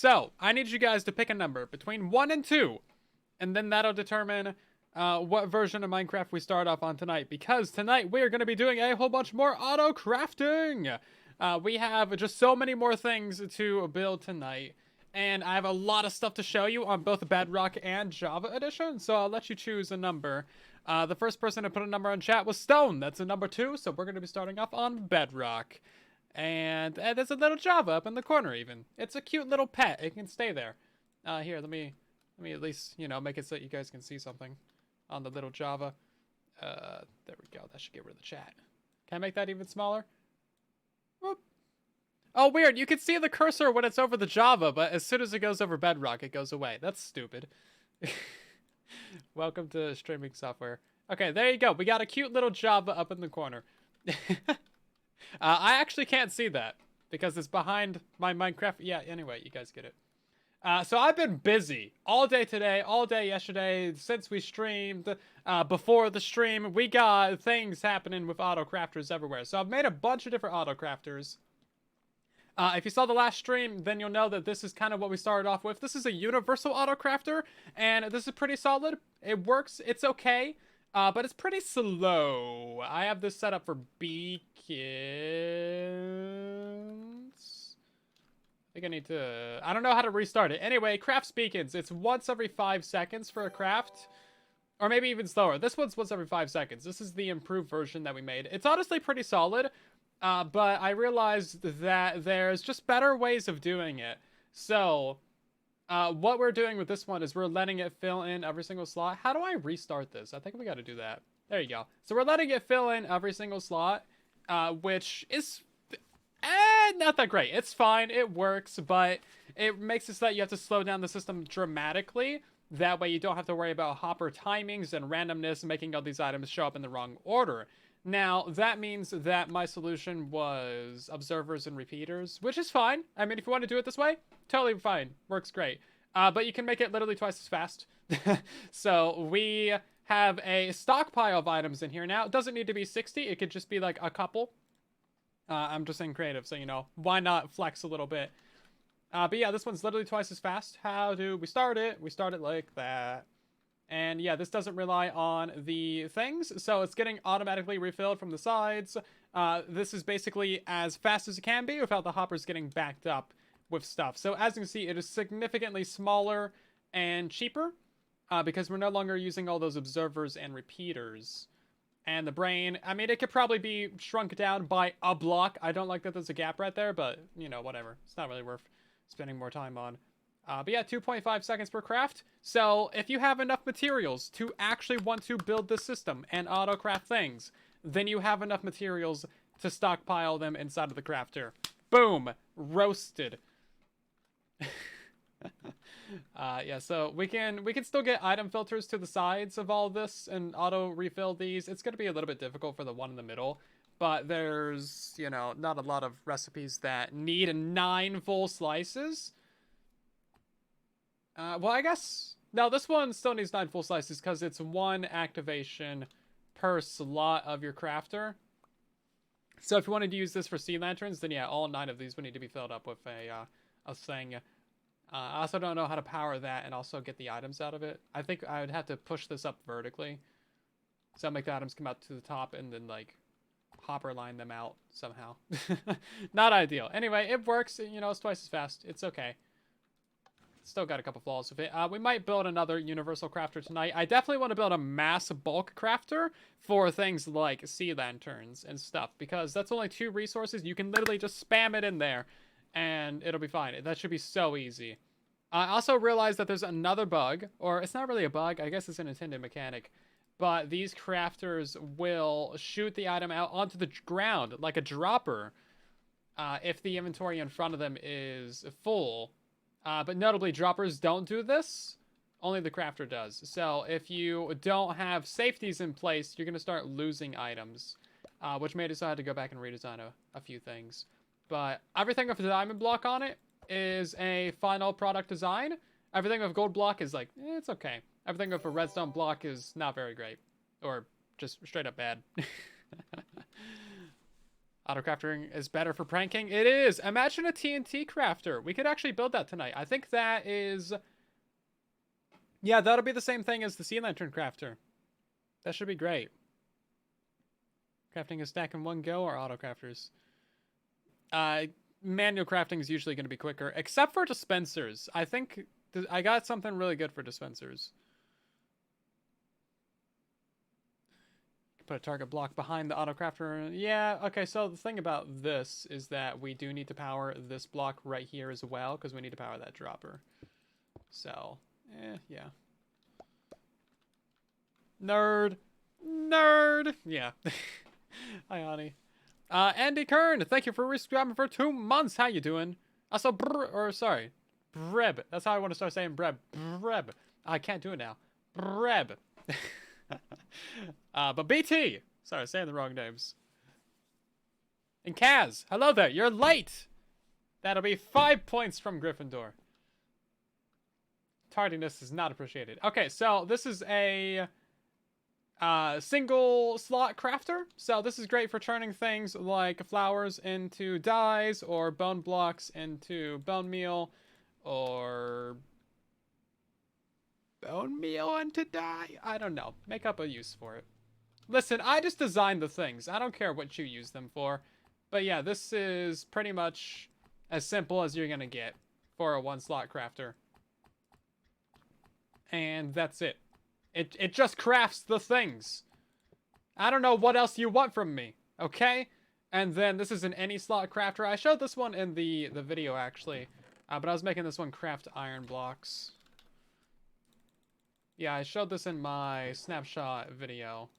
So, I need you guys to pick a number between 1 and 2, and then that'll determine what version of Minecraft we start off on tonight, because tonight we are going to be doing a whole bunch more auto-crafting. We have just so many more things to build tonight, and I have a lot of stuff to show you on both Bedrock and Java Edition, so I'll let you choose a number. The first person to put a number in chat was Stone. That's a number 2, so we're going to be starting off on Bedrock. And there's a little Java up in the corner even. It's a cute little pet. It can stay there. Here, let me at least, make it so that you guys can see something on the little Java. There we go. That should get rid of the chat. Can I make that even smaller? Whoop. Oh, weird. You can see the cursor when it's over the Java, but as soon as it goes over Bedrock, it goes away. That's stupid. Welcome to streaming software. Okay, there you go. We got a cute little Java up in the corner. I actually can't see that because it's behind my Minecraft. Yeah, anyway, you guys get it. So I've been busy all day today, all day yesterday, since we streamed. Before the stream, we got things happening with autocrafters everywhere. So I've made a bunch of different autocrafters. If you saw the last stream, then you'll know that this is kind of what we started off with. This is a universal autocrafter, and this is pretty solid. It works. It's okay. But it's pretty slow. I have this set up for beacons. I think I need to... I don't know how to restart it. Anyway, crafts beacons. It's once every 5 seconds for a craft. Or maybe even slower. This one's once every 5 seconds. This is the improved version that we made. It's honestly pretty solid. But I realized that there's just better ways of doing it. So... what we're doing with this one is we're letting it fill in every single slot. How do I restart this? I think we got to do that. There you go. So we're letting it fill in every single slot, which is not that great. It's fine. It works, but it makes it so that you have to slow down the system dramatically. That way you don't have to worry about hopper timings and randomness making all these items show up in the wrong order. Now, that means that my solution was observers and repeaters, which is fine. I mean, if you want to do it this way, totally fine. Works great. But you can make it literally twice as fast. So we have a stockpile of items in here now. It doesn't need to be 60. It could just be like a couple. I'm just saying creative, so, why not flex a little bit? But yeah, this one's literally twice as fast. How do we start it? We start it like that. And yeah, this doesn't rely on the things, so it's getting automatically refilled from the sides. This is basically as fast as it can be without the hoppers getting backed up with stuff. So as you can see, it is significantly smaller and cheaper because we're no longer using all those observers and repeaters. And the brain, I mean, it could probably be shrunk down by a block. I don't like that there's a gap right there, but, whatever. It's not really worth spending more time on. But yeah, 2.5 seconds per craft. So if you have enough materials to actually want to build this system and auto-craft things, then you have enough materials to stockpile them inside of the crafter. Boom! Roasted. Yeah, so we can still get item filters to the sides of all this and auto-refill these. It's going to be a little bit difficult for the one in the middle. But there's, not a lot of recipes that need 9 full slices. Well, I guess... No, this one still needs 9 full slices because it's 1 activation per slot of your crafter. So if you wanted to use this for sea lanterns, then yeah, all 9 of these would need to be filled up with a thing. I also don't know how to power that and also get the items out of it. I think I would have to push this up vertically. So make the items come out to the top and then, hopper line them out somehow. Not ideal. Anyway, it works. It's twice as fast. It's okay. Still got a couple flaws with it. We might build another universal crafter tonight. I definitely want to build a mass bulk crafter for things like sea lanterns and stuff, because that's only 2 resources. You can literally just spam it in there and it'll be fine. That should be so easy. I also realized that there's another bug, or it's not really a bug. I guess it's an intended mechanic, but these crafters will shoot the item out onto the ground like a dropper if the inventory in front of them is full. But notably, droppers don't do this. Only the crafter does. So if you don't have safeties in place, you're going to start losing items. Which made it so I had to go back and redesign a few things. But everything with a diamond block on it is a final product design. Everything with gold block is it's okay. Everything with a redstone block is not very great. Or just straight up bad. Autocrafting is better for pranking. It is. Imagine a TNT crafter. We could actually build that tonight. I think that is... Yeah, that'll be the same thing as the sea lantern crafter. That should be great. Crafting a stack in one go or auto crafters? Manual crafting is usually going to be quicker, except for dispensers. I think I got something really good for dispensers. Put a target block behind the auto crafter. Yeah, okay, so the thing about this is that we do need to power this block right here as well, because we need to power that dropper. So, yeah. Nerd. Yeah. Hi, honey. Andy Kern, thank you for resubscribing for 2 months. How you doing? Also, Breb. That's how I want to start saying Breb. Breb. I can't do it now. Breb. But BT. Sorry, saying the wrong names. And Kaz, hello there. You're late. That'll be 5 points from Gryffindor. Tardiness is not appreciated. Okay, so this is a single slot crafter. So this is great for turning things like flowers into dyes, or bone blocks into bone meal, or bone meal into dye. I don't know. Make up a use for it. Listen, I just designed the things. I don't care what you use them for. But yeah, this is pretty much as simple as you're gonna get for a 1-slot crafter. And that's it. It just crafts the things. I don't know what else you want from me, okay? And then this is an any slot crafter. I showed this one in the video, actually. But I was making this one craft iron blocks. Yeah, I showed this in my snapshot video.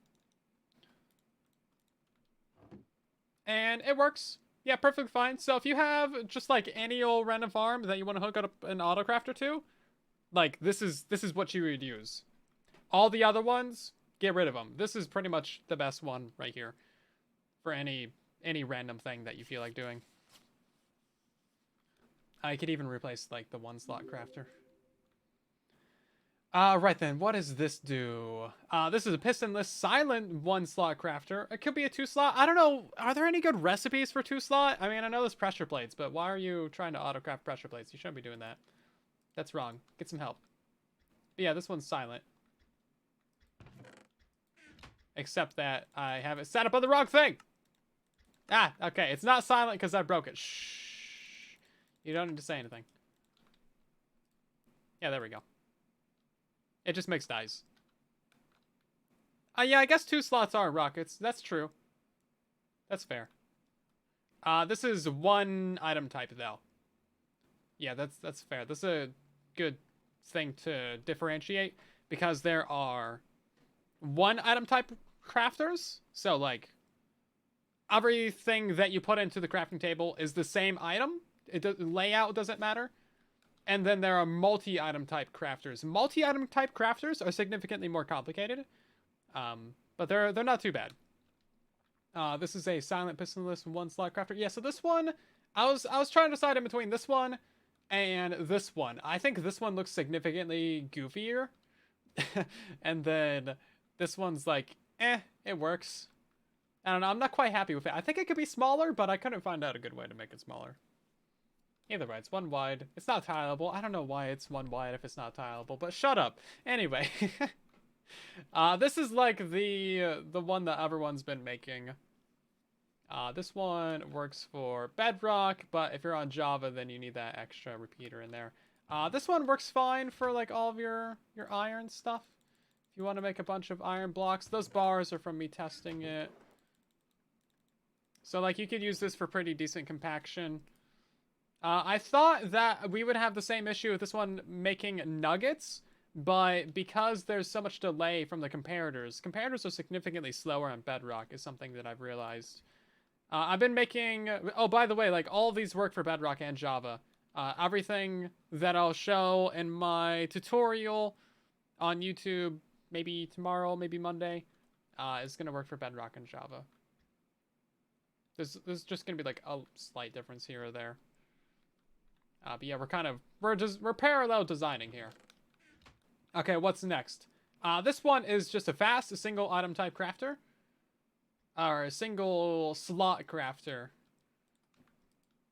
And it works. Yeah, perfectly fine. So if you have just like any old random farm that you want to hook up an auto crafter to, like this is what you would use. All the other ones, get rid of them. This is pretty much the best one right here for any random thing that you feel like doing. I could even replace like the 1-slot crafter. Right then, what does this do? This is a pistonless silent 1-slot crafter. It could be a 2-slot. I don't know. Are there any good recipes for 2-slot? I mean, I know there's pressure plates, but why are you trying to autocraft pressure plates? You shouldn't be doing that. That's wrong. Get some help. But yeah, this one's silent. Except that I have it set up on the wrong thing. Ah, okay. It's not silent because I broke it. Shh. You don't need to say anything. Yeah, there we go. It just makes dies. Yeah, I guess 2 slots are rockets. That's true. That's fair. This is 1 item type, though. Yeah, that's fair. This is a good thing to differentiate, because there are 1 item type crafters. So, like, everything that you put into the crafting table is the same item. Layout doesn't matter. And then there are multi-item type crafters. Multi-item type crafters are significantly more complicated, but they're not too bad. This is a silent pistonless 1-slot crafter. Yeah, so this one, I was trying to decide in between this one and this one. I think this one looks significantly goofier, and then this one's like, it works. I don't know. I'm not quite happy with it. I think it could be smaller, but I couldn't find out a good way to make it smaller. Either way, it's 1 wide. It's not tileable. I don't know why it's 1 wide if it's not tileable, but shut up. Anyway, this is like the one that everyone's been making. This one works for Bedrock, but if you're on Java, then you need that extra repeater in there. This one works fine for like all of your iron stuff. If you want to make a bunch of iron blocks, those bars are from me testing it. So like you could use this for pretty decent compaction. I thought that we would have the same issue with this one making nuggets, but because there's so much delay from the comparators are significantly slower on Bedrock, is something that I've realized. I've been making... Oh, by the way, like, all of these work for Bedrock and Java. Everything that I'll show in my tutorial on YouTube, maybe tomorrow, maybe Monday, is going to work for Bedrock and Java. There's just going to be, like, a slight difference here or there. But yeah, we're parallel designing here. Okay, what's next? This one is just a fast single item type crafter. our single slot crafter.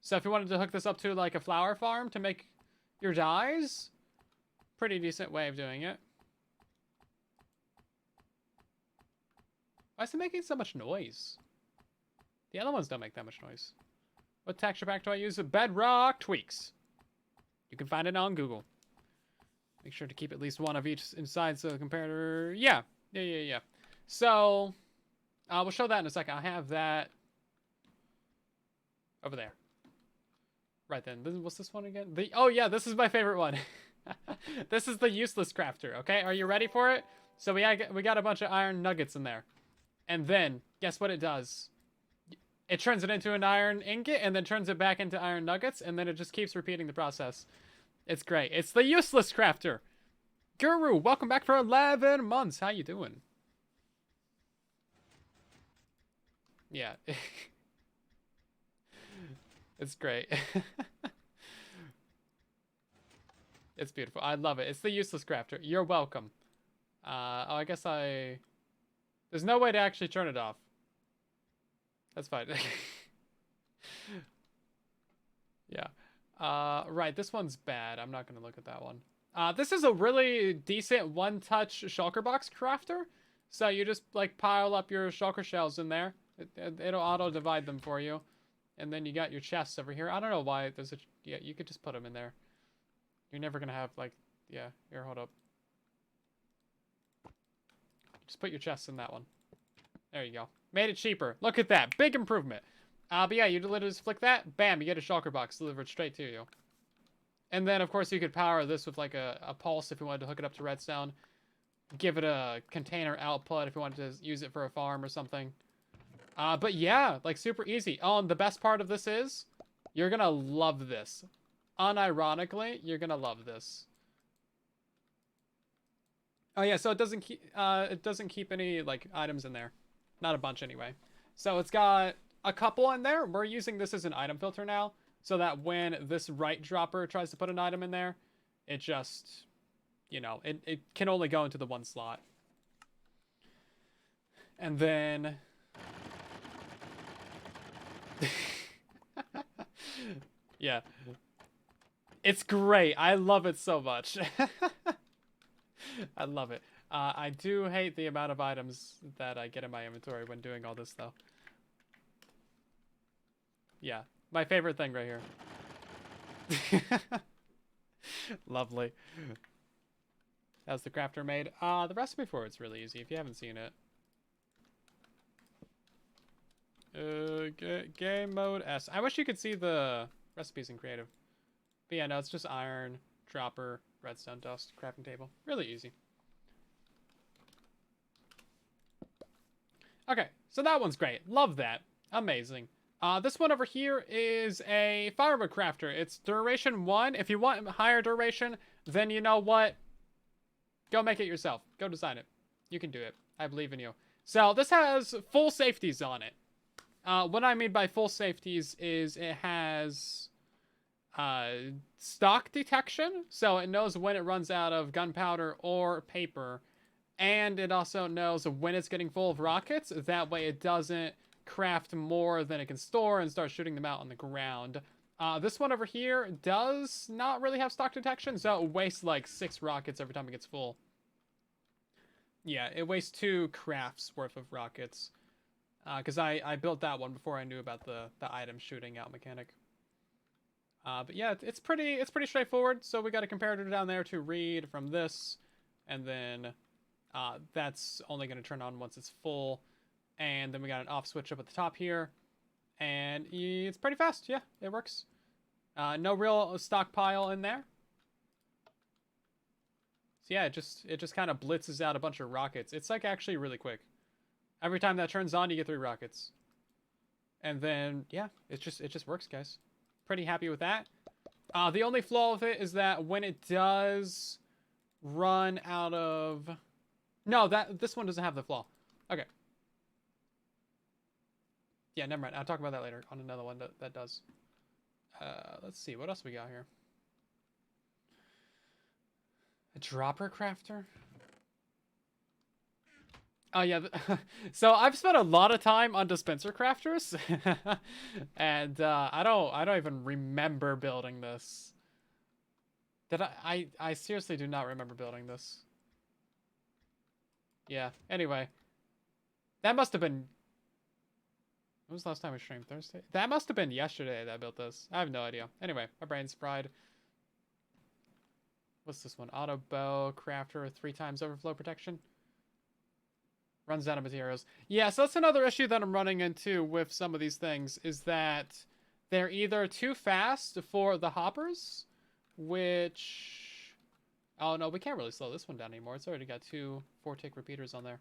So if you wanted to hook this up to like a flower farm to make your dyes, pretty decent way of doing it. Why is it making so much noise? The other ones don't make that much noise. What texture pack do I use? Bedrock Tweaks. You can find it on Google. Make sure to keep at least one of each inside so the comparator... Yeah. So, we'll show that in a second. I have that over there. Right then. What's this one again? Oh, yeah, this is my favorite one. This is the useless crafter, okay? Are you ready for it? So we got a bunch of iron nuggets in there. And then, guess what it does? It turns it into an iron ingot, and then turns it back into iron nuggets, and then it just keeps repeating the process. It's great. It's the useless crafter. Guru, welcome back for 11 months. How you doing? Yeah. It's great. It's beautiful. I love it. It's the useless crafter. You're welcome. Oh, I guess there's no way to actually turn it off. That's fine. Yeah. Right, this one's bad. I'm not going to look at that one. This is a really decent one-touch shulker box crafter. So you just, like, pile up your shulker shells in there. It'll auto-divide them for you. And then you got your chests over here. I don't know why there's a... Yeah, you could just put them in there. You're never going to have, like... Yeah, here, hold up. Just put your chests in that one. There you go. Made it cheaper. Look at that. Big improvement. But yeah, you literally just flick that. Bam, you get a shulker box delivered straight to you. And then, of course, you could power this with, like, a pulse if you wanted to hook it up to redstone. Give it a container output if you wanted to use it for a farm or something. But yeah, like, super easy. Oh, and the best part of this is, you're gonna love this. Unironically, you're gonna love this. Oh yeah, so it doesn't keep any, like, items in there. Not a bunch anyway. So it's got a couple in there. We're using this as an item filter now, so that when this right dropper tries to put an item in there, it just, you know, it can only go into the one slot. And then... Yeah. It's great. I love it so much. I love it. I do hate the amount of items that I get in my inventory when doing all this, though. Yeah. My favorite thing right here. Lovely. How's the crafter made? The recipe for it's really easy if you haven't seen it. Game mode S. I wish you could see the recipes in creative. But yeah, no, it's just iron, dropper, redstone dust, crafting table. Really easy. Okay, so that one's great. Love that. Amazing. This one over here is a firewood crafter. It's duration 1. If you want higher duration, then you know what? Go make it yourself. Go design it. You can do it. I believe in you. So this has full safeties on it. What I mean by full safeties is it has stock detection. So it knows when it runs out of gunpowder or paper. And it also knows when it's getting full of rockets. That way it doesn't craft more than it can store and start shooting them out on the ground. This one over here does not really have stock detection, so it wastes like 6 rockets every time it gets full. Yeah, it wastes 2 crafts worth of rockets. Because I built that one before I knew about the item shooting out mechanic. But yeah, it's pretty straightforward. So we got a comparator down there to read from this, and then that's only going to turn on once it's full. And then we got an off switch up at the top here, and it's pretty fast. Yeah, it works. No real stockpile in there. So yeah, it just kind of blitzes out a bunch of rockets. It's like actually really quick. Every time that turns on, you get 3 rockets. And then yeah, it just works, guys. Pretty happy with that. The only flaw with it is that when it does run out of... No, this one doesn't have the flaw. Okay. Yeah, never mind. I'll talk about that later on another one that does. Let's see. What else we got here? A dropper crafter? Oh yeah, so I've spent a lot of time on dispenser crafters, and I don't even remember building this. Did I seriously do not remember building this. Yeah. Anyway, that must have been. When was the last time we streamed? Thursday? That must have been yesterday that I built this. I have no idea. Anyway, my brain's fried. What's this one? Auto bow crafter 3 times overflow protection. Runs out of materials. Yeah, so that's another issue that I'm running into with some of these things is that they're either too fast for the hoppers, which... Oh, no, we can't really slow this one down anymore. It's already got 2 4-tick repeaters on there.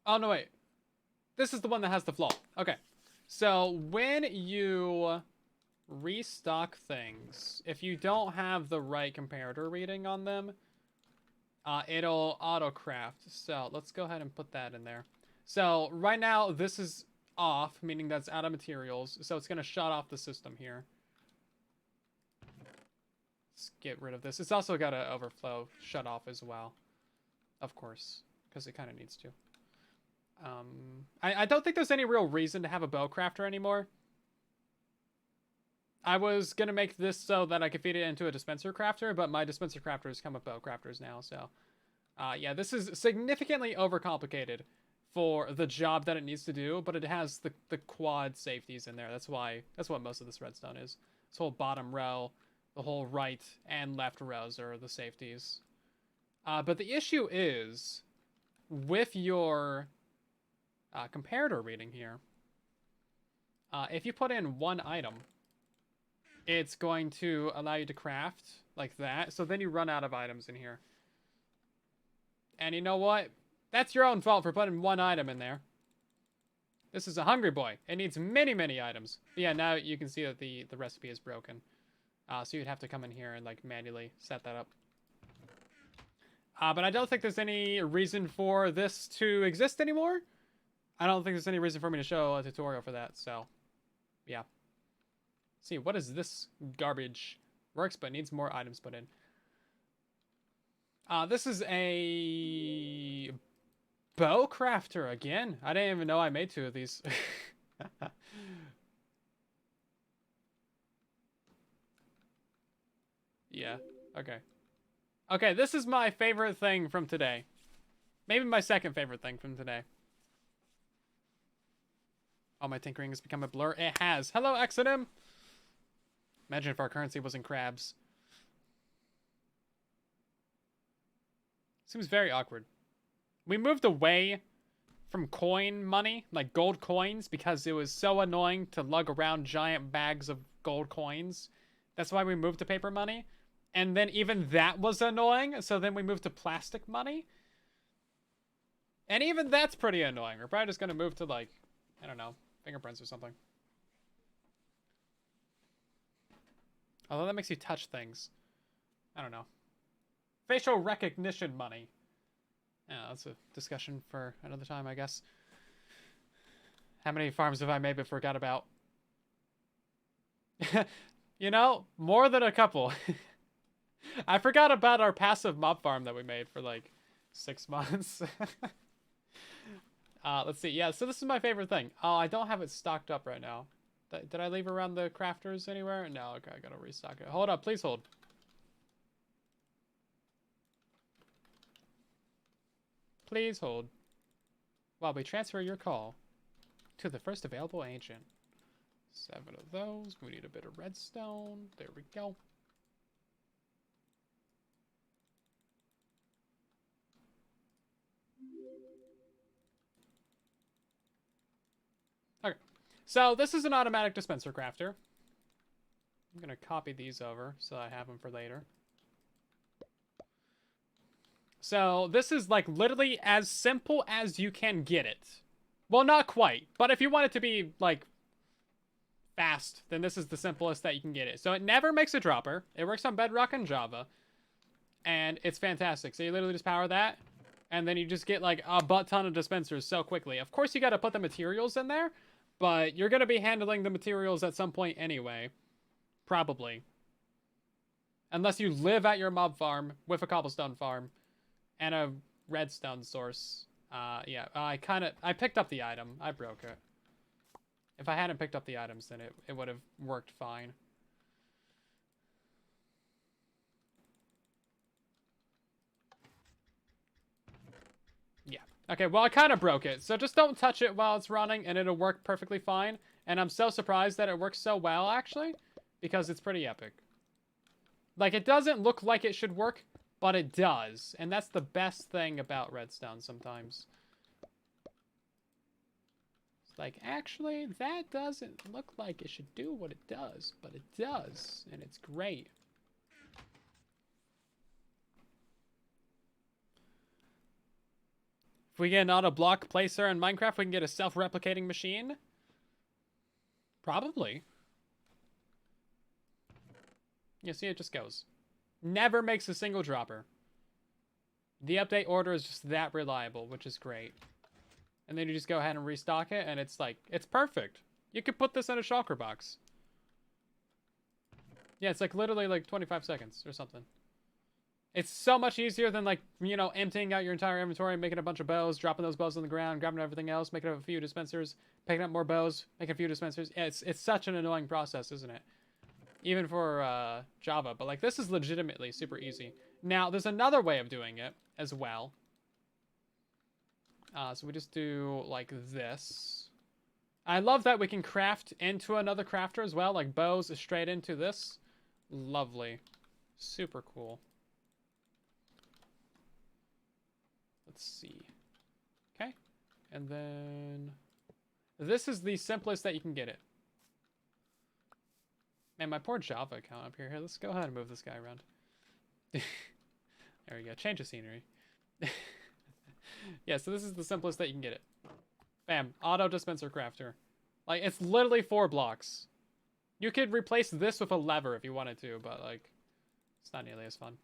Oh, no, wait. This is the one that has the flaw. Okay. So when you restock things, if you don't have the right comparator reading on them, it'll autocraft. So let's go ahead and put that in there. So right now this is off, meaning that's out of materials. So it's going to shut off the system here. Let's get rid of this. It's also got an overflow shut off as well. Of course, because it kind of needs to. I don't think there's any real reason to have a bow crafter anymore. I was going to make this so that I could feed it into a dispenser crafter, but my dispenser crafters come with bow crafters now, so... yeah, this is significantly overcomplicated for the job that it needs to do, but it has the quad safeties in there. That's what most of this redstone is. This whole bottom row, the whole right and left rows are the safeties. But the issue is, with your comparator reading here, if you put in 1 item, it's going to allow you to craft like that. So then you run out of items in here. And you know what? That's your own fault for putting 1 item in there. This is a hungry boy. It needs many, many items. But yeah, now you can see that the recipe is broken. So you'd have to come in here and like manually set that up. But I don't think there's any reason for this to exist anymore. I don't think there's any reason for me to show a tutorial for that. So, yeah. See, what is this garbage? Works, but needs more items put in. This is a bow crafter again. I didn't even know I made 2 of these. Yeah, okay. Okay, this is my favorite thing from today. Maybe my second favorite thing from today. Oh, my tinkering has become a blur. It has. Hello, Exodum! Imagine if our currency was in crabs. Seems very awkward. We moved away from coin money, like gold coins, because it was so annoying to lug around giant bags of gold coins. That's why we moved to paper money. And then even that was annoying, so then we moved to plastic money. And even that's pretty annoying. We're probably just going to move to, like, I don't know, fingerprints or something. Although that makes you touch things. I don't know. Facial recognition money. Yeah, that's a discussion for another time, I guess. How many farms have I made but forgot about? You know, more than a couple. I forgot about our passive mob farm that we made for like 6 months. Let's see. Yeah, so this is my favorite thing. Oh, I don't have it stocked up right now. Did I leave around the crafters anywhere? No, okay, I gotta restock it. Hold up, please hold. Please hold while we transfer your call to the first available agent. 7 of those. We need a bit of redstone. There we go. Okay. So this is an automatic dispenser crafter. I'm going to copy these over so I have them for later. So this is like literally as simple as you can get it. Well, not quite, but if you want it to be like fast, then this is the simplest that you can get it. So it never makes a dropper. It works on Bedrock and Java, and it's fantastic. So you literally just power that, and then you just get like a butt ton of dispensers so quickly. Of course, you got to put the materials in there, but you're going to be handling the materials at some point anyway. Probably. Unless you live at your mob farm with a cobblestone farm and a redstone source. Yeah, I picked up the item. I broke it. If I hadn't picked up the items, then it would have worked fine. Yeah. Okay, well, I kind of broke it. So just don't touch it while it's running, and it'll work perfectly fine. And I'm so surprised that it works so well, actually, because it's pretty epic. Like, it doesn't look like it should work, but it does. And that's the best thing about redstone sometimes. It's like, actually, that doesn't look like it should do what it does, but it does, and it's great. If we get an auto block placer in Minecraft, we can get a self-replicating machine. Probably. You see, it just goes. Never makes a single dropper. The update order is just that reliable, which is great. And then you just go ahead and restock it, and it's like, it's perfect. You could put this in a shulker box. Yeah, it's like literally like 25 seconds or something. It's so much easier than, like, you know, emptying out your entire inventory, making a bunch of bows, dropping those bows on the ground, grabbing everything else, making up a few dispensers, picking up more bows, making a few dispensers. Yeah, it's such an annoying process, isn't it? Even for Java. But, like, this is legitimately super easy. Now, there's another way of doing it as well. So we just do, like, this. I love that we can craft into another crafter as well. Like, bows straight into this. Lovely. Super cool. Let's see. Okay. And then this is the simplest that you can get it. Man, my poor Java account up here. Here, let's go ahead and move this guy around. There we go. Change of scenery. Yeah, so this is the simplest that you can get it. Bam. Auto dispenser crafter. Like, it's literally 4 blocks. You could replace this with a lever if you wanted to, but, like, it's not nearly as fun.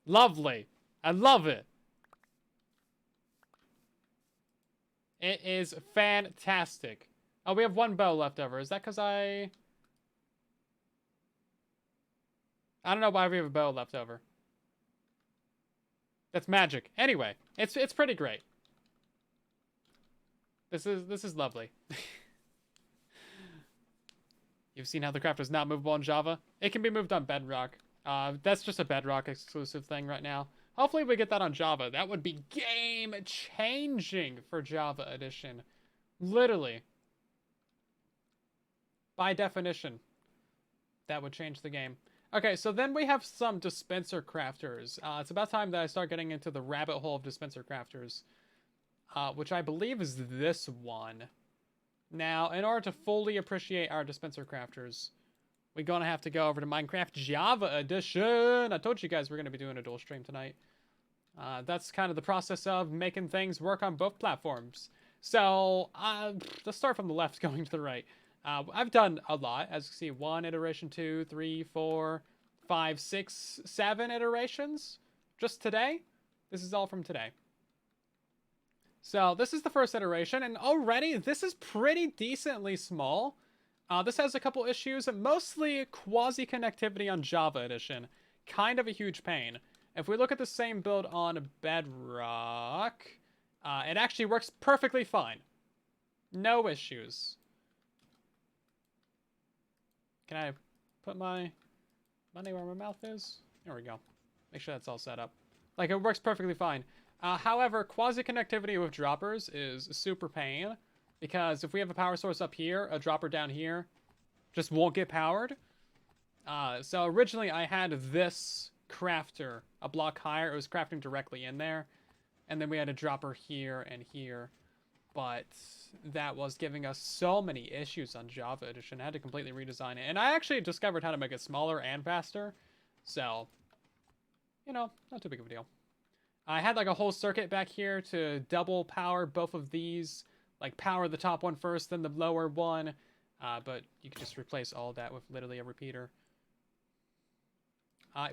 Lovely. I love it. It is fantastic. Oh, we have 1 bow left over. Is that because I don't know why we have a bow left over. That's magic. Anyway, it's pretty great. This is lovely. You've seen how the craft is not movable in Java? It can be moved on Bedrock. That's just a Bedrock exclusive thing right now. Hopefully we get that on Java. That would be game-changing for Java Edition. Literally. By definition. That would change the game. Okay, so then we have some dispenser crafters. It's about time that I start getting into the rabbit hole of dispenser crafters. Which I believe is this one. Now, in order to fully appreciate our dispenser crafters, we're going to have to go over to Minecraft Java Edition. I told you guys we're going to be doing a dual stream tonight. That's kind of the process of making things work on both platforms. So, let's start from the left going to the right. I've done a lot. As you can see, 1 iteration, 2, 3, 4, 5, 6, 7 iterations. Just today. This is all from today. So, this is the first iteration, and already this is pretty decently small. This has a couple issues, mostly quasi-connectivity on Java Edition. Kind of a huge pain. If we look at the same build on Bedrock, it actually works perfectly fine. No issues. Can I put my money where my mouth is? There we go. Make sure that's all set up. Like, it works perfectly fine. However, quasi-connectivity with droppers is super pain. Because if we have a power source up here, a dropper down here just won't get powered. So originally I had this crafter a block higher. It was crafting directly in there. And then we had a dropper here and here. But that was giving us so many issues on Java Edition. I had to completely redesign it. And I actually discovered how to make it smaller and faster. So, you know, not too big of a deal. I had like a whole circuit back here to double power both of these. Like power the top one first, then the lower one. But you can just replace all of that with literally a repeater.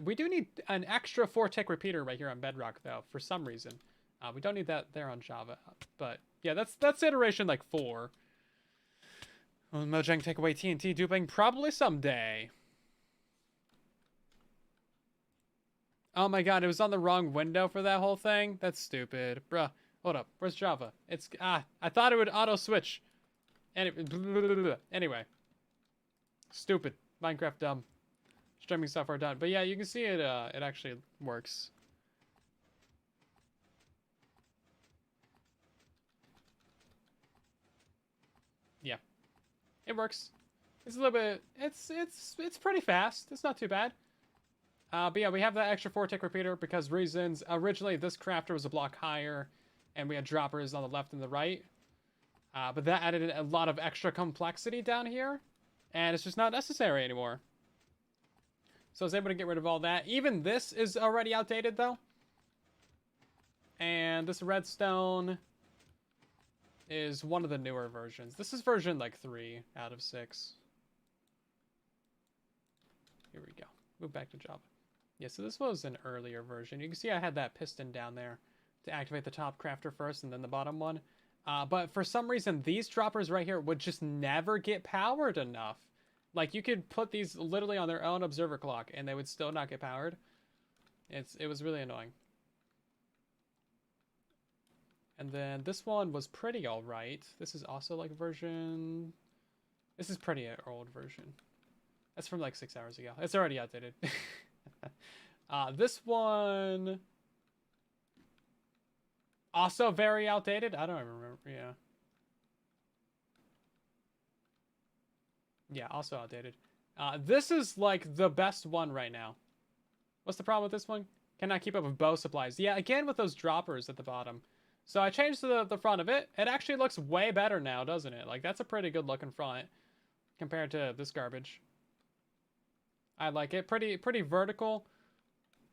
We do need an extra 4-tick repeater right here on Bedrock, though, for some reason. We don't need that there on Java. But, yeah, that's iteration, like, 4. Will Mojang take away TNT duping? Probably someday. Oh my god, it was on the wrong window for that whole thing? That's stupid. Bruh, hold up. Where's Java? It's, I thought it would auto-switch. Anyway. Stupid. Minecraft dumb. Streaming software done. But yeah, you can see it, it actually works. Yeah. It works. It's a little bit, it's pretty fast. It's not too bad. But yeah, we have that extra 4-tick repeater because reasons. Originally, this crafter was a block higher, and we had droppers on the left and the right. But that added a lot of extra complexity down here, and it's just not necessary anymore. So I was able to get rid of all that. Even this is already outdated, though. And this redstone is one of the newer versions. This is version, like, 3 out of 6. Here we go. Move back to Java. Yeah, so this was an earlier version. You can see I had that piston down there to activate the top crafter first and then the bottom one. But for some reason, these droppers right here would just never get powered enough. Like, you could put these literally on their own observer clock and they would still not get powered. It was really annoying. And then this one was pretty alright. This is also like version... This is pretty old version. That's from like 6 hours ago. It's already outdated. This one... Also very outdated. I don't remember. Yeah. Yeah, also outdated. This is like the best one right now. What's the problem with this one? Cannot keep up with bow supplies. Yeah, again with those droppers at the bottom. So I changed the front of it. It actually looks way better now, doesn't it? Like, that's a pretty good looking front compared to this garbage. I like it. Pretty vertical.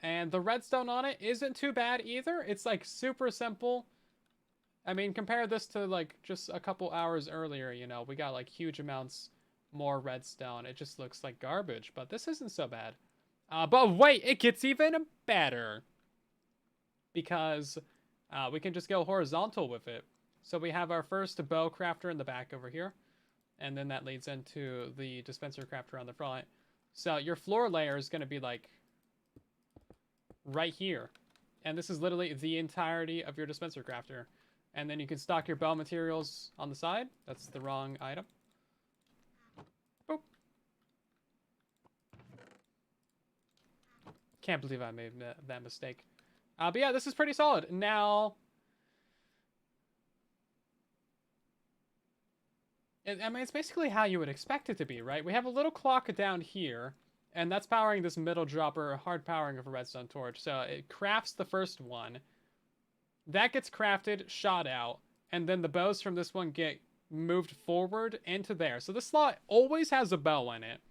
And the redstone on it isn't too bad either. It's like super simple. I mean, compare this to like just a couple hours earlier, you know, we got like huge amounts more redstone. It just looks like garbage, but this isn't so bad. But wait, it gets even better. Because we can just go horizontal with it. So we have our first bow crafter in the back over here. And then that leads into the dispenser crafter on the front. So your floor layer is going to be like right here. And this is literally the entirety of your dispenser crafter. And then you can stock your bow materials on the side. That's the wrong item. Boop. Can't believe I made that mistake. But yeah, this is pretty solid. Now, I mean, it's basically how you would expect it to be, right? We have a little clock down here, and that's powering this middle dropper, hard powering of a redstone torch. So it crafts the first one. That gets crafted, shot out, and then the bows from this one get moved forward into there. So this slot always has a bow in it.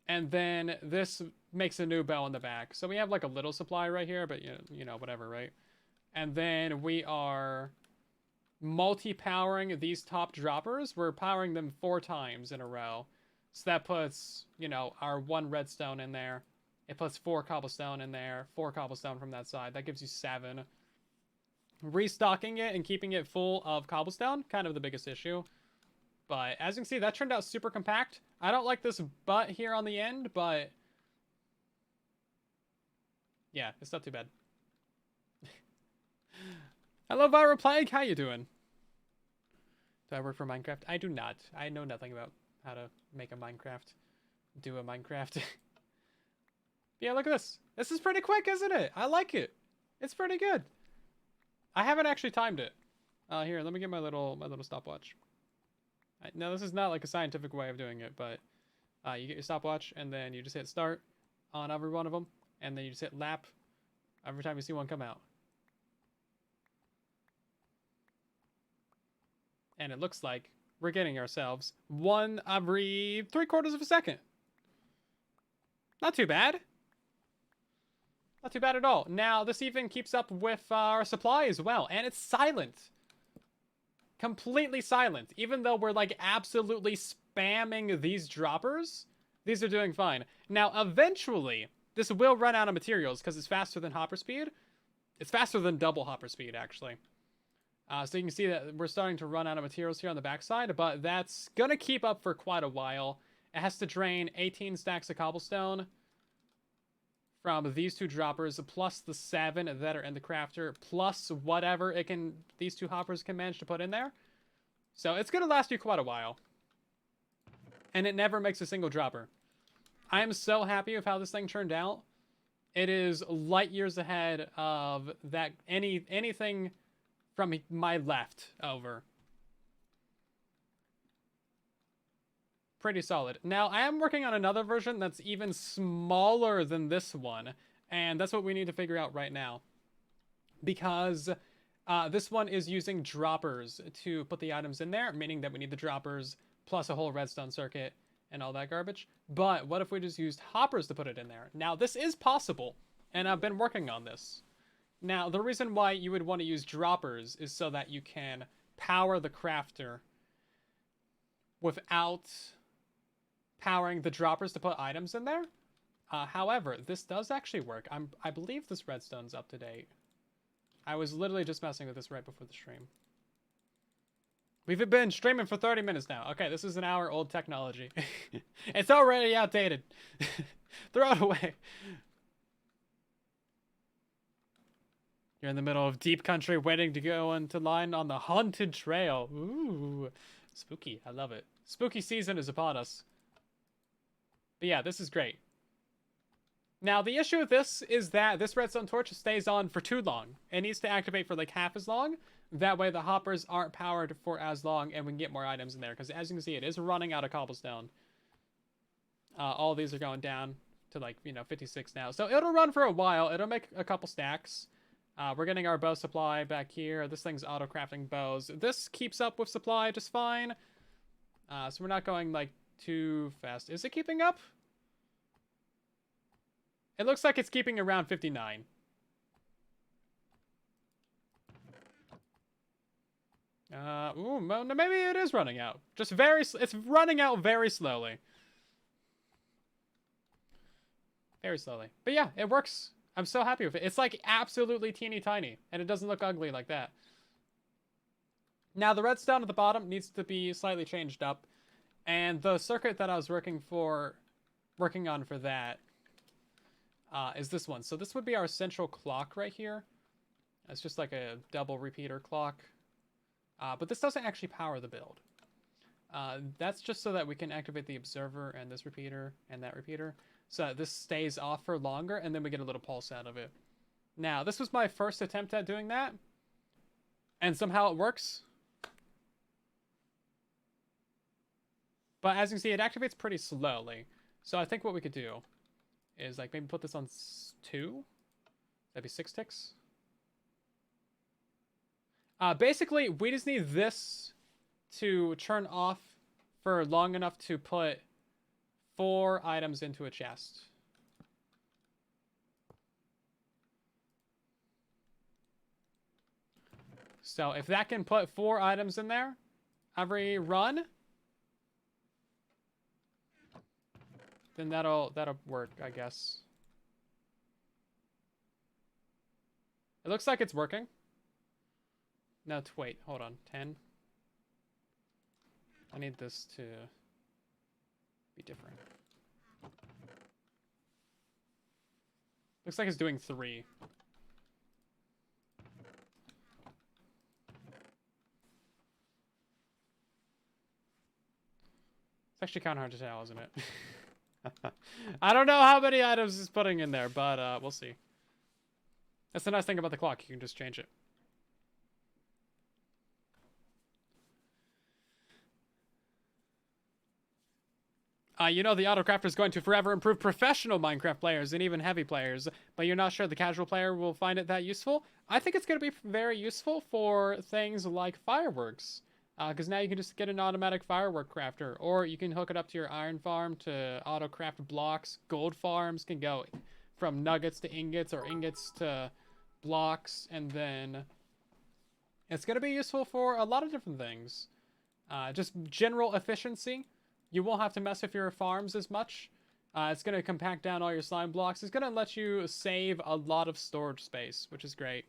And then this makes a new bow in the back. So we have like a little supply right here, but you know, whatever, right? And then we are multi-powering these top droppers. We're powering them 4 times in a row. So that puts, you know, our 1 redstone in there. It puts 4 cobblestone in there, 4 cobblestone from that side. That gives you 7. Restocking it and keeping it full of cobblestone, kind of the biggest issue. But as you can see, that turned out super compact. I don't like this butt here on the end, but yeah, it's not too bad. Hello, Viral Plague. How you doing? Do I work for Minecraft? I do not. I know nothing about how to make a Minecraft. Do a Minecraft. Yeah, look at this. This is pretty quick, isn't it? I like it. It's pretty good. I haven't actually timed it. Here, let me get my little stopwatch. Now, this is not like a scientific way of doing it, but you get your stopwatch, and then you just hit start on every one of them, and then you just hit lap every time you see one come out. And it looks like we're getting ourselves 1 every 3/4 of a second. Not too bad. Not too bad at all. Now, this even keeps up with our supply as well. And it's silent. Completely silent. Even though we're, like, absolutely spamming these droppers, these are doing fine. Now, eventually, this will run out of materials because it's faster than hopper speed. It's faster than double hopper speed, actually. So you can see that we're starting to run out of materials here on the backside, but that's going to keep up for quite a while. It has to drain 18 stacks of cobblestone from these 2 droppers, plus the 7 that are in the crafter, plus whatever these 2 hoppers can manage to put in there. So it's going to last you quite a while. And it never makes a single dropper. I am so happy with how this thing turned out. It is light years ahead of that anything from my left over. Pretty solid. Now, I am working on another version that's even smaller than this one, and that's what we need to figure out right now. Because this one is using droppers to put the items in there, meaning that we need the droppers plus a whole redstone circuit and all that garbage. But what if we just used hoppers to put it in there? Now, this is possible, and I've been working on this. Now, the reason why you would want to use droppers is so that you can power the crafter without powering the droppers to put items in there. However, this does actually work. I believe this redstone's up to date. I was literally just messing with this right before the stream. We've been streaming for 30 minutes now. Okay, this is an hour old technology. It's already outdated. Throw it away. You're in the middle of deep country waiting to go into line on the haunted trail. Ooh, spooky. I love it. Spooky season is upon us. But yeah, this is great. Now, the issue with this is that this redstone torch stays on for too long. It needs to activate for like half as long. That way the hoppers aren't powered for as long and we can get more items in there. Because as you can see, it is running out of cobblestone. All these are going down to like, 56 now. So it'll run for a while. It'll make a couple stacks. We're getting our bow supply back here. This thing's auto-crafting bows. This keeps up with supply just fine. So we're not going like too fast. Is it keeping up? It looks like it's keeping around 59. Ooh, maybe it is running out. Just it's running out very slowly. Very slowly. But yeah, it works. I'm so happy with it. It's like absolutely teeny tiny, and it doesn't look ugly like that. Now, the redstone at the bottom needs to be slightly changed up, and the circuit that I was working on for that is this one. So this would be our central clock right here. It's just like a double repeater clock. But this doesn't actually power the build. That's just so that we can activate the observer and this repeater and that repeater. So that this stays off for longer and then we get a little pulse out of it. Now, this was my first attempt at doing that. And somehow it works. But as you can see, it activates pretty slowly. So I think what we could do is like maybe put this on 2. That'd be 6 ticks. Basically, we just need this to turn off for long enough to put 4 items into a chest. So if that can put 4 items in there every run, then that'll work, I guess. It looks like it's working. No, wait, hold on. 10. I need this to be different. Looks like it's doing 3. It's actually kind of hard to tell, isn't it? I don't know how many items it's putting in there, but we'll see. That's the nice thing about the clock. You can just change it. You know the autocrafter is going to forever improve professional Minecraft players and even heavy players, but you're not sure the casual player will find it that useful? I think it's going to be very useful for things like fireworks, because now you can just get an automatic firework crafter, or you can hook it up to your iron farm to auto-craft blocks. Gold farms can go from nuggets to ingots or ingots to blocks, and then it's going to be useful for a lot of different things. Just general efficiency. You won't have to mess with your farms as much. It's going to compact down all your slime blocks. It's going to let you save a lot of storage space, which is great.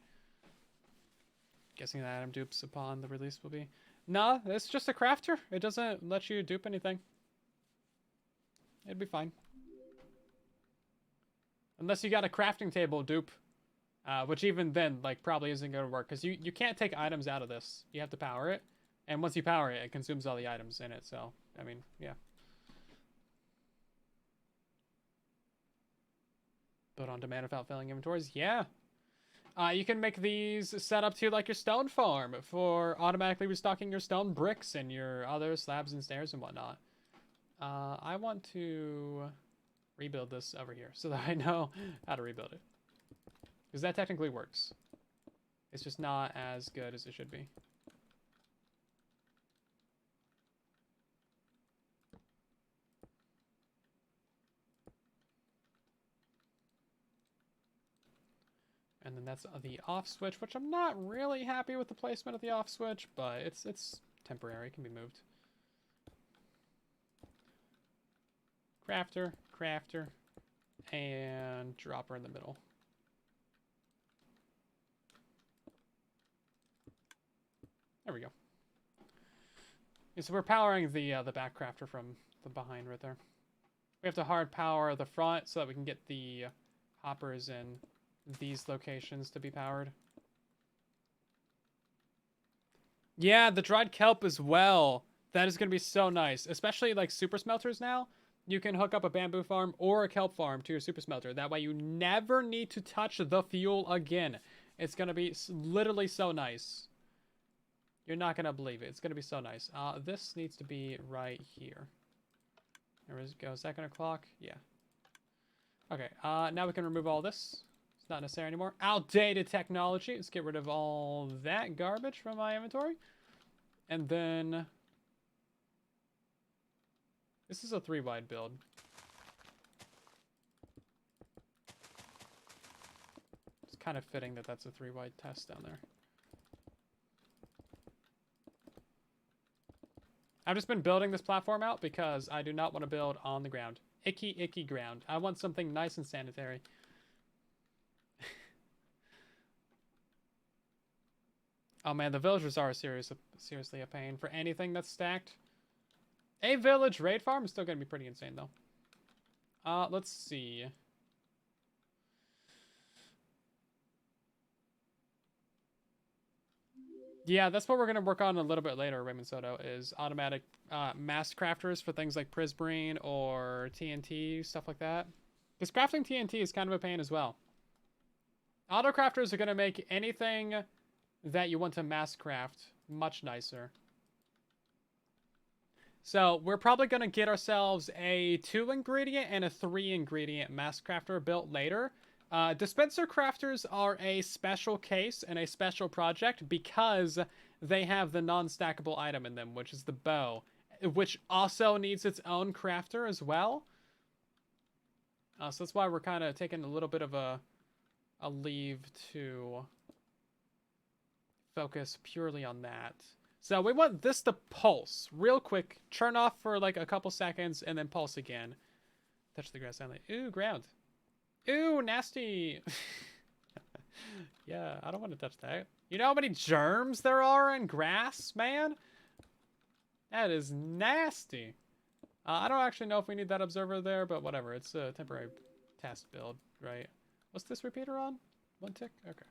Guessing that item dupes upon the release will be... Nah, it's just a crafter. It doesn't let you dupe anything. It'd be fine. Unless you got a crafting table dupe. Which even then, like, probably isn't going to work. Because you can't take items out of this. You have to power it. And once you power it, it consumes all the items in it. So, I mean, yeah. Build on demand without filling inventories? Yeah. You can make these set up to like your stone farm for automatically restocking your stone bricks and your other slabs and stairs and whatnot. I want to rebuild this over here so that I know how to rebuild it. Because that technically works. It's just not as good as it should be. And then that's the off switch, which I'm not really happy with the placement of the off switch, but it's temporary. It can be moved. Crafter, crafter, and dropper in the middle. There we go. Yeah, so we're powering the back crafter from the behind right there. We have to hard power the front so that we can get the hoppers in these locations to be powered. Yeah, the dried kelp as well. That is going to be so nice. Especially like super smelters now. You can hook up a bamboo farm or a kelp farm to your super smelter. That way you never need to touch the fuel again. It's going to be literally so nice. You're not going to believe it. It's going to be so nice. This needs to be right here. There we go. Is that going to clock? Yeah. Okay, now we can remove all this. It's not necessary anymore. Outdated technology. Let's get rid of all that garbage from my inventory. And then... this is a 3-wide build. It's kind of fitting that that's a 3-wide test down there. I've just been building this platform out because I do not want to build on the ground. Icky, icky ground. I want something nice and sanitary. Oh man, the villagers are seriously a pain for anything that's stacked. A village raid farm is still going to be pretty insane though. Let's see. Yeah, that's what we're going to work on a little bit later, Raymond Soto, is automatic mass crafters for things like Prismarine or TNT, stuff like that. Because crafting TNT is kind of a pain as well. Auto crafters are going to make anything that you want to mass craft much nicer. So we're probably going to get ourselves a 2-ingredient and a 3-ingredient mass crafter built later. Dispenser crafters are a special case and a special project because they have the non-stackable item in them, which is the bow, which also needs its own crafter as well. So that's why we're kind of taking a little bit of a leave to focus purely on that. So we want this to pulse real quick, churn off for like a couple seconds, and then pulse again. Touch the grass sound like, ooh, ground. Ooh, nasty. Yeah, I don't want to touch that. You know how many germs there are in grass, man? That is nasty. I don't actually know if we need that observer there, but whatever. It's a temporary test build, right? What's this repeater on? 1 tick? Okay.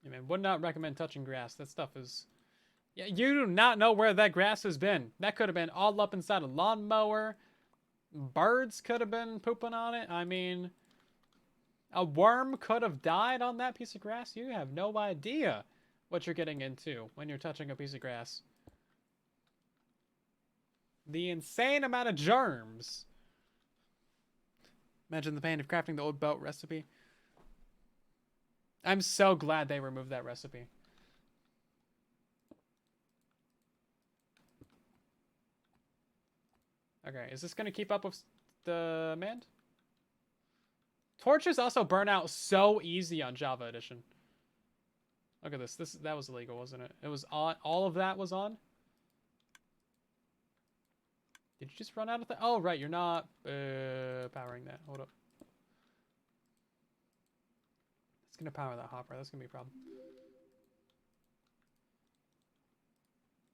Yeah, man, would not recommend touching grass. That stuff is... yeah, you do not know where that grass has been. That could have been all up inside a lawnmower. Birds could have been pooping on it. I mean, a worm could have died on that piece of grass. You have no idea what you're getting into when you're touching a piece of grass. The insane amount of germs. Imagine the pain of crafting the old boat recipe. I'm so glad they removed that recipe. Okay, is this going to keep up with the demand? Torches also burn out so easy on Java Edition. Look at this. That was illegal, wasn't it? It was on. All of that was on. Did you just run out of that? Oh, right. You're not powering that. Hold up. It's gonna power that hopper. That's gonna be a problem.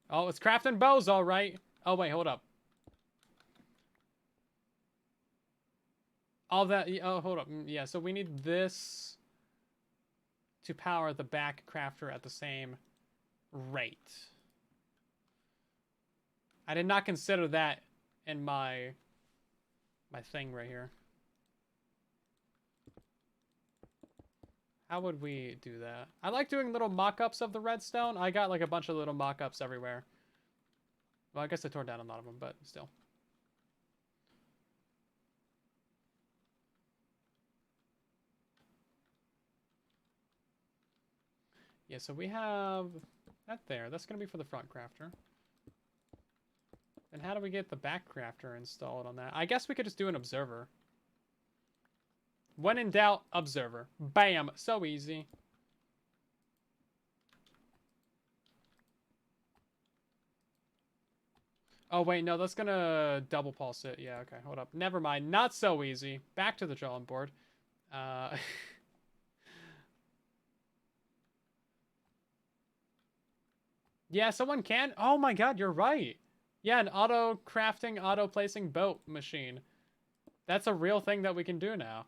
Oh, it's crafting bows, all right. Oh wait, hold up. All that. Oh, hold up. Yeah. So we need this to power the back crafter at the same rate. I did not consider that in my thing right here. How would we do that? I like doing little mock-ups of the redstone. I got like a bunch of little mock-ups everywhere. Well, I guess I tore down a lot of them, but still. Yeah, so we have that there. That's going to be for the front crafter. And how do we get the back crafter installed on that? I guess we could just do an observer. When in doubt, observer. Bam! So easy. Oh, wait, no, that's going to double pulse it. Yeah, okay, hold up. Never mind. Not so easy. Back to the drawing board. Yeah, someone can. Oh my god, you're right. Yeah, an auto crafting, auto placing boat machine. That's a real thing that we can do now.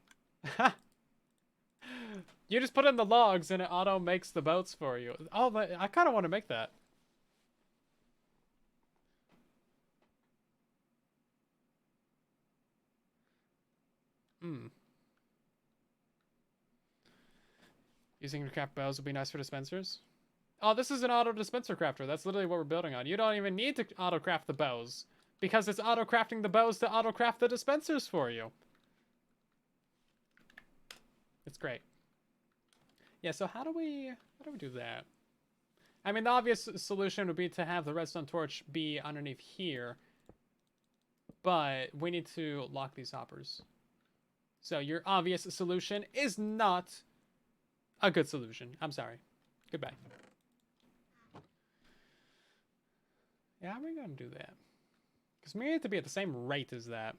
You just put in the logs and it auto makes the boats for you. Oh, but I kind of want to make that. Hmm. Using your craft bows would be nice for dispensers. Oh, this is an auto dispenser crafter. That's literally what we're building on. You don't even need to auto craft the bows because it's auto crafting the bows to auto craft the dispensers for you. It's great. Yeah, so how do we do that? I mean, the obvious solution would be to have the redstone torch be underneath here, but we need to lock these hoppers. So your obvious solution is not a good solution. I'm sorry. Goodbye. Yeah, how are we going to do that? Because we need to be at the same rate as that.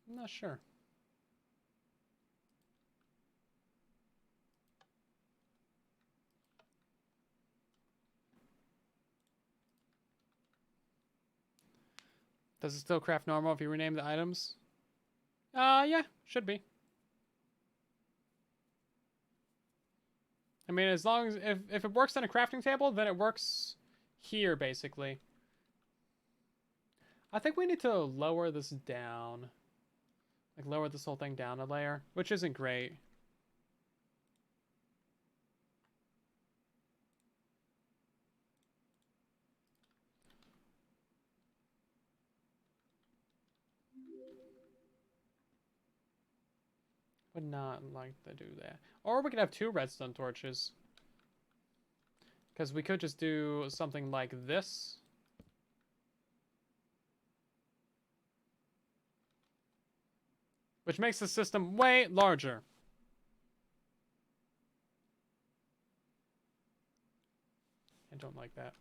I'm not sure. Does it still craft normal if you rename the items? Yeah, should be. I mean, as long as if it works on a crafting table, then it works here basically. I think we need to lower this down. Like lower this whole thing down a layer, which isn't great. Would not like to do that. Or we could have 2 redstone torches. Because we could just do something like this. Which makes the system way larger. I don't like that.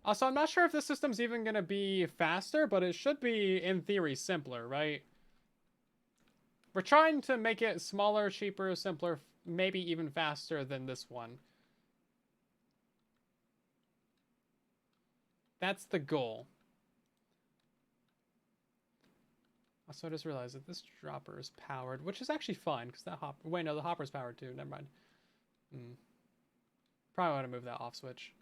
Also, I'm not sure if this system's even going to be faster, but it should be, in theory, simpler, right? We're trying to make it smaller, cheaper, simpler, maybe even faster than this one. That's the goal. Also, I just realized that this dropper is powered, which is actually fine, because that hopper... Wait, no, the hopper's powered too. Never mind. Probably want to move that off switch.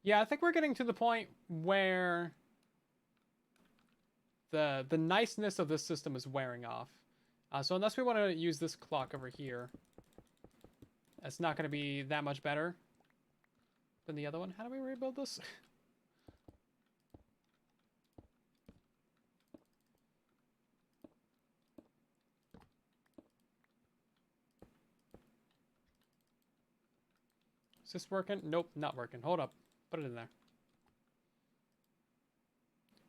Yeah, I think we're getting to the point where the niceness of this system is wearing off. So unless we want to use this clock over here, it's not going to be that much better than the other one. How do we rebuild this? Is this working? Nope, not working. Hold up. Put it in there.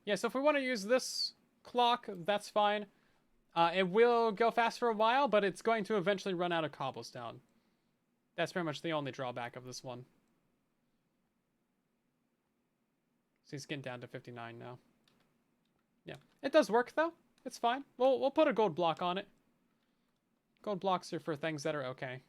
Yeah, so if we want to use this clock, that's fine. It will go fast for a while, but it's going to eventually run out of cobblestone. That's pretty much the only drawback of this one. So he's getting down to 59 now. Yeah, it does work though. It's fine. We'll put a gold block on it. Gold blocks are for things that are okay.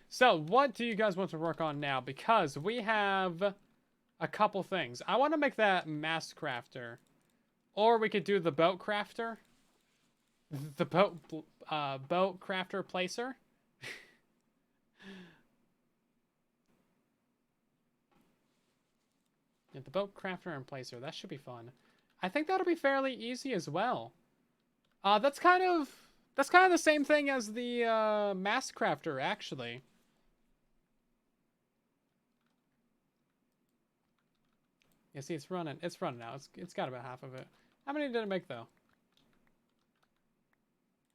So, what do you guys want to work on now? Because we have a couple things. I want to make that mass crafter. Or we could do the boat crafter. The boat crafter placer. Yeah, the boat crafter and placer. That should be fun. I think that'll be fairly easy as well. That's kind of the same thing as the mass crafter, actually. Yeah, see, it's running. It's running now. It's got about half of it. How many did it make though?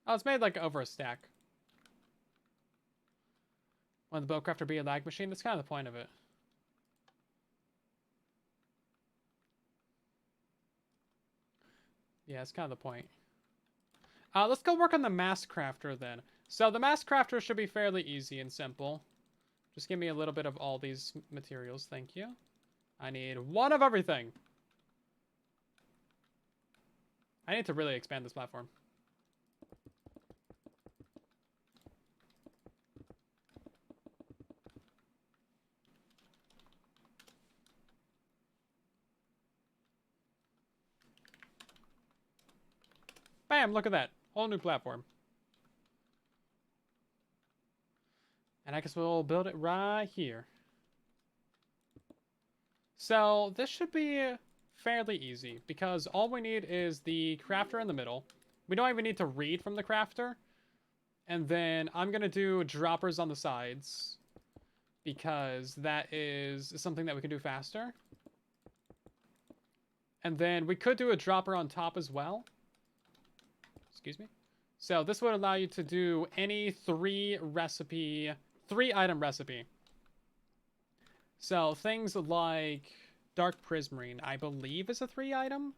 Oh, it's made like over a stack. Will the boat crafter be a lag machine? That's kind of the point of it. Yeah, it's kind of the point. Let's go work on the mass crafter then. So the mass crafter should be fairly easy and simple. Just give me a little bit of all these materials, thank you. I need one of everything. I need to really expand this platform. Bam, look at that. Whole new platform. And I guess we'll build it right here. So this should be fairly easy because all we need is the crafter in the middle. We don't even need to read from the crafter. And then I'm going to do droppers on the sides because that is something that we can do faster. And then we could do a dropper on top as well. Excuse me. So this would allow you to do any three item recipe. So things like dark prismarine, I believe, is a 3 item.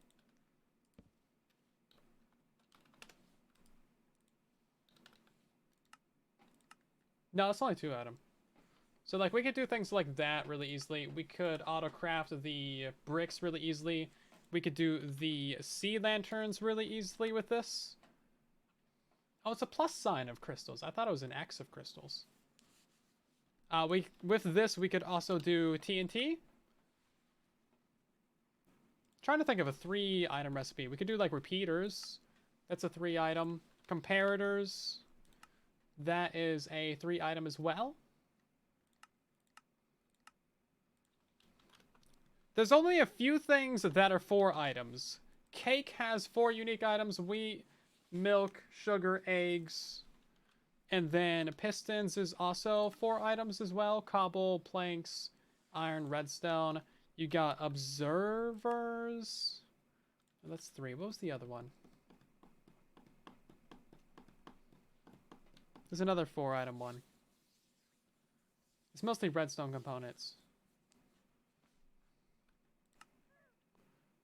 No, it's only 2 item. So like we could do things like that really easily. We could autocraft the bricks really easily. We could do the sea lanterns really easily with this. Oh, it's a plus sign of crystals. I thought it was an X of crystals. With this, we could also do TNT. Trying to think of a 3 item recipe. We could do like repeaters. That's a 3 item. Comparators. That is a 3 item as well. There's only a few things that are 4 items. Cake has 4 unique items. Wheat, milk, sugar, eggs. And then pistons is also 4 items as well. Cobble, planks, iron, redstone. You got observers. That's 3. What was the other one? There's another 4 item one. It's mostly redstone components.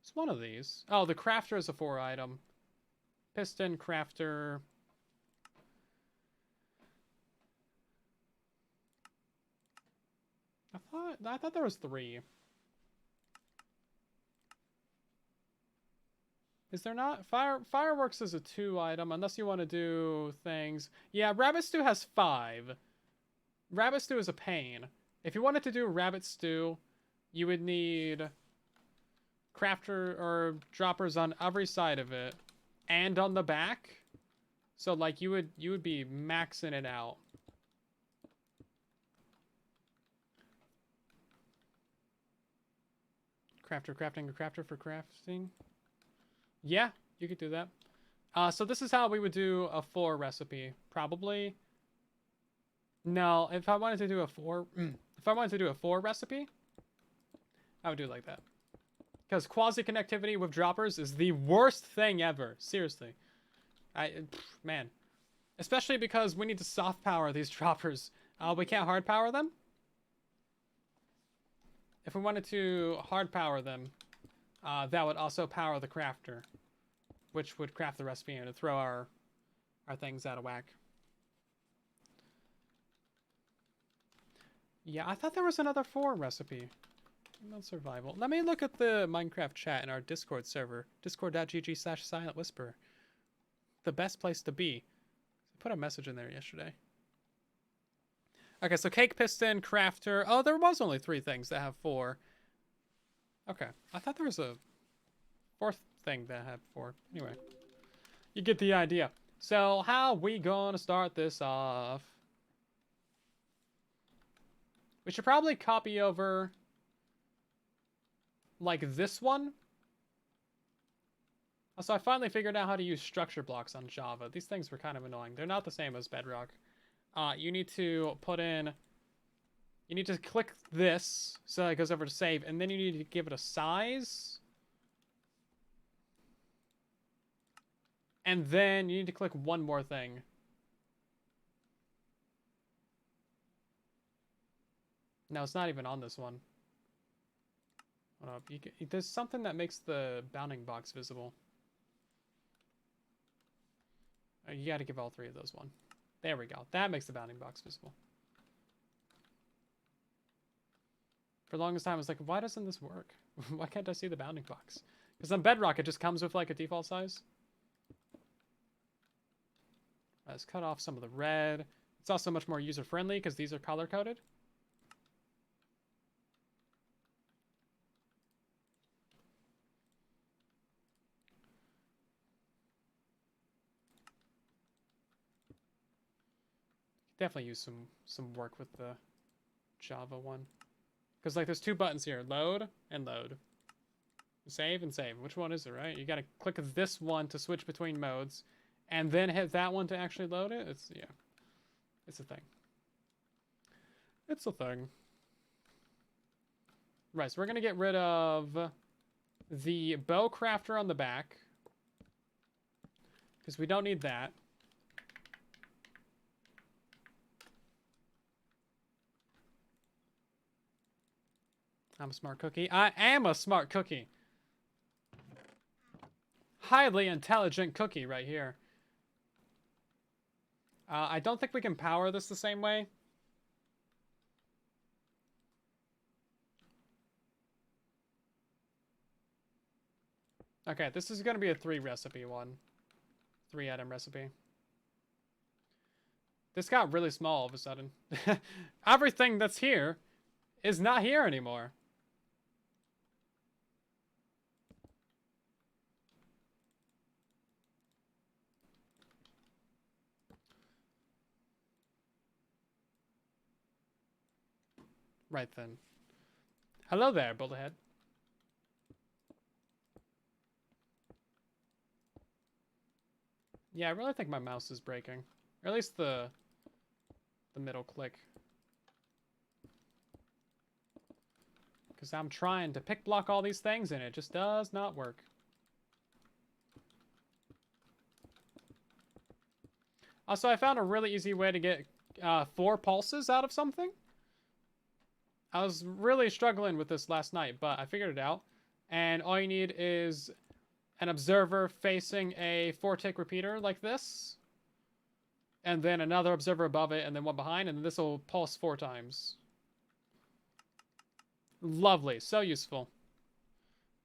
It's one of these. Oh, the crafter is a 4 item. Piston, crafter. I thought there was 3. Is there not? Fireworks is a 2 item, unless you want to do things. Yeah, rabbit stew has 5. Rabbit stew is a pain. If you wanted to do rabbit stew, you would need crafter or droppers on every side of it and on the back. So like you would be maxing it out. Crafter, crafting, a crafter for crafting. Yeah, you could do that. So this is how we would do a 4 recipe. Probably. No, if I wanted to do a 4... if I wanted to do a 4 recipe, I would do it like that. Because quasi-connectivity with droppers is the worst thing ever. Seriously. Man. Especially because we need to soft power these droppers. We can't hard power them. If we wanted to hard power them, that would also power the crafter, which would craft the recipe and throw our things out of whack. Yeah, I thought there was another 4 recipe. Not survival. Let me look at the Minecraft chat in our Discord server. Discord.gg/silentwhisper. The best place to be. I put a message in there yesterday. Okay, so cake piston, crafter. Oh, there was only 3 things that have 4. Okay, I thought there was a 4th thing that had 4. Anyway, you get the idea. So how we gonna start this off? We should probably copy over like this one. So I finally figured out how to use structure blocks on Java. These things were kind of annoying. They're not the same as Bedrock. You need to put in... You need to click this so that it goes over to save, and then you need to give it a size. And then you need to click one more thing. No, it's not even on this one. Hold up. There's something that makes the bounding box visible. You gotta give all 3 of those one. There we go. That makes the bounding box visible. For the longest time, I was like, why doesn't this work? Why can't I see the bounding box? Because on Bedrock, it just comes with like a default size. Let's cut off some of the red. It's also much more user-friendly because these are color-coded. Definitely use some work with the Java one. Because like there's 2 buttons here, load and load. Save and save. Which one is it, right? You gotta click this one to switch between modes, and then hit that one to actually load it. It's, yeah. It's a thing. It's a thing. Right, so we're gonna get rid of the bow crafter on the back. Because we don't need that. I'm a smart cookie. I am a smart cookie. Highly intelligent cookie right here. I don't think we can power this the same way. Okay, this is going to be a 3 recipe one. 3 item recipe. This got really small all of a sudden. Everything that's here is not here anymore. Right then. Hello there, Bullhead. Yeah, I really think my mouse is breaking. Or at least the middle click. Because I'm trying to pick block all these things and it just does not work. Also, I found a really easy way to get 4 pulses out of something. I was really struggling with this last night, but I figured it out. And all you need is an observer facing a 4-tick repeater like this. And then another observer above it, and then one behind, and then this will pulse 4 times. Lovely. So useful.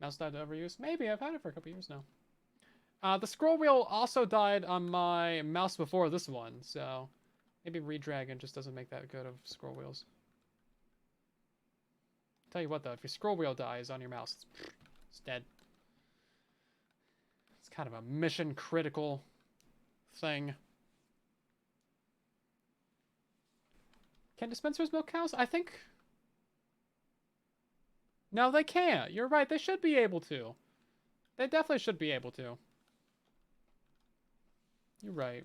Mouse died to overuse? Maybe. I've had it for a couple years now. The scroll wheel also died on my mouse before this one, so maybe redragon just doesn't make that good of scroll wheels. Tell you what, though, if your scroll wheel dies on your mouse, it's dead. It's kind of a mission-critical thing. Can dispensers milk cows? I think... No, they can't. You're right. They should be able to. They definitely should be able to. You're right.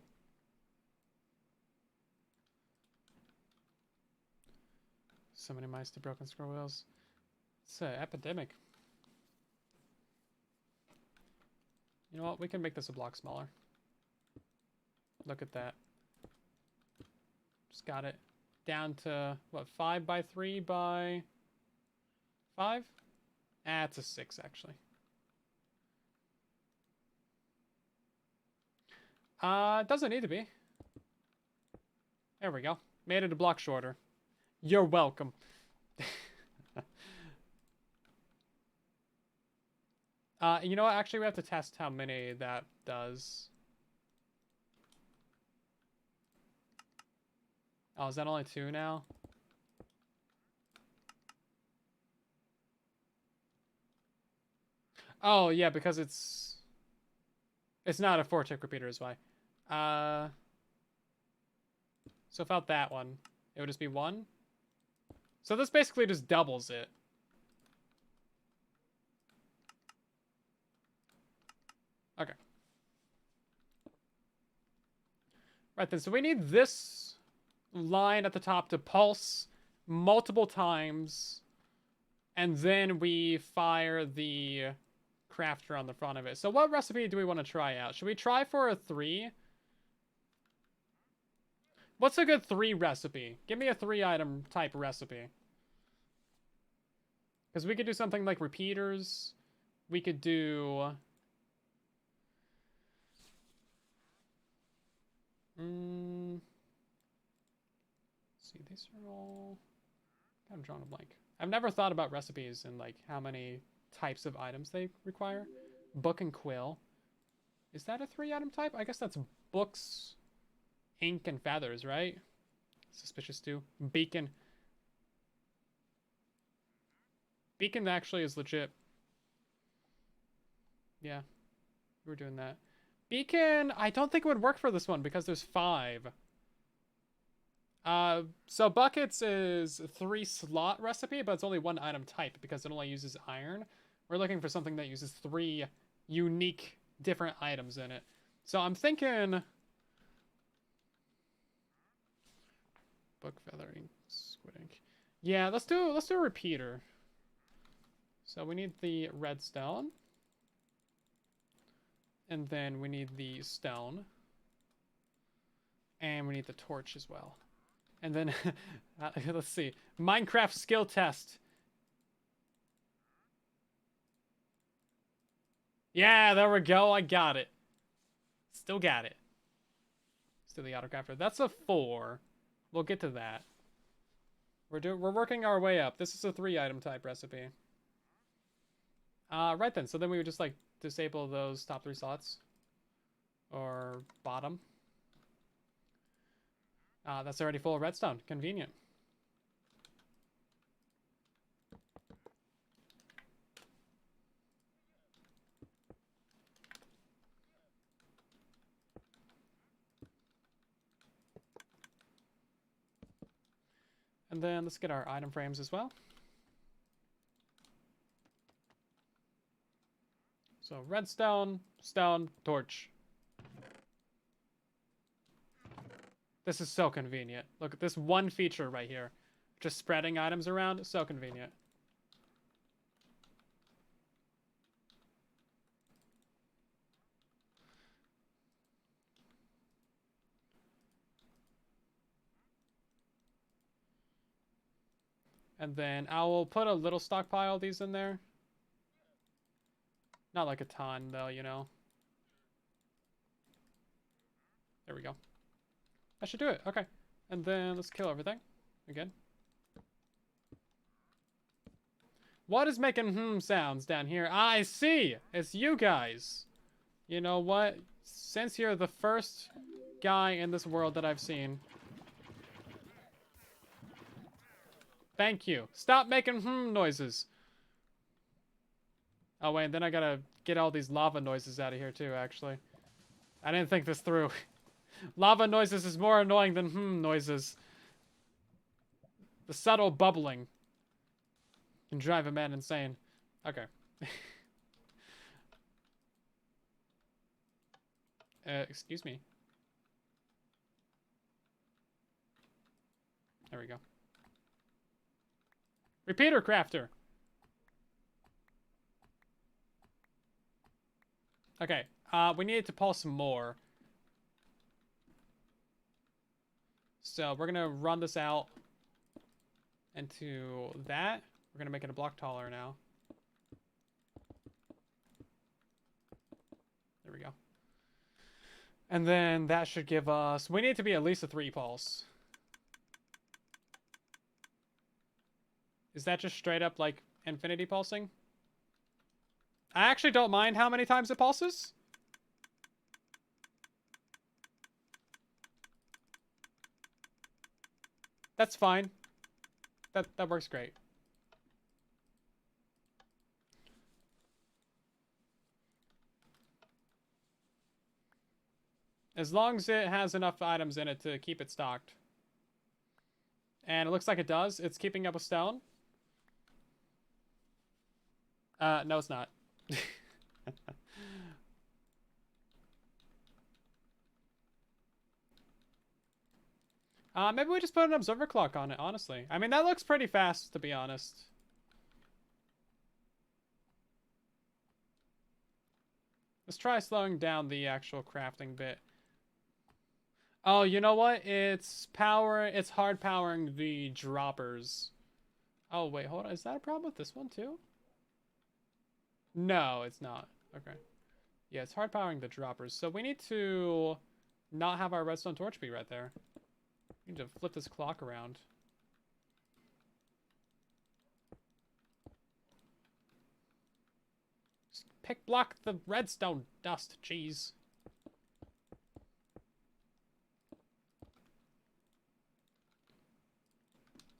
So many mice to broken scroll wheels. It's an epidemic. You know what? We can make this a block smaller. Look at that. Just got it down to, what, 5 by 3 by 5? Ah, it's a 6, actually. It doesn't need to be. There we go. Made it a block shorter. You're welcome. You know what? Actually, we have to test how many that does. Oh, is that only 2 now? Oh, yeah, because it's not a 4-tick repeater is why. So without that one, it would just be 1. So this basically just doubles it. Okay. Right then, so we need this line at the top to pulse multiple times, and then we fire the crafter on the front of it. So what recipe do we want to try out? Should we try for a 3? What's a good 3 recipe? Give me a 3-item type recipe. Because we could do something like repeaters. We could do... see, these are all... I'm drawing a blank. I've never thought about recipes and like how many types of items they require. Book and quill. Is that a 3-item type? I guess that's books, ink, and feathers, right? Suspicious too. Beacon. Beacon actually is legit. Yeah, we're doing that. Beacon, I don't think it would work for this one because there's 5. So buckets is 3-slot recipe, but it's only 1-item type because it only uses iron. We're looking for something that uses 3 unique different items in it. So I'm thinking book, feather, ink, squid ink. Yeah, let's do a repeater. So we need the redstone. And then we need the stone. And we need the torch as well. And then, let's see. Minecraft skill test. Yeah, there we go. I got it. Still got it. Still the autocrafter. That's a 4. We'll get to that. We're working our way up. This is a 3-item type recipe. Right then. So then we would just like disable those top 3 slots. Or bottom. That's already full of redstone. Convenient. And then let's get our item frames as well. So redstone, stone, torch. This is so convenient. Look at this one feature right here. Just spreading items around, so convenient. And then I will put a little stockpile of these in there. Not like a ton, though, you know. There we go. That should do it. Okay. And then let's kill everything. Again. What is making sounds down here? I see! It's you guys. You know what? Since you're the first guy in this world that I've seen. Thank you. Stop making noises. Oh, wait, and then I gotta get all these lava noises out of here, too, actually. I didn't think this through. Lava noises is more annoying than noises. The subtle bubbling can drive a man insane. Okay. Excuse me. There we go. Repeater crafter. Okay, we needed to pull some more. So we're gonna run this out into that. We're gonna make it a block taller now. There we go. And then that should give us... We need to be at least a 3 pulse. Is that just straight up, like, infinity pulsing? I actually don't mind how many times it pulses. That's fine. That works great. As long as it has enough items in it to keep it stocked. And it looks like it does. It's keeping up with stone. No, it's not. Maybe we just put an observer clock on it, honestly. I mean, that looks pretty fast, to be honest. Let's try slowing down the actual crafting bit. Oh, you know what? It's hard powering the droppers. Oh, wait, hold on. Is that a problem with this one, too? No, it's not. Okay. Yeah, it's hard powering the droppers. So we need to not have our redstone torch be right there. We need to flip this clock around. Just block the redstone dust. Jeez.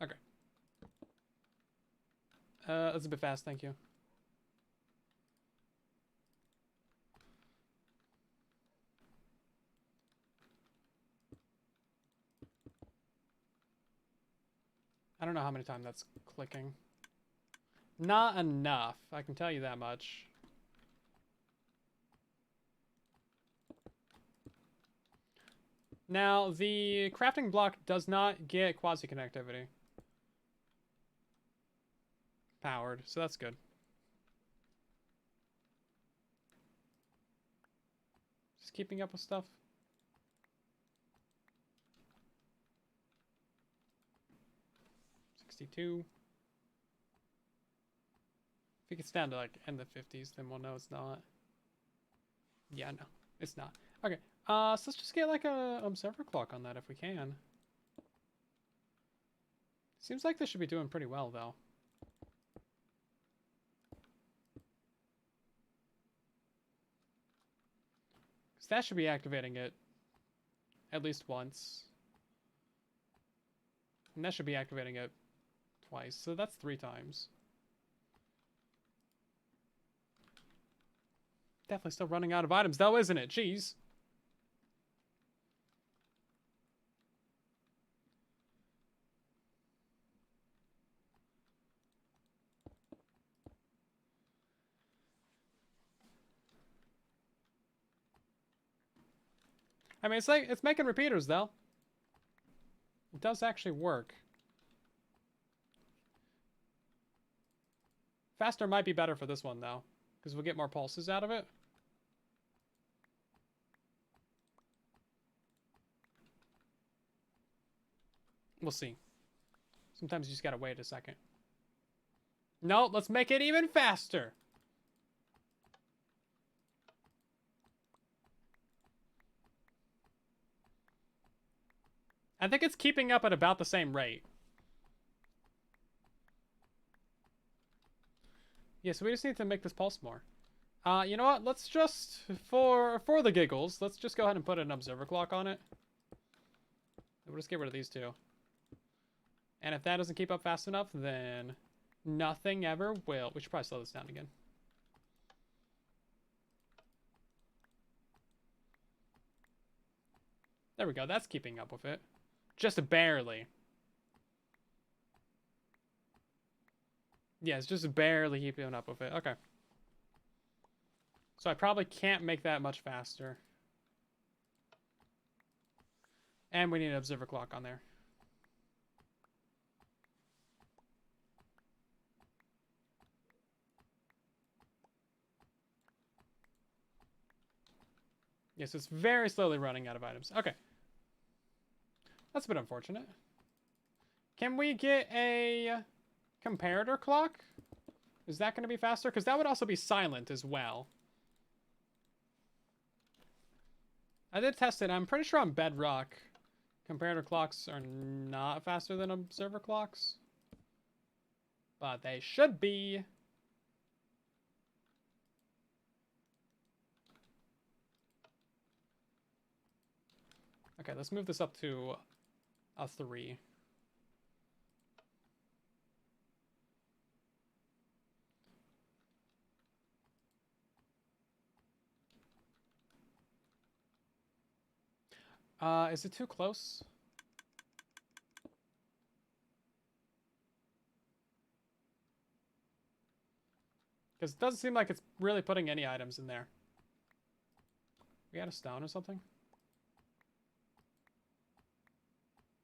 Okay. That's a bit fast, thank you. I don't know how many times that's clicking. Not enough, I can tell you that much. Now, the crafting block does not get quasi-connectivity powered, so that's good. Just keeping up with stuff. If it gets down to like in the 50s, then we'll know it's not. Yeah, no, it's not. Okay, so let's just get like a observer clock on that if we can. Seems like this should be doing pretty well though. Because that should be activating it at least once. And that should be activating it twice, so that's 3 times. Definitely still running out of items though, isn't it? Jeez. I mean, it's making repeaters though. It does actually work. Faster might be better for this one though, because we'll get more pulses out of it. We'll see. Sometimes you just gotta wait a second. No, let's make it even faster. I think it's keeping up at about the same rate. Yeah, so we just need to make this pulse more. You know what? Let's just, for the giggles, let's just go ahead and put an observer clock on it. We'll just get rid of these 2. And if that doesn't keep up fast enough, then nothing ever will. We should probably slow this down again. There we go. That's keeping up with it. Just barely. Yeah, it's just barely keeping up with it. Okay. So I probably can't make that much faster. And we need an observer clock on there. Yes, it's very slowly running out of items. Okay. That's a bit unfortunate. Can we get a comparator clock? Is that going to be faster? Because that would also be silent as well. I did test it. I'm pretty sure on Bedrock, comparator clocks are not faster than observer clocks. But they should be. Okay, let's move this up to a 3. Is it too close? Because it doesn't seem like it's really putting any items in there. We got a stone or something?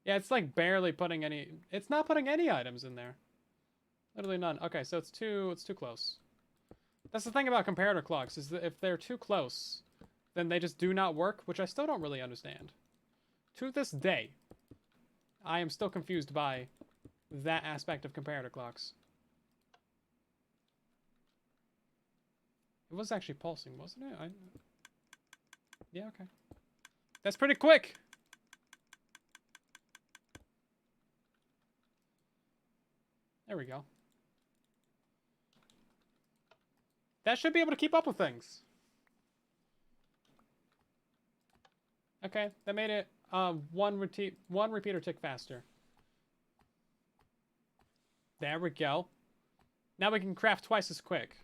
Yeah, it's like barely putting any... It's not putting any items in there. Literally none. Okay, so it's too close. That's the thing about comparator clocks, is that if they're too close, then they just do not work, which I still don't really understand. To this day, I am still confused by that aspect of comparator clocks. It was actually pulsing, wasn't it? Yeah, okay. That's pretty quick! There we go. That should be able to keep up with things. Okay, that made it one repeater tick faster. There we go. Now we can craft twice as quick.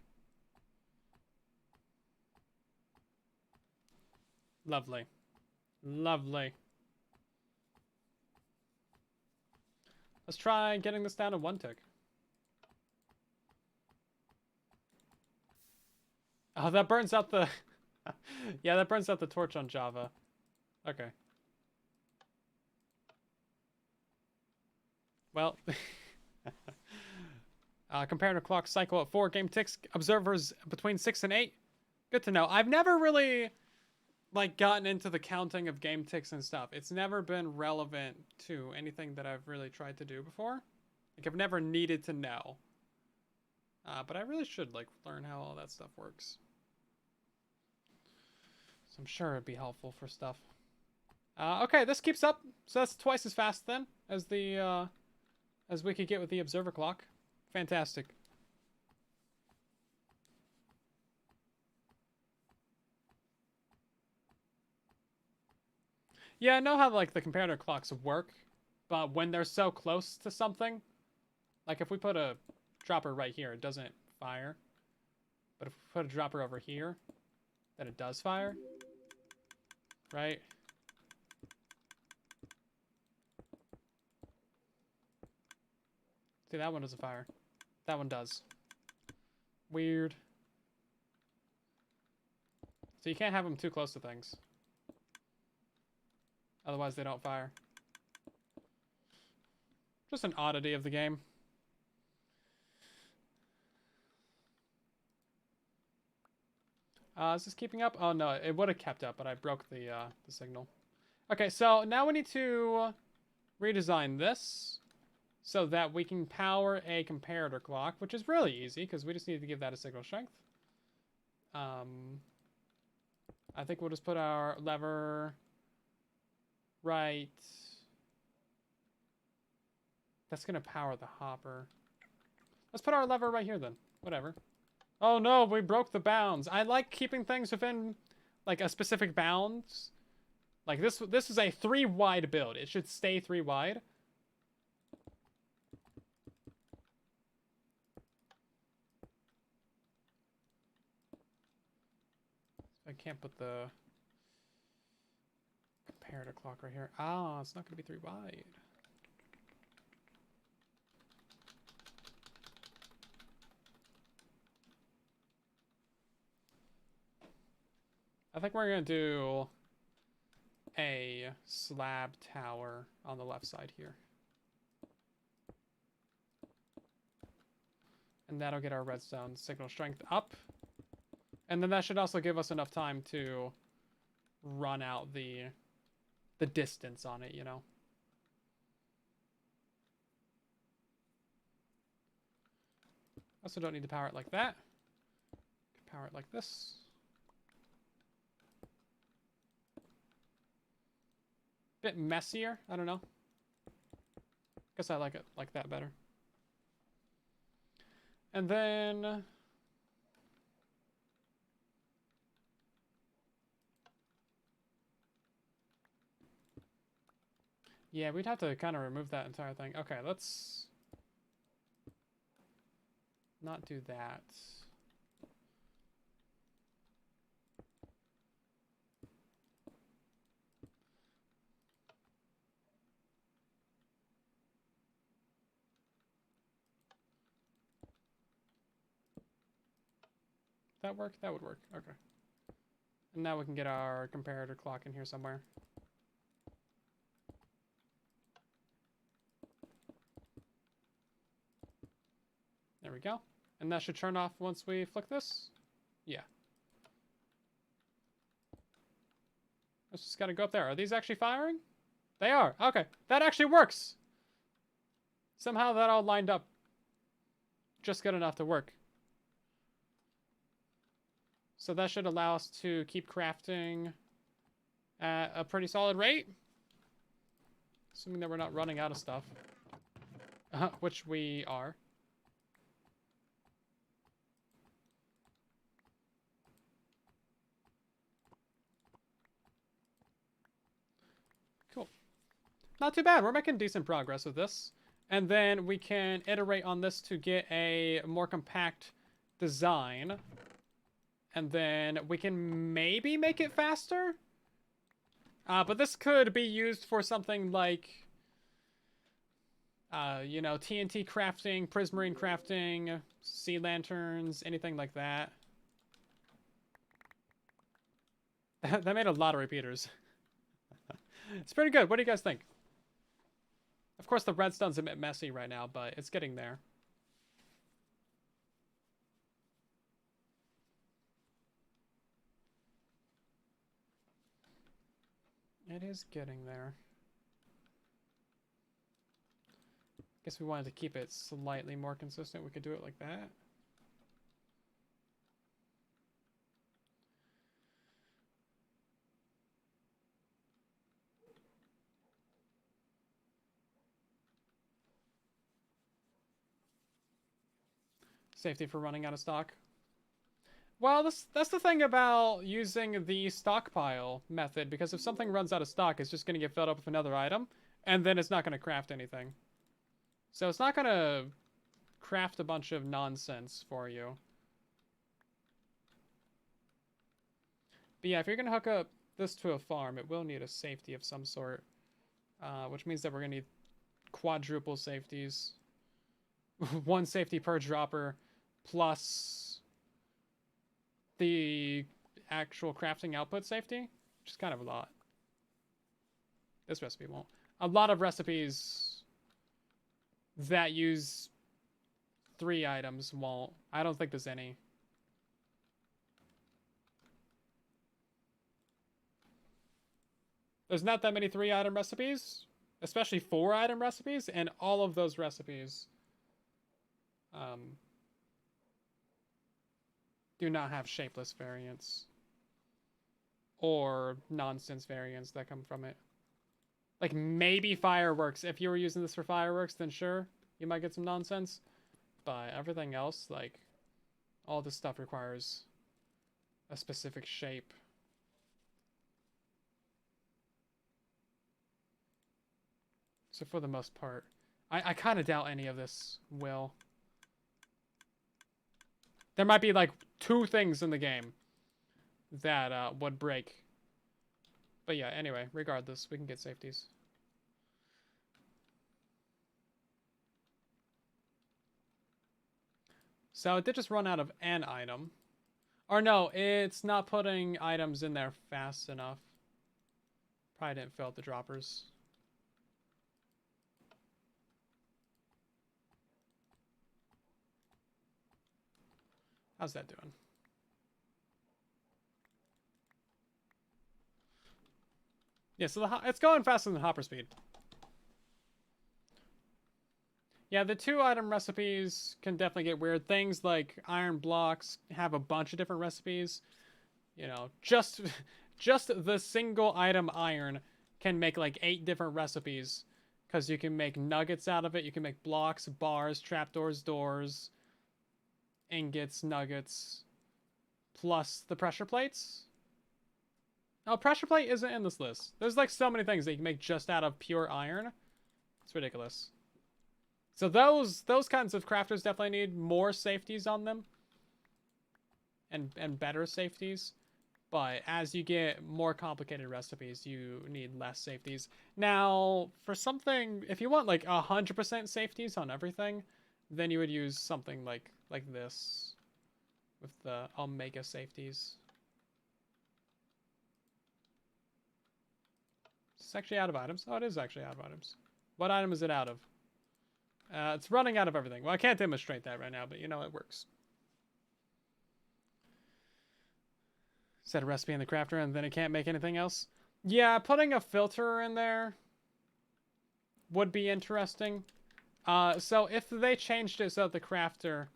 Lovely. Lovely. Let's try getting this down to 1 tick. Oh, that burns out the... Yeah, that burns out the torch on Java. Okay. Well... comparator clock cycle at 4 game ticks. Observers between 6 and 8. Good to know. I've never really... like gotten into the counting of game ticks and stuff. It's never been relevant to anything that I've really tried to do before. Like I've never needed to know. But I really should like learn how all that stuff works. So I'm sure it'd be helpful for stuff. Okay, this keeps up. So that's twice as fast then as the as we could get with the observer clock. Fantastic. Yeah, I know how like the comparator clocks work, but when they're so close to something, like if we put a dropper right here, it doesn't fire. But if we put a dropper over here, then it does fire. Right? See, that one doesn't fire. That one does. Weird. So you can't have them too close to things. Otherwise they don't fire. Just an oddity of the game. Is this keeping up? Oh no, it would have kept up, but I broke the signal. Okay, so now we need to redesign this so that we can power a comparator clock, which is really easy because we just need to give that a signal strength. I think we'll just put our lever right. That's gonna power the hopper. Let's put our lever right here then. Whatever. Oh no, we broke the bounds. I like keeping things within like a specific bounds. Like this is a 3 wide build. It should stay 3 wide. I can't put the comparator clock right here. Ah, it's not going to be 3 wide. I think we're going to do a slab tower on the left side here. And that'll get our redstone signal strength up. And then that should also give us enough time to run out the distance on it, you know. Also don't need to power it like that. Power it like this. Bit messier, I don't know. Guess I like it like that better. And then yeah, we'd have to kind of remove that entire thing. Okay, let's not do that. That work? That would work. Okay. And now we can get our comparator clock in here somewhere. There we go. And that should turn off once we flick this? Yeah. Let's just gotta go up there. Are these actually firing? They are. Okay. That actually works. Somehow that all lined up just good enough to work. So that should allow us to keep crafting at a pretty solid rate. Assuming that we're not running out of stuff. Which we are. Cool. Not too bad. We're making decent progress with this. And then we can iterate on this to get a more compact design. And then we can maybe make it faster. But this could be used for something like, you know, TNT crafting, prismarine crafting, sea lanterns, anything like that. That made a lot of repeaters. It's pretty good. What do you guys think? Of course, the redstone's a bit messy right now, but it's getting there. It is getting there. Guess we wanted to keep it slightly more consistent. We could do it like that. Safety for running out of stock. Well, that's the thing about using the stockpile method, because if something runs out of stock, it's just going to get filled up with another item, and then it's not going to craft anything. So it's not going to craft a bunch of nonsense for you. But yeah, if you're going to hook up this to a farm, it will need a safety of some sort, which means that we're going to need quadruple safeties. One safety per dropper, plus the actual crafting output safety, which is kind of a lot. This recipe won't. A lot of recipes that use 3 items won't. I don't think there's any. There's not that many 3-item recipes, especially 4-item recipes, and all of those recipes do not have shapeless variants or nonsense variants that come from it. Like maybe fireworks. If you were using this for fireworks, then sure, you might get some nonsense. But everything else, like all this stuff requires a specific shape. So for the most part, I kind of doubt any of this will. There might be like 2 things in the game that would break. But yeah, anyway, regardless, we can get safeties. So it did just run out of an item. Or no, it's not putting items in there fast enough. Probably didn't fill out the droppers. How's that doing? Yeah, so it's going faster than hopper speed. Yeah, the 2-item recipes can definitely get weird. Things like iron blocks have a bunch of different recipes. You know, just the single item iron can make like 8 different recipes, because you can make nuggets out of it. You can make blocks, bars, trapdoors, doors, ingots, nuggets, plus the pressure plates. Oh, pressure plate isn't in this list. There's like so many things that you can make just out of pure iron. It's ridiculous. So those kinds of crafters definitely need more safeties on them. And better safeties. But as you get more complicated recipes, you need less safeties. Now, for something, if you want like 100% safeties on everything, then you would use something like this with the omega safeties. It's actually out of items. Oh, it is actually out of items. What item is it out of? It's running out of everything. Well, I can't demonstrate that right now, but you know it works. Set a recipe in the crafter and then it can't make anything else. Yeah, putting a filter in there would be interesting. So if they changed it so that the crafter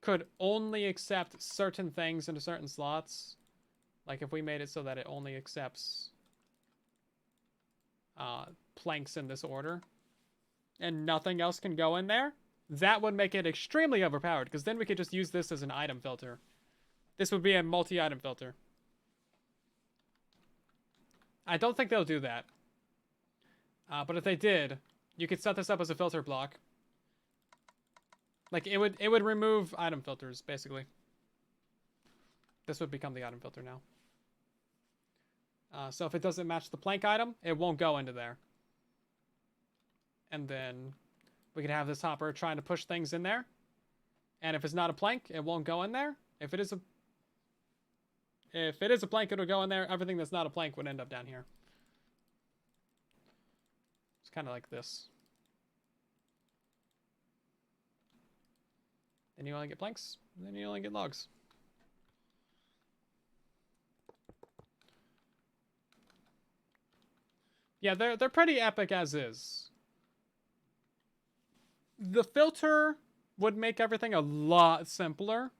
could only accept certain things into certain slots, like if we made it so that it only accepts planks in this order and nothing else can go in there, that would make it extremely overpowered, because then we could just use this as an item filter. This would be a multi-item filter. I don't think they'll do that. But if they did, you could set this up as a filter block. Like, it would remove item filters, basically. This would become the item filter now. So if it doesn't match the plank item, it won't go into there. And then we could have this hopper trying to push things in there. And if it's not a plank, it won't go in there. If it is a plank, it'll go in there. Everything that's not a plank would end up down here. It's kind of like this. Then you only get planks, and then you only get logs. Yeah, they're pretty epic as is. The filter would make everything a lot simpler.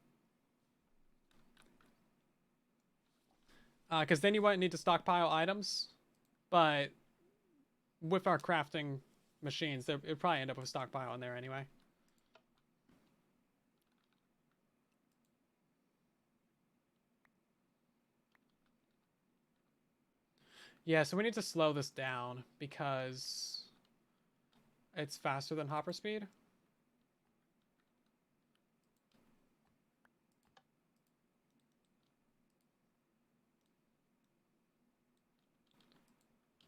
Because then you wouldn't need to stockpile items. But with our crafting machines, it'd probably end up with a stockpile in there anyway. Yeah, so we need to slow this down because it's faster than hopper speed.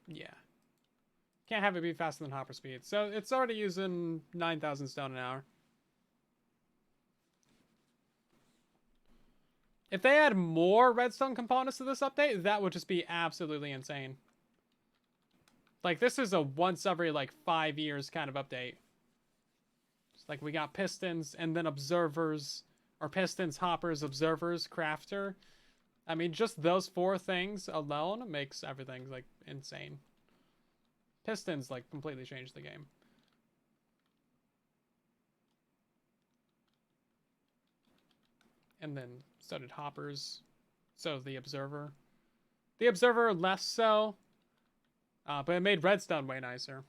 Yeah. Can't have it be faster than hopper speed. So it's already using 9,000 stone an hour. If they add more redstone components to this update, that would just be absolutely insane. Like, this is a once every, like, 5 years kind of update. It's like, we got pistons, and then observers, or pistons, hoppers, observers, crafter. I mean, just those 4 things alone makes everything, like, insane. Pistons, like, completely changed the game. And then so did hoppers. So the observer. The observer less so. But it made redstone way nicer.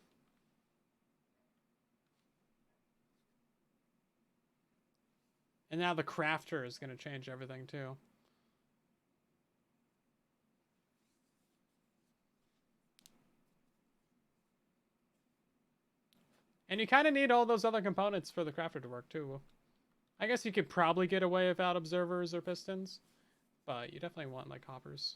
And now the crafter is going to change everything too. And you kind of need all those other components for the crafter to work too. I guess you could probably get away without observers or pistons, but you definitely want like hoppers.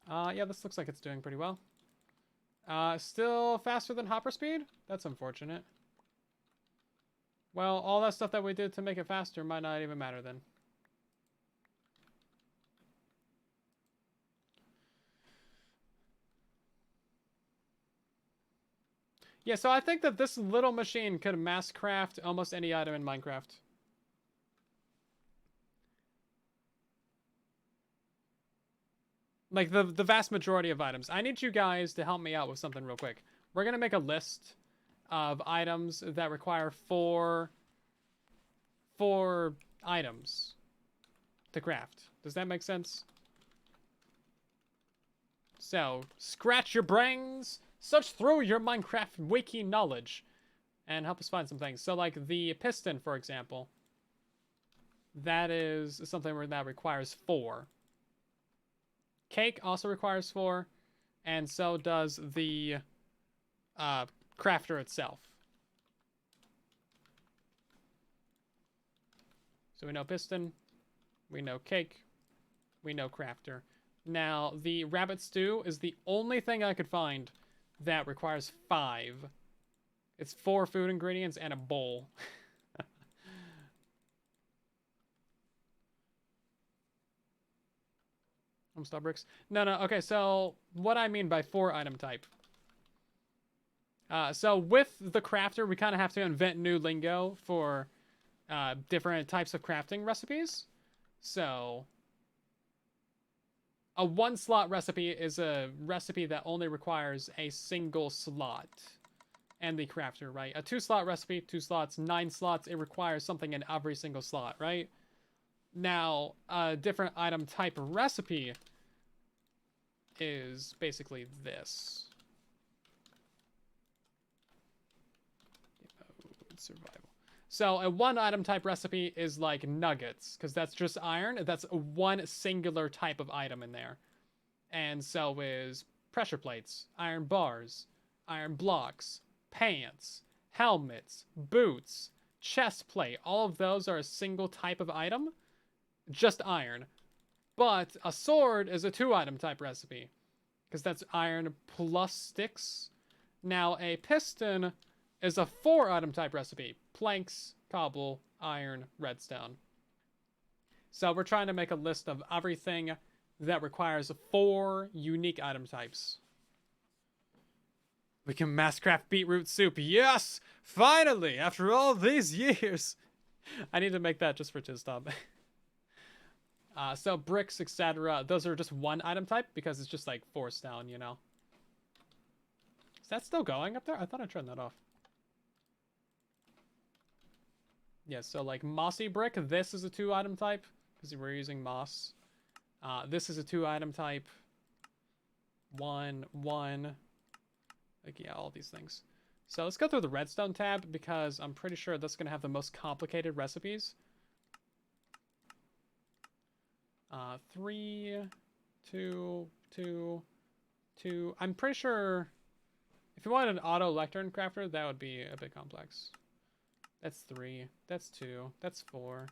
Yeah, this looks like it's doing pretty well. Still faster than hopper speed? That's unfortunate. Well, all that stuff that we did to make it faster might not even matter then. Yeah, so I think that this little machine could mass craft almost any item in Minecraft. Like the vast majority of items. I need you guys to help me out with something real quick. We're gonna make a list of items that require four items to craft. Does that make sense? So, scratch your brains, search through your Minecraft wiki knowledge, and help us find some things. So, like the piston, for example, that is something that requires 4. Cake also requires 4, and so does the crafter itself. So we know piston, we know cake, we know crafter. Now, the rabbit stew is the only thing I could find that requires 5. It's 4 food ingredients and a bowl. Homestar bricks. No, okay, so what I mean by 4 item type. So with the crafter, we kind of have to invent new lingo for different types of crafting recipes. So a 1-slot recipe is a recipe that only requires a single slot and the crafter, right? A 2-slot recipe, 2 slots, 9 slots, it requires something in every single slot, right? Now, a different item type recipe is basically this. Survival. So a 1 item type recipe is like nuggets, because that's just iron. That's one singular type of item in there. And so is pressure plates, iron bars, iron blocks, pants, helmets, boots, chest plate. All of those are a single type of item, just iron. But a sword is a 2 item type recipe, because that's iron plus sticks. Now a piston is a 4 item type recipe. Planks, cobble, iron, redstone. So we're trying to make a list of everything that requires 4 unique item types. We can mass craft beetroot soup. Yes! Finally! After all these years! I need to make that just for Chizdub. So bricks, etc. Those are just 1 item type because it's just like forced down, you know? Is that still going up there? I thought I turned that off. Yeah, so like mossy brick, this is a 2 item type because we're using moss. This is a 2 item type. 1. Like, yeah, all these things. So let's go through the redstone tab because I'm pretty sure that's going to have the most complicated recipes. 3, 2, 2, 2. I'm pretty sure if you wanted an auto lectern crafter, that would be a bit complex. That's 3. That's 2. That's 4.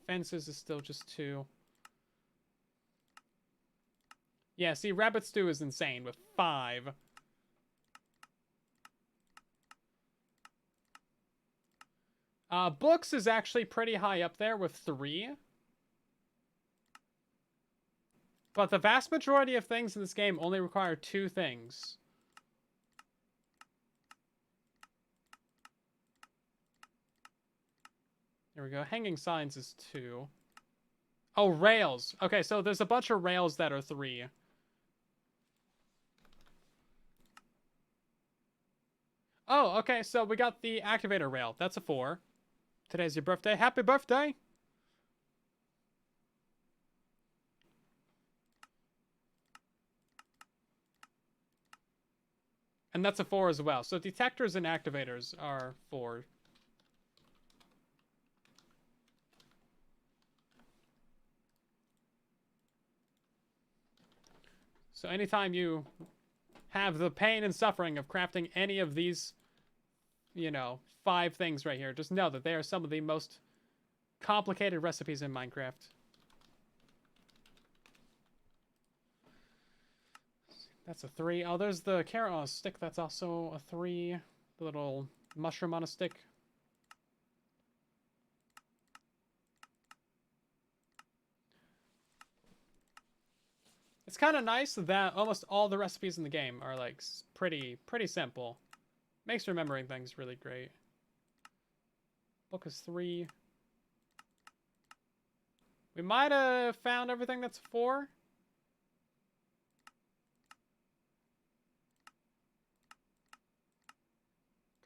Fences is still just 2. Yeah, see, rabbit stew is insane with 5. Books is actually pretty high up there with 3. But the vast majority of things in this game only require 2 things. There we go. Hanging signs is 2. Oh, rails. Okay, so there's a bunch of rails that are 3. Oh, okay, so we got the activator rail. That's a 4. Today's your birthday. Happy birthday! And that's a 4 as well. So detectors and activators are 4. So anytime you have the pain and suffering of crafting any of these, you know, 5 things right here, just know that they are some of the most complicated recipes in Minecraft. That's a 3. Oh, there's the carrot on a stick. That's also a 3. The little mushroom on a stick. It's kind of nice that almost all the recipes in the game are like pretty simple. Makes remembering things really great. Book is 3. We might have found everything that's 4.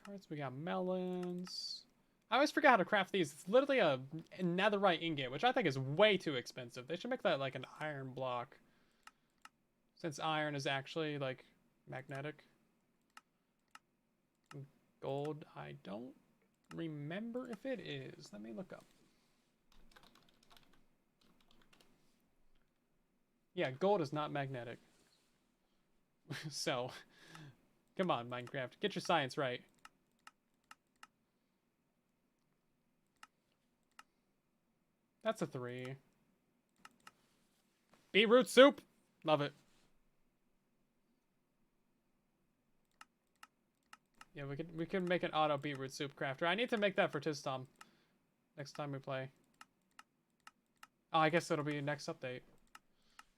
Cards, we got melons. I always forget how to craft these. It's literally a netherite ingot, which I think is way too expensive. They should make that like an iron block. Since iron is actually like magnetic. Gold, I don't remember if it is. Let me look up. Yeah, gold is not magnetic. So, come on, Minecraft. Get your science right. That's a 3. Beetroot soup. Love it. Yeah, we can make an auto beetroot soup crafter. I need to make that for Tistom next time we play. Oh, I guess it'll be next update.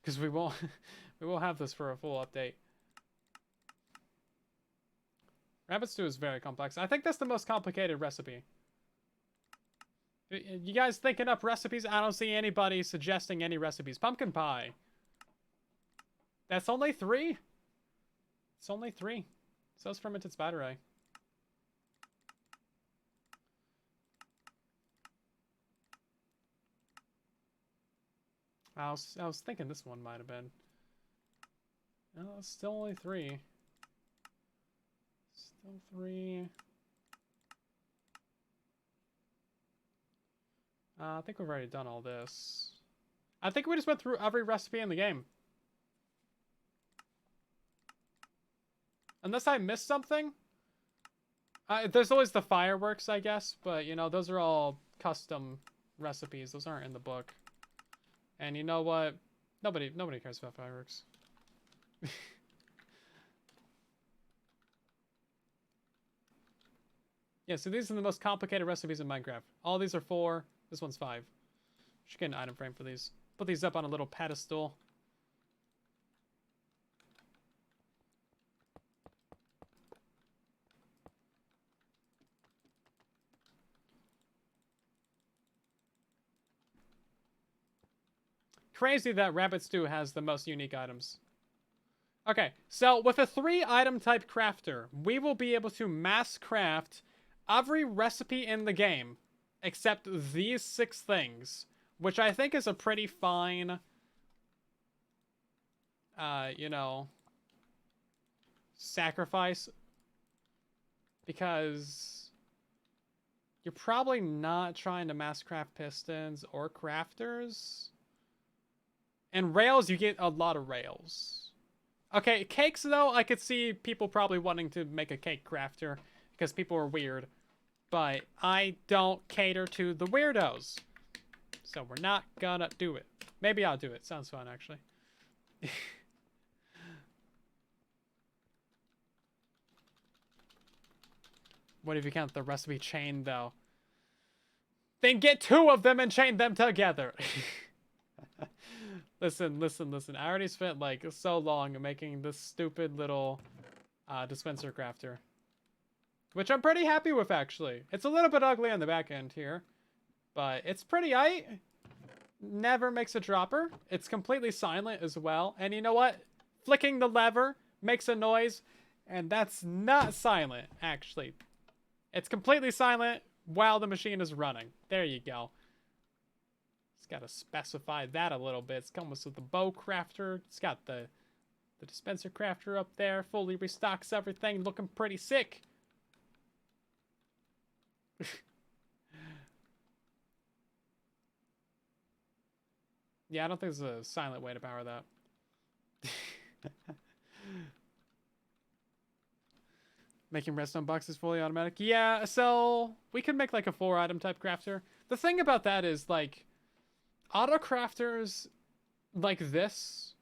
Because we won't have this for a full update. Rabbit stew is very complex. I think that's the most complicated recipe. You guys thinking up recipes? I don't see anybody suggesting any recipes. Pumpkin pie. That's only 3? It's only 3. So it's fermented spider eye. I was thinking this one might have been. No, it's still only 3. Still 3. I think we've already done all this. I think we just went through every recipe in the game. Unless I missed something. There's always the fireworks, I guess. But, you know, those are all custom recipes. Those aren't in the book. And you know what? Nobody cares about fireworks. Yeah, so these are the most complicated recipes in Minecraft. All these are 4. This one's 5. Should get an item frame for these. Put these up on a little pedestal. Crazy that rabbit stew has the most unique items. Okay, so with a 3-item type crafter, we will be able to mass craft every recipe in the game except these 6 things, which I think is a pretty fine, you know, sacrifice, because you're probably not trying to mass craft pistons or crafters. And rails, you get a lot of rails. Okay, cakes, though, I could see people probably wanting to make a cake crafter because people are weird. But I don't cater to the weirdos. So we're not gonna do it. Maybe I'll do it. Sounds fun, actually. What if you count the recipe chain, though? Then get 2 of them and chain them together. Listen. I already spent, like, so long making this stupid little dispenser crafter. Which I'm pretty happy with, actually. It's a little bit ugly on the back end here. But it's pretty aight. Never makes a dropper. It's completely silent as well. And you know what? Flicking the lever makes a noise. And that's not silent, actually. It's completely silent while the machine is running. There you go. Just gotta specify that a little bit. It's comes with the bow crafter. It's got the dispenser crafter up there. Fully restocks everything. Looking pretty sick. Yeah, I don't think there's a silent way to power that. Making redstone boxes fully automatic. Yeah, so we could make like a 4-item type crafter. The thing about that is, like, auto crafters like this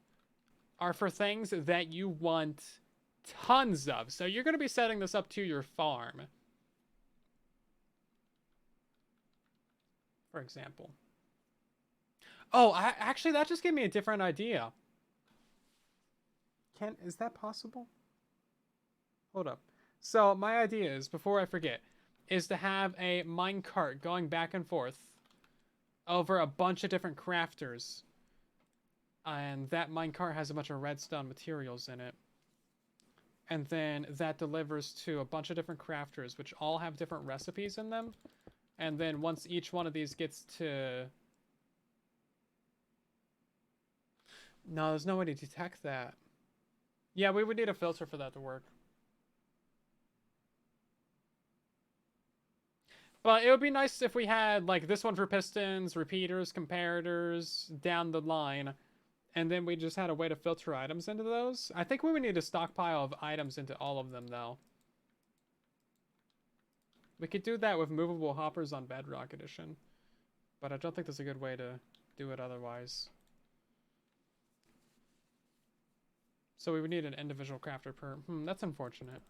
are for things that you want tons of. So you're going to be setting this up to your farm, for example. Oh, actually, that just gave me a different idea. Is that possible? Hold up. So my idea is, before I forget, is to have a minecart going back and forth over a bunch of different crafters. And that minecart has a bunch of redstone materials in it. And then that delivers to a bunch of different crafters, which all have different recipes in them. And then once each one of these gets to... No, there's no way to detect that. Yeah, we would need a filter for that to work. But it would be nice if we had, like, this one for pistons, repeaters, comparators, down the line. And then we just had a way to filter items into those. I think we would need a stockpile of items into all of them, though. We could do that with movable hoppers on Bedrock Edition. But I don't think there's a good way to do it otherwise. So we would need an individual crafter per... that's unfortunate.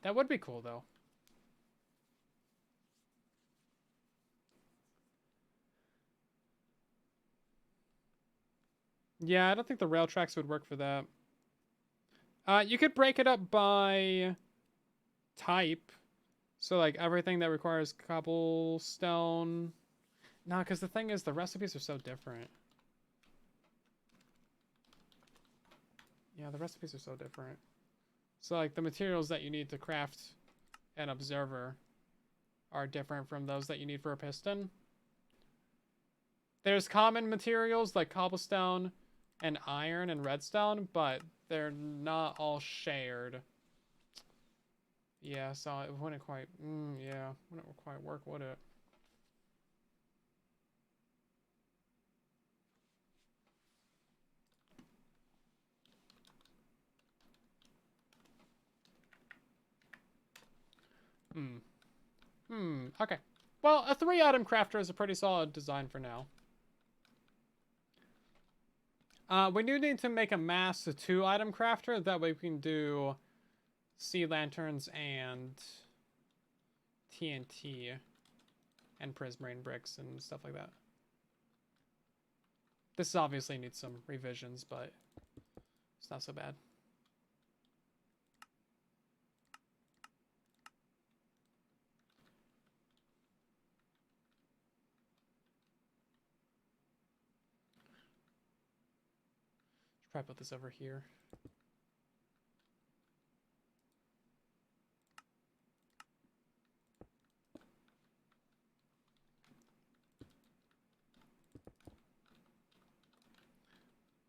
That would be cool, though. Yeah, I don't think the rail tracks would work for that. You could break it up by type. So, like, everything that requires cobblestone... No, because the thing is, the recipes are so different. Yeah, the recipes are so different. So, like, the materials that you need to craft an observer are different from those that you need for a piston. There's common materials like cobblestone and iron and redstone, but they're not all shared. Yeah, so it wouldn't quite... yeah, wouldn't quite work, would it? Okay. Well, a 3-item crafter is a pretty solid design for now. We do need to make a mass 2-item crafter. That way we can do sea lanterns and TNT and prismarine bricks and stuff like that. This obviously needs some revisions, but it's not so bad. Should probably put this over here.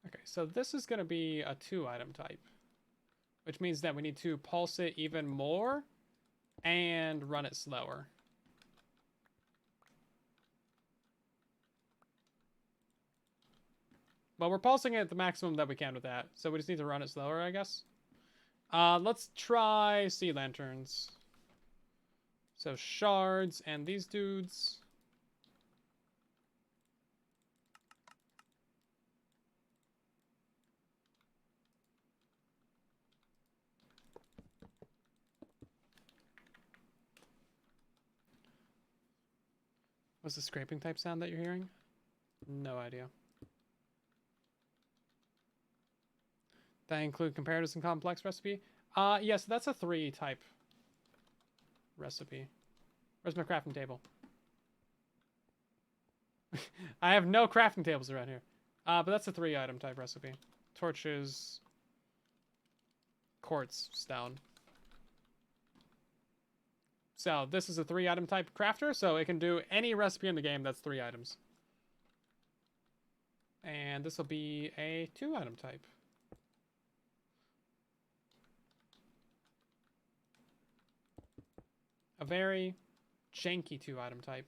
Okay, so this is going to be a 2-item type, which means that we need to pulse it even more and run it slower. Well, we're pulsing it at the maximum that we can with that, so we just need to run it slower, I guess. Let's try sea lanterns. So shards and these dudes. What's the scraping type sound that you're hearing? No idea. That include comparators and complex recipe? Yes, that's a 3-type recipe. Where's my crafting table? I have no crafting tables around here. But that's a 3-item type recipe. Torches, quartz, stone. So this is a 3-item type crafter, so it can do any recipe in the game that's 3 items. And this will be a 2-item type. A very janky 2-item type.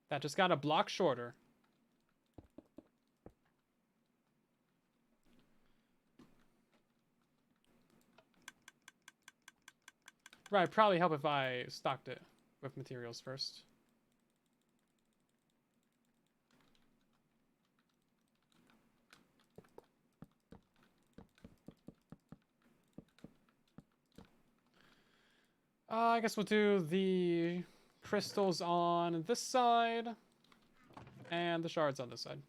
That just got a block shorter. Right, it'd probably help if I stocked it with materials first. I guess we'll do the crystals on this side and the shards on this side.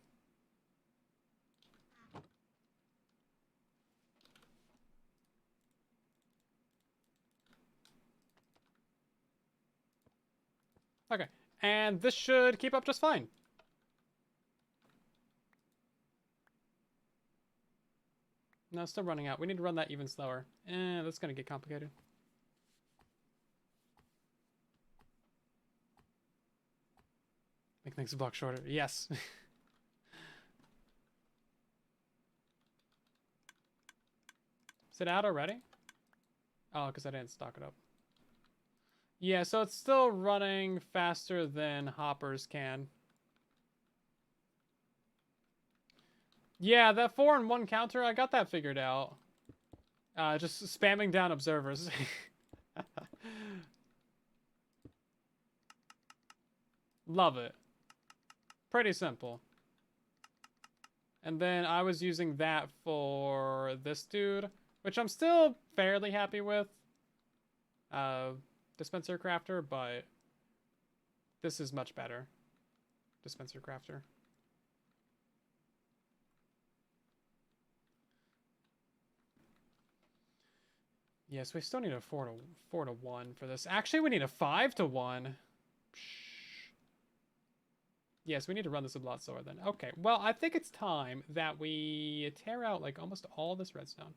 Okay. And this should keep up just fine. No, it's still running out. We need to run that even slower. That's gonna get complicated. Make things a block shorter. Yes. Is it out already? Oh, because I didn't stock it up. Yeah, so it's still running faster than hoppers can. Yeah, that 4-in-1 counter, I got that figured out. Just spamming down observers. Love it. Pretty simple. And then I was using that for this dude, which I'm still fairly happy with. Dispenser crafter, but this is much better. Dispenser crafter. Yes, we still need a 4-to-1 for this. Actually, we need a 5-to-1. Yes, we need to run this a lot slower then. Okay, well, I think it's time that we tear out, like, almost all this redstone.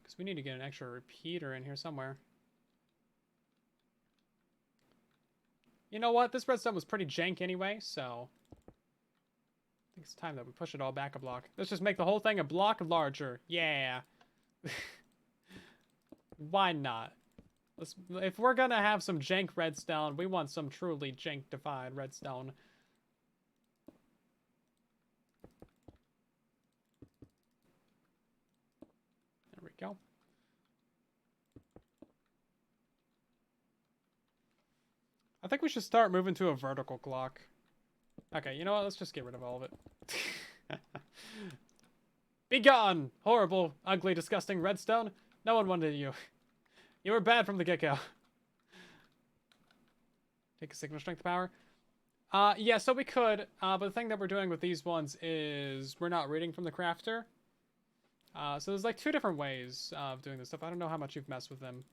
Because we need to get an extra repeater in here somewhere. You know what? This redstone was pretty jank anyway, so I think it's time that we push it all back a block. Let's just make the whole thing a block larger. Yeah. Why not? If we're gonna have some jank redstone, we want some truly jank-defied redstone. There we go. I think we should start moving to a vertical clock. Okay, you know what? Let's just get rid of all of it. Be gone! Horrible, ugly, disgusting redstone. No one wanted you. You were bad from the get-go. Take a signal strength power. Yeah, so we could, but the thing that we're doing with these ones is we're not reading from the crafter. So there's like 2 different ways of doing this stuff. I don't know how much you've messed with them.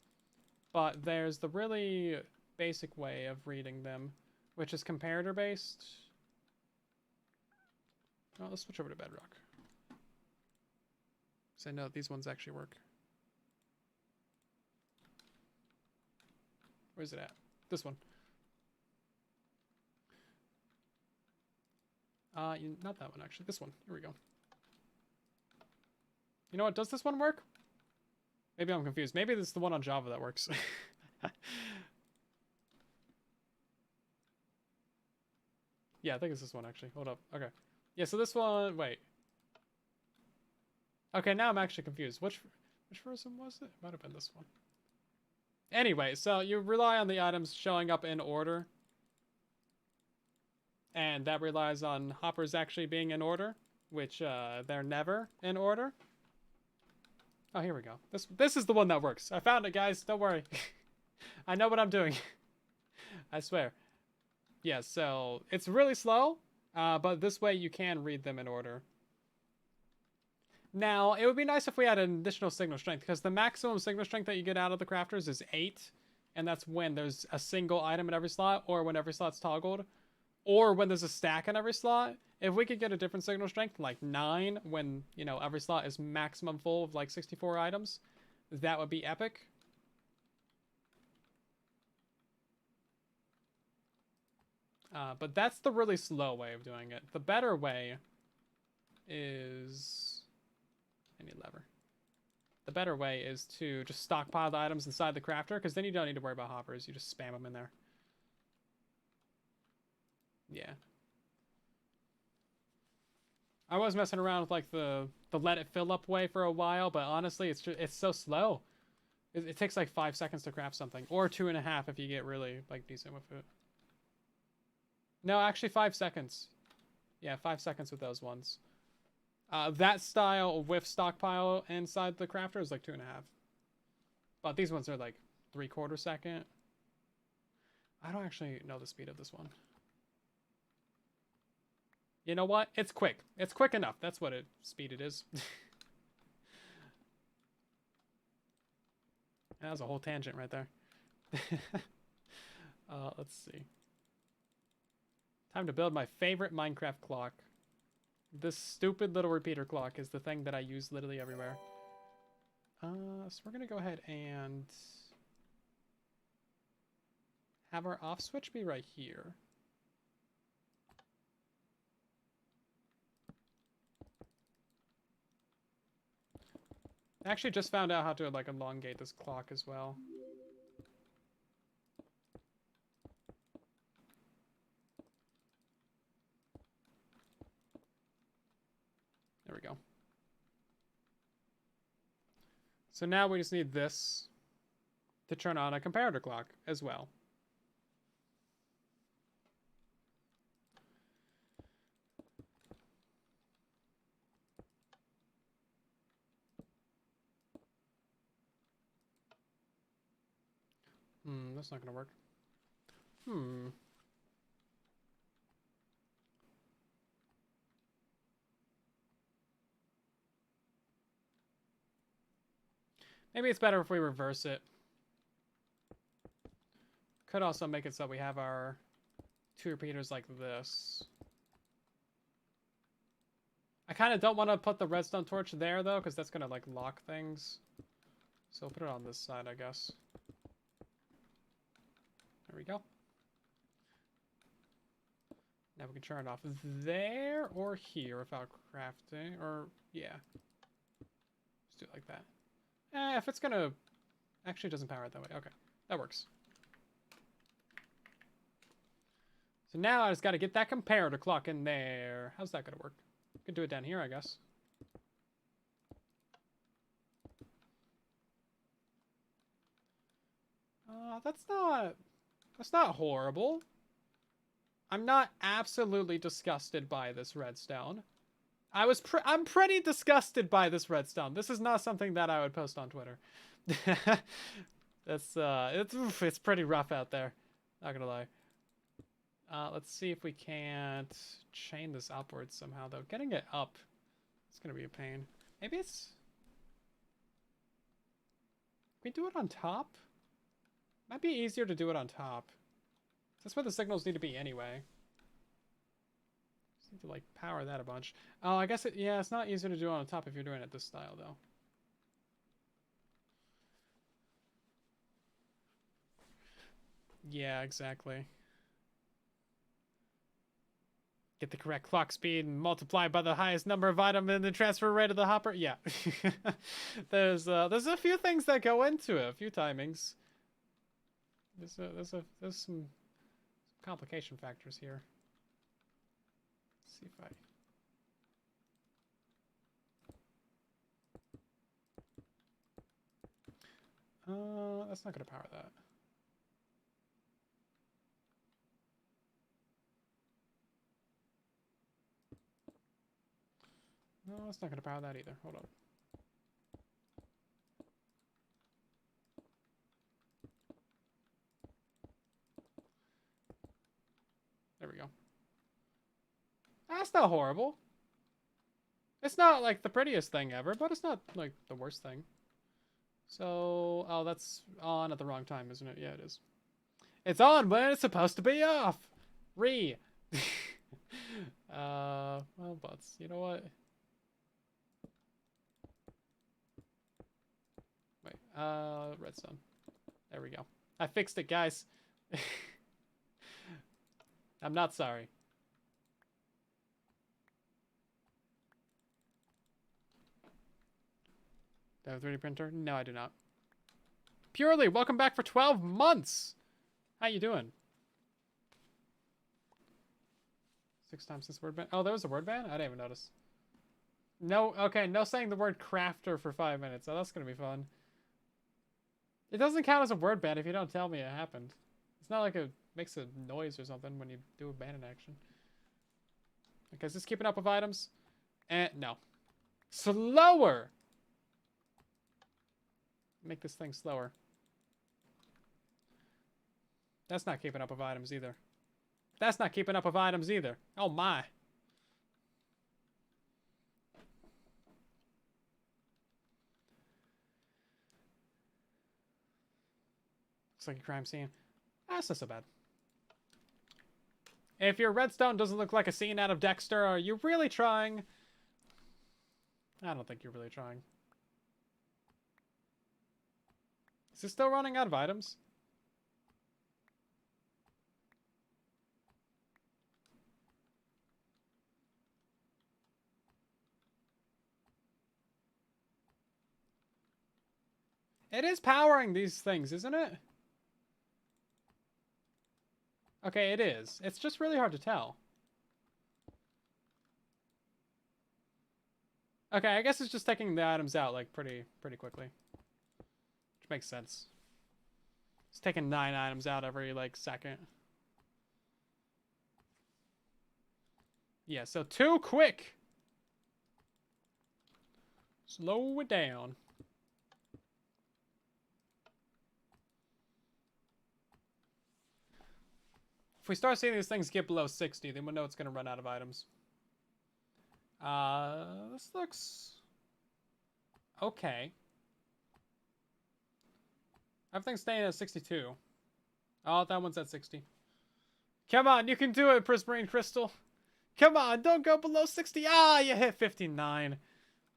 But there's the really basic way of reading them, which is comparator based. Oh, let's switch over to bedrock. So I know these ones actually work. Where's it at? This one. Not that one, actually. This one. Here we go. You know what? Does this one work? Maybe I'm confused. Maybe this is the one on Java that works. Yeah, I think it's this one, actually. Hold up. Okay. Yeah, so this one... Wait. Okay, now I'm actually confused. Which version was it? It might have been this one. Anyway, so you rely on the items showing up in order. And that relies on hoppers actually being in order, which they're never in order. Oh, here we go. This is the one that works. I found it, guys. Don't worry. I know what I'm doing. I swear. Yeah, so it's really slow, but this way you can read them in order. Now, it would be nice if we had an additional signal strength, because the maximum signal strength that you get out of the crafters is 8, and that's when there's a single item in every slot, or when every slot's toggled, or when there's a stack in every slot. If we could get a different signal strength, like 9, when, you know, every slot is maximum full of, like, 64 items, that would be epic. But that's the really slow way of doing it. The better way is... I need lever. The better way is to just stockpile the items inside the crafter, because then you don't need to worry about hoppers. You just spam them in there. Yeah. I was messing around with like the let it fill up way for a while, but honestly, it's so slow. It takes like 5 seconds to craft something, or 2.5 if you get really like decent with it. No, actually 5 seconds. Yeah, 5 seconds with those ones. That style with stockpile inside the crafter is like 2.5. But these ones are like 3/4 second. I don't actually know the speed of this one. You know what? It's quick. It's quick enough. That's what speed it is. That was a whole tangent right there. Let's see. Time to build my favorite Minecraft clock. This stupid little repeater clock is the thing that I use literally everywhere. So we're gonna go ahead and have our off switch be right here. I actually just found out how to like elongate this clock as well. There we go. So now we just need this to turn on a comparator clock as well. That's not gonna work. Maybe it's better if we reverse it. Could also make it so we have our 2 repeaters like this. I kind of don't want to put the redstone torch there, though, because that's going to, like, lock things. So we'll put it on this side, I guess. There we go. Now we can turn it off there or here without crafting. Or, yeah. Let's do it like that. If it's going to... Actually, it doesn't power it that way. Okay, that works. So now I just got to get that comparator clock in there. How's that going to work? Could do it down here, I guess. That's not horrible. I'm not absolutely disgusted by this redstone. I'm pretty disgusted by this redstone. This is not something that I would post on Twitter. It's pretty rough out there. Not gonna lie. Let's see if we can't chain this upwards somehow, though. Getting it up is gonna be a pain. Maybe it's... Can we do it on top? Might be easier to do it on top. That's where the signals need to be anyway. Just need to, like, power that a bunch. Oh, I guess it's not easier to do on top if you're doing it this style, though. Yeah, exactly. Get the correct clock speed and multiply by the highest number of items in the transfer rate of the hopper. Yeah. There's a few things that go into it, a few timings. There's some complication factors here. Let's see if that's not gonna power that. No, it's not gonna power that either. Hold on. There we go. That's not horrible. It's not like the prettiest thing ever, but it's not like the worst thing. So, oh, that's on at the wrong time, isn't it? Yeah, it is. It's on when it's supposed to be off. Well, butts. You know what? Wait, redstone. There we go. I fixed it, guys. I'm not sorry. Do I have a 3D printer? No, I do not. Purely, welcome back for 12 months. How you doing? 6 times since word ban. Oh, there was a word ban? I didn't even notice. No, okay, no saying the word crafter for 5 minutes. Oh, that's gonna be fun. It doesn't count as a word ban if you don't tell me it happened. It's not like it makes a noise or something when you do a ban in action. Okay, is this keeping up with items? No. Slower! Make this thing slower. That's not keeping up with items either. That's not keeping up with items either. Oh my. Looks like a crime scene. That's not so bad. If your redstone doesn't look like a scene out of Dexter, are you really trying? I don't think you're really trying. Is it still running out of items? It is powering these things, isn't it? Okay, it is. It's just really hard to tell. Okay, I guess it's just taking the items out, like, pretty quickly. Which makes sense. It's taking 9 items out every, like, second. Yeah, so too quick! Slow it down. If we start seeing these things get below 60, then we'll know it's going to run out of items. This looks okay. Everything's staying at 62. Oh, that one's at 60. Come on, you can do it, Prismarine Crystal. Come on, don't go below 60. Ah, you hit 59.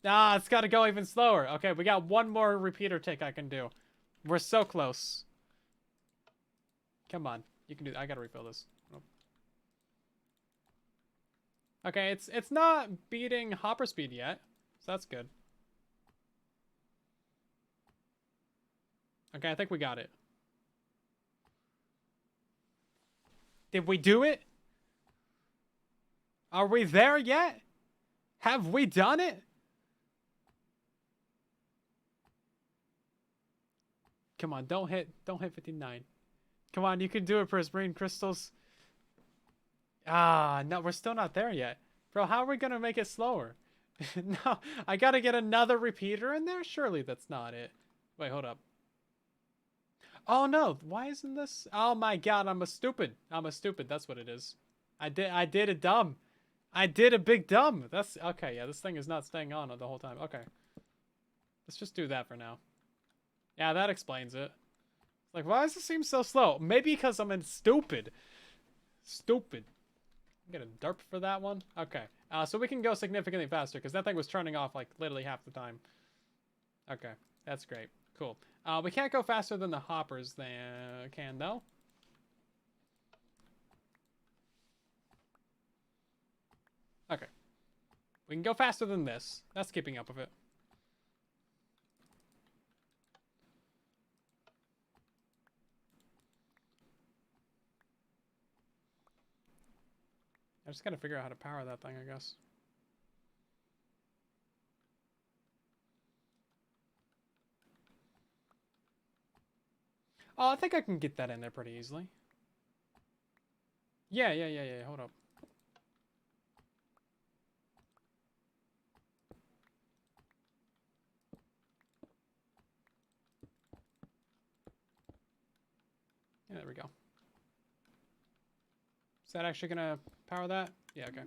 Ah, it's got to go even slower. Okay, we got one more repeater tick I can do. We're so close. Come on, you can do that. I got to refill this. Oh. Okay, it's not beating hopper speed yet, so that's good. Okay, I think we got it. Did we do it? Are we there yet? Have we done it? Come on, don't hit 59. Come on, you can do it, Prismarine Crystals. Ah, no, we're still not there yet. Bro, how are we gonna make it slower? No, I gotta get another repeater in there? Surely that's not it. Wait, hold up. Oh no, why isn't this? Oh my god, I'm a stupid. I'm a stupid, that's what it is. I did a dumb. I did a big dumb. That's, okay, yeah, this thing is not staying on the whole time. Okay. Let's just do that for now. Yeah, that explains it. Like, why does it seem so slow? Maybe because I'm in stupid. Stupid. Get a derp for that one. Okay. So we can go significantly faster because that thing was turning off like literally half the time. Okay. That's great. Cool. We can't go faster than the hoppers can though. Okay. We can go faster than this. That's keeping up with it. I just gotta figure out how to power that thing, I guess. Oh, I think I can get that in there pretty easily. Yeah. Hold up. Yeah, there we go. Is that actually gonna power that? Yeah, okay.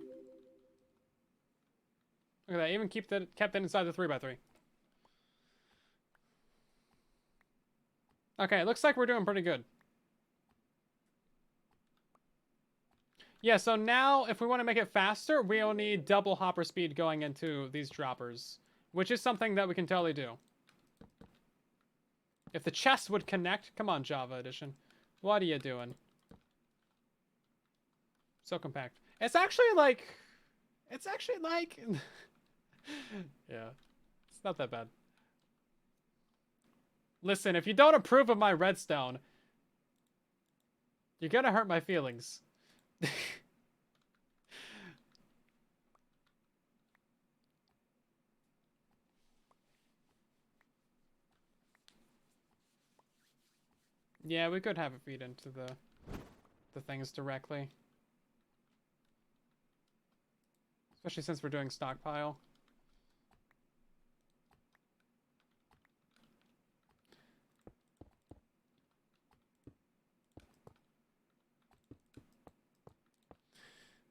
Look at that, even kept that inside the 3x3. Okay, it looks like we're doing pretty good. Yeah, so now if we want to make it faster, we'll need double hopper speed going into these droppers, which is something that we can totally do. If the chest would connect, come on, Java Edition. What are you doing? So compact. It's actually like, yeah, it's not that bad. Listen, if you don't approve of my redstone, you're gonna hurt my feelings. Yeah, we could have it feed into the things directly. Especially since we're doing stockpile.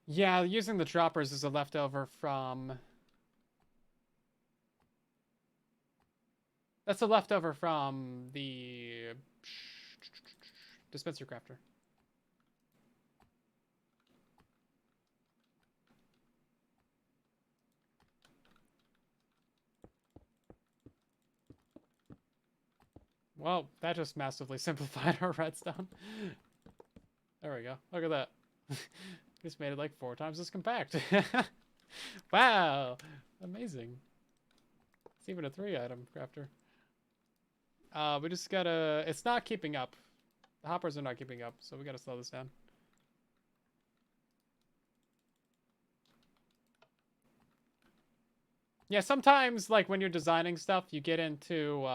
Yeah, using the droppers is a leftover from... That's a leftover from the Dispenser crafter. Well, that just massively simplified our redstone. There we go. Look at that. Just made it like 4 times as compact. Wow. Amazing. It's even a 3-item crafter. We just gotta... It's not keeping up. The hoppers are not keeping up, so we gotta slow this down. Yeah, sometimes, like, when you're designing stuff, you get into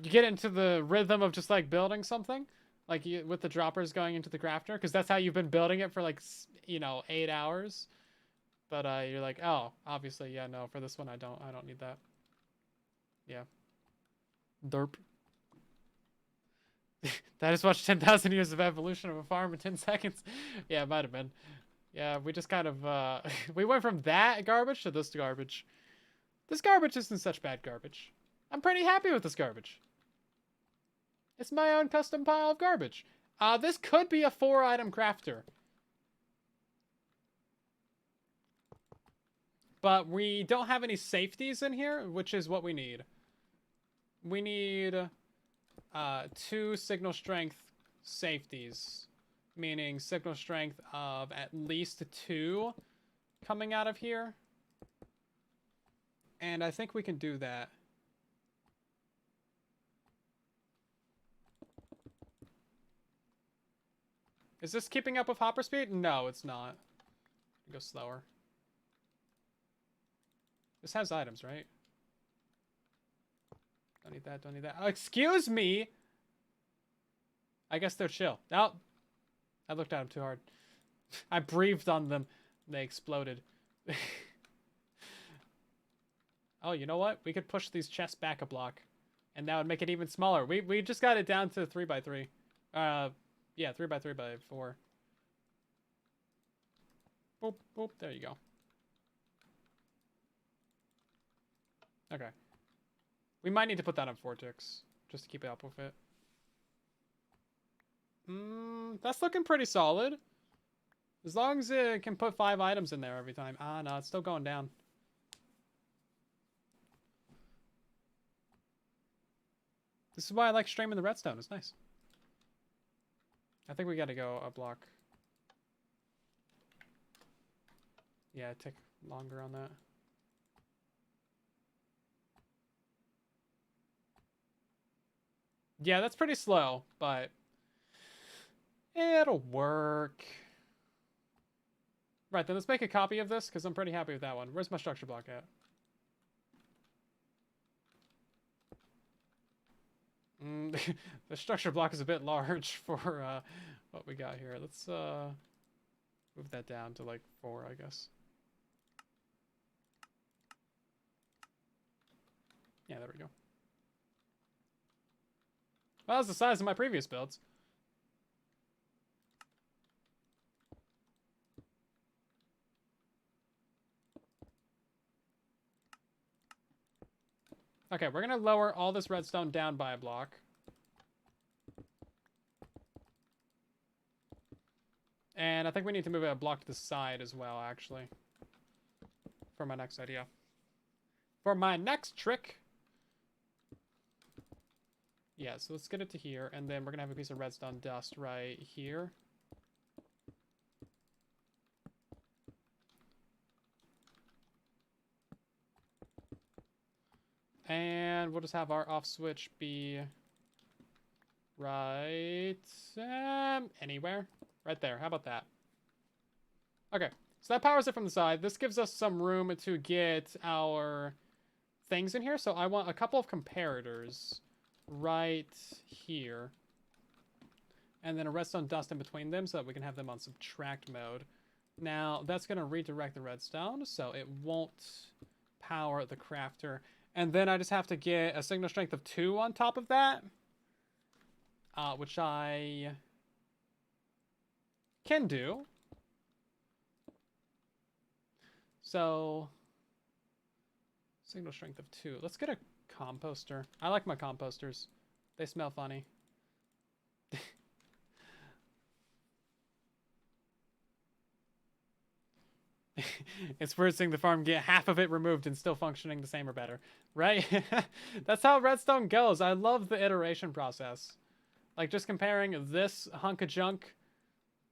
the rhythm of just, like, building something. Like, with the droppers going into the crafter. Because that's how you've been building it for, like, 8 hours. But, you're like, oh, obviously, yeah, no, for this one, I don't need that. Yeah. Derp. That is watched 10,000 years of evolution of a farm in 10 seconds. Yeah, it might have been. Yeah, we just kind of, we went from that garbage to this garbage. This garbage isn't such bad garbage. I'm pretty happy with this garbage. It's my own custom pile of garbage. This could be a 4-item crafter. But we don't have any safeties in here, which is what we need. We need 2 signal strength safeties. Meaning signal strength of at least 2 coming out of here. And I think we can do that. Is this keeping up with hopper speed? No, it's not. Go slower. This has items, right? Don't need that, don't need that. Oh, excuse me! I guess they're chill. Oh, I looked at them too hard. I breathed on them. They exploded. Oh, you know what? We could push these chests back a block. And that would make it even smaller. We just got it down to 3x3. Yeah, 3x3x4. Boop, boop. There you go. Okay. We might need to put that on 4 ticks. Just to keep up with it. That's looking pretty solid. As long as it can put 5 items in there every time. Ah, no, it's still going down. This is why I like streaming the redstone. It's nice. I think we gotta go a block. Yeah, take longer on that. Yeah, that's pretty slow, but it'll work. Right, then let's make a copy of this, because I'm pretty happy with that one. Where's my structure block at? The structure block is a bit large for what we got here. Let's move that down to like 4, I guess. Yeah, there we go. Well, that's the size of my previous builds. Okay, we're gonna lower all this redstone down by a block. And I think we need to move a block to the side as well, actually. For my next idea. For my next trick. Yeah, so let's get it to here, and then we're gonna have a piece of redstone dust right here. And we'll just have our off switch be right anywhere. Right there. How about that? Okay, so that powers it from the side. This gives us some room to get our things in here. So I want a couple of comparators right here. And then a redstone dust in between them so that we can have them on subtract mode. Now, that's going to redirect the redstone, so it won't power the crafter. And then I just have to get a signal strength of 2 on top of that. Which I can do. So, signal strength of 2. Let's get a composter. I like my composters. They smell funny. It's weird seeing the farm get half of it removed and still functioning the same or better, right? That's how redstone goes. I love the iteration process. Like, just comparing this hunk of junk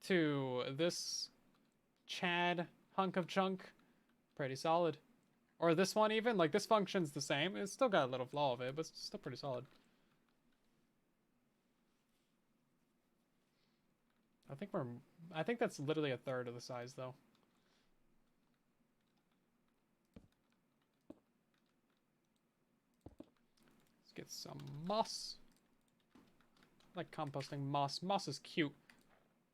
to this Chad hunk of junk, pretty solid. Or this one even, like, this functions the same. It's still got a little flaw of it, but it's still pretty solid. I think that's literally a third of the size, though. Let's get some moss. I like composting moss. Moss is cute.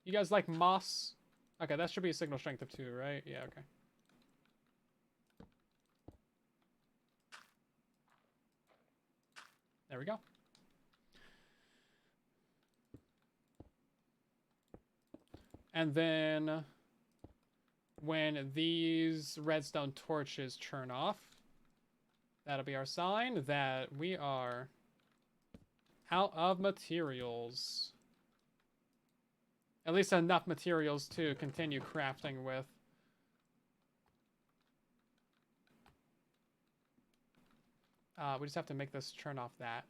You guys like moss? Okay, that should be a signal strength of 2, right? Yeah, okay. There we go. And then when these redstone torches turn off, that'll be our sign that we are out of materials. At least enough materials to continue crafting with. We just have to make this turn off that.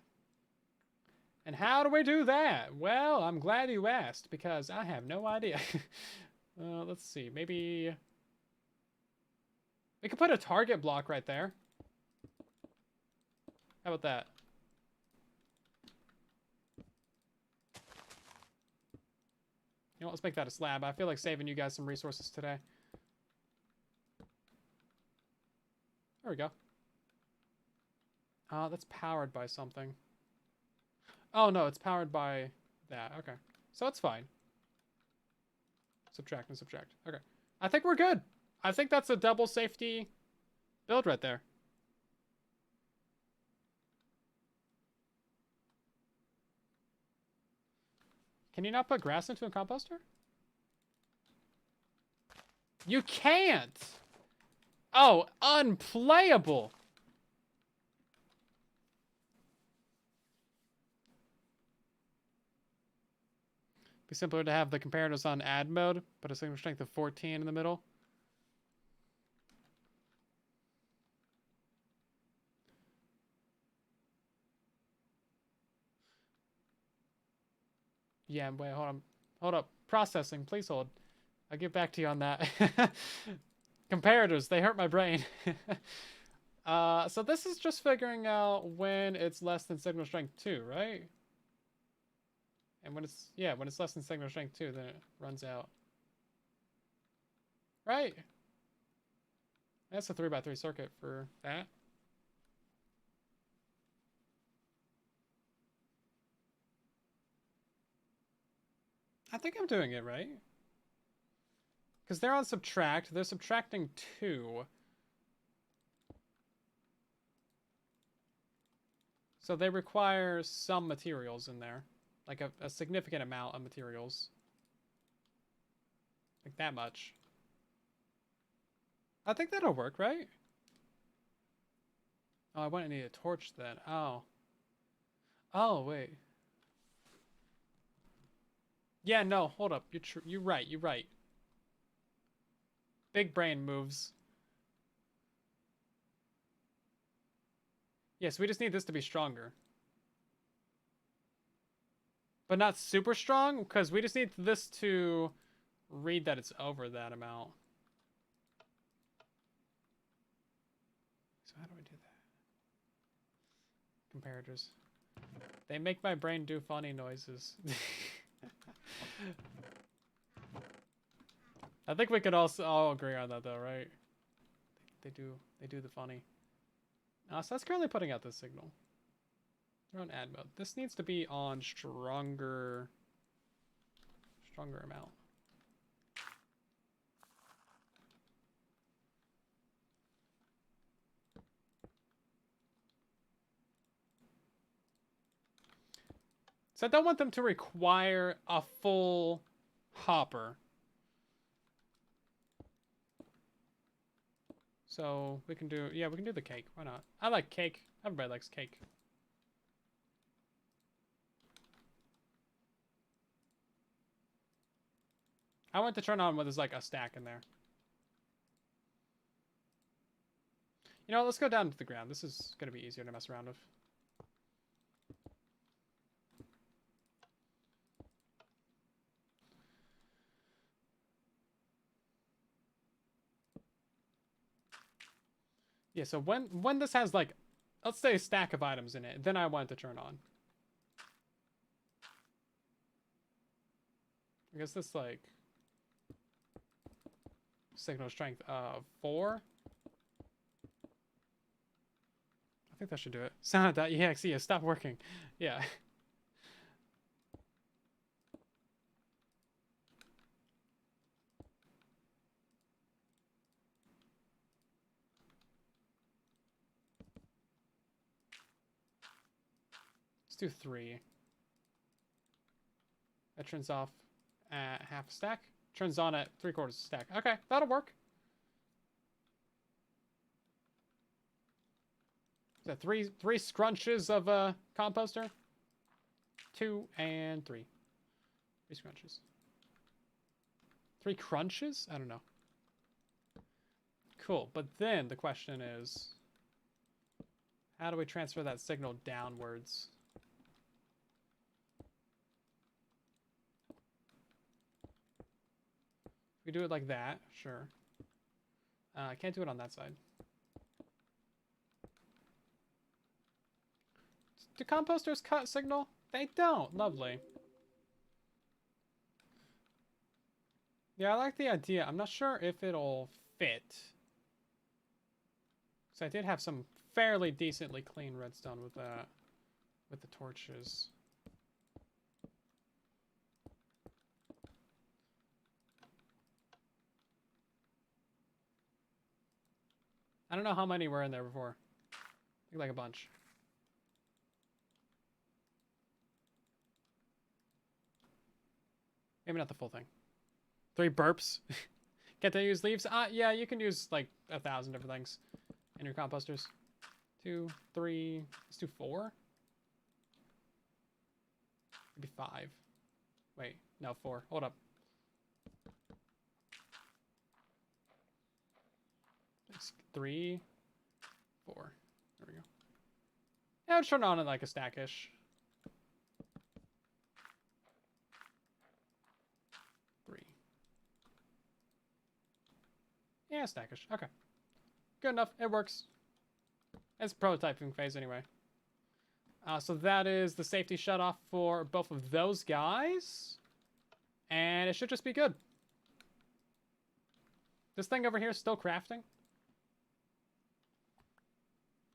And how do we do that? Well, I'm glad you asked, because I have no idea. Let's see, maybe... we could put a target block right there. How about that? You know, let's make that a slab. I feel like saving you guys some resources today. There we go. That's powered by something. Oh, no, it's powered by that. Okay. So it's fine. Subtract and subtract. Okay. I think we're good. I think that's a double safety build right there. Can you not put grass into a composter? You can't! Oh, unplayable! Be simpler to have the comparators on add mode, put a signal strength of 14 in the middle. Yeah, wait, hold on. Hold up. Processing, please hold. I'll get back to you on that. Comparators, they hurt my brain. So this is just figuring out when it's less than signal strength 2, right? And when it's, yeah, when it's less than signal strength 2, then it runs out. Right? That's a 3x3 circuit for that. I think I'm doing it right. Because they're on subtract. They're subtracting 2. So they require some materials in there. Like a significant amount of materials. Like that much. I think that'll work, right? Oh, I wouldn't need a torch then. Oh. Oh, wait. Yeah, no, hold up. You're right, you're right. Big brain moves. Yes, we just need this to be stronger. But not super strong, because we just need this to read that it's over that amount. So how do I do that? Comparators. They make my brain do funny noises. I think we could also all agree on that though, right? They do the funny. So that's currently putting out this signal. They're on add mode. This needs to be on stronger amount. So I don't want them to require a full hopper. So we can do, yeah, we can do the cake. Why not? I like cake. Everybody likes cake. I want to turn on with there's like a stack in there. You know, let's go down to the ground. This is going to be easier to mess around with. Yeah, so when this has, like, let's say a stack of items in it, then I want it to turn on. I guess this, like, signal strength of 4. I think that should do it. Sound.exe, stop working. Yeah. Let's do 3. That turns off at half a stack. Turns on at 3/4 stack. Okay, that'll work. Is that three scrunches of a composter? 2 and 3. 3 scrunches. 3 crunches? I don't know. Cool, but then the question is, how do we transfer that signal downwards? We do it like that, sure. I can't do it on that side. Do composters cut signal? They don't. Lovely. Yeah, I like the idea. I'm not sure if it'll fit. Because I did have some fairly decently clean redstone with the torches. I don't know how many were in there before. I think like a bunch. Maybe not the full thing. 3 burps. Get to use leaves? Yeah, you can use like 1,000 different things in your composters. 2, 3, let's do 4. Maybe 5. Wait, no, 4. Hold up. 3, 4. There we go. Yeah, I'll turn on it like a stackish. 3. Yeah, stackish. Okay. Good enough. It works. It's prototyping phase anyway. So that is the safety shutoff for both of those guys. And it should just be good. This thing over here is still crafting.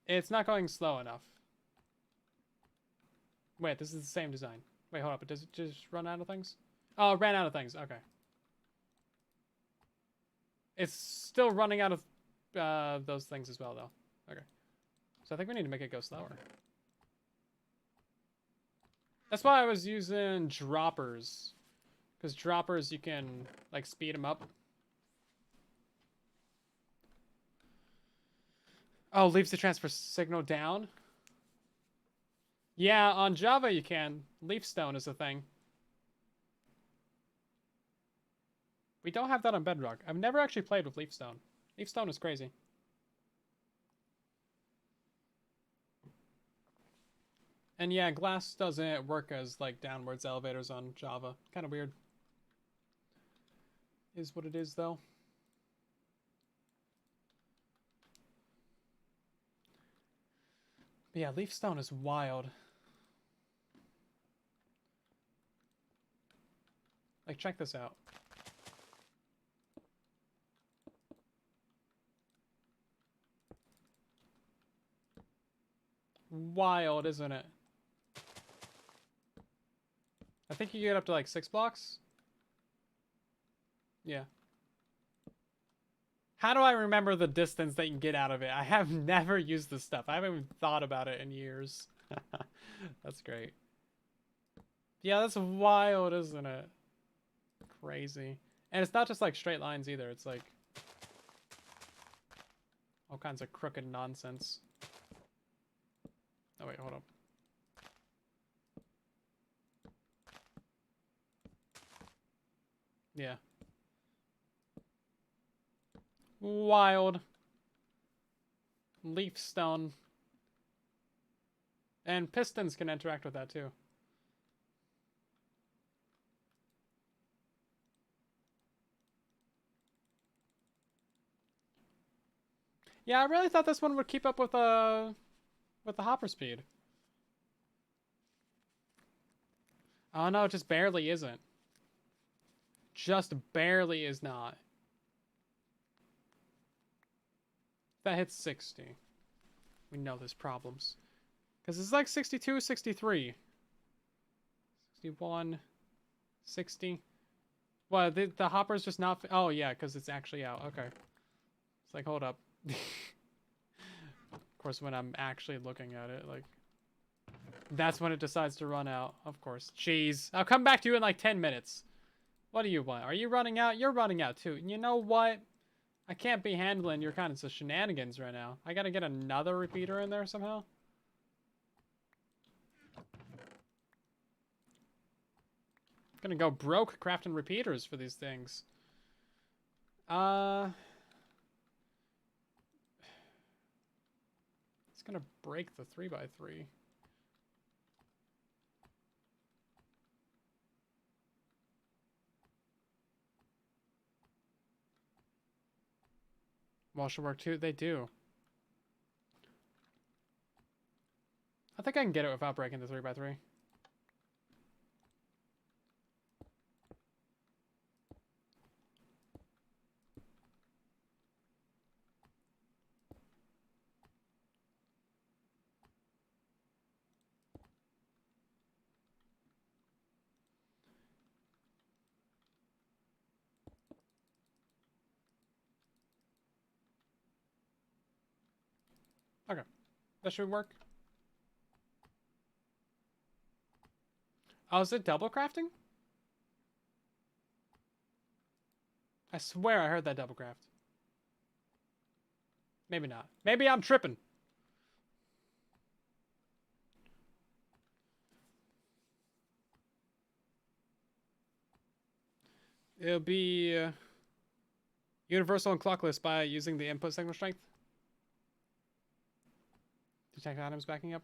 It's not going slow enough. Wait, this is the same design. Wait, hold up. Does it just run out of things? Oh, it ran out of things. Okay. It's still running out of those things as well, though. Okay. So I think we need to make it go slower. That's why I was using droppers. Because droppers, you can, like, speed them up. Oh, leaves the transfer signal down? Yeah, on Java you can. Leafstone is a thing. We don't have that on Bedrock. I've never actually played with Leafstone. Leafstone is crazy. And yeah, glass doesn't work as, like, downwards elevators on Java. Kind of weird. Is what it is, though. But yeah, Leafstone is wild. Like, check this out. Wild, isn't it? I think you get up to like 6 blocks. Yeah. How do I remember the distance that you can get out of it? I have never used this stuff. I haven't even thought about it in years. That's great. Yeah, that's wild, isn't it? Crazy. And it's not just like straight lines either. It's like all kinds of crooked nonsense. Oh, wait, hold up. Yeah. Wild. leaf stone. And pistons can interact with that too. Yeah, I really thought this one would keep up with the hopper speed. Oh no, it just barely isn't. Just barely is not. That hits 60. We know there's problems. Because it's like 62, 63. 61, 60. Well, the hopper's just not... Oh, yeah, because it's actually out. Okay. It's like, hold up. Of course, when I'm actually looking at it, like... That's when it decides to run out. Of course. Jeez. I'll come back to you in like 10 minutes. What do you want? Are you running out? You're running out, too. You know what? I can't be handling your kinds of shenanigans right now. I gotta get another repeater in there somehow. Gonna go broke crafting repeaters for these things. It's gonna break the 3x3. Well, should work too. They do. I think I can get it without breaking the 3x3. Okay. That should work. Oh, is it double crafting? I swear I heard that double craft. Maybe not. Maybe I'm tripping. It'll be universal and clockless by using the input signal strength. Detect items backing up.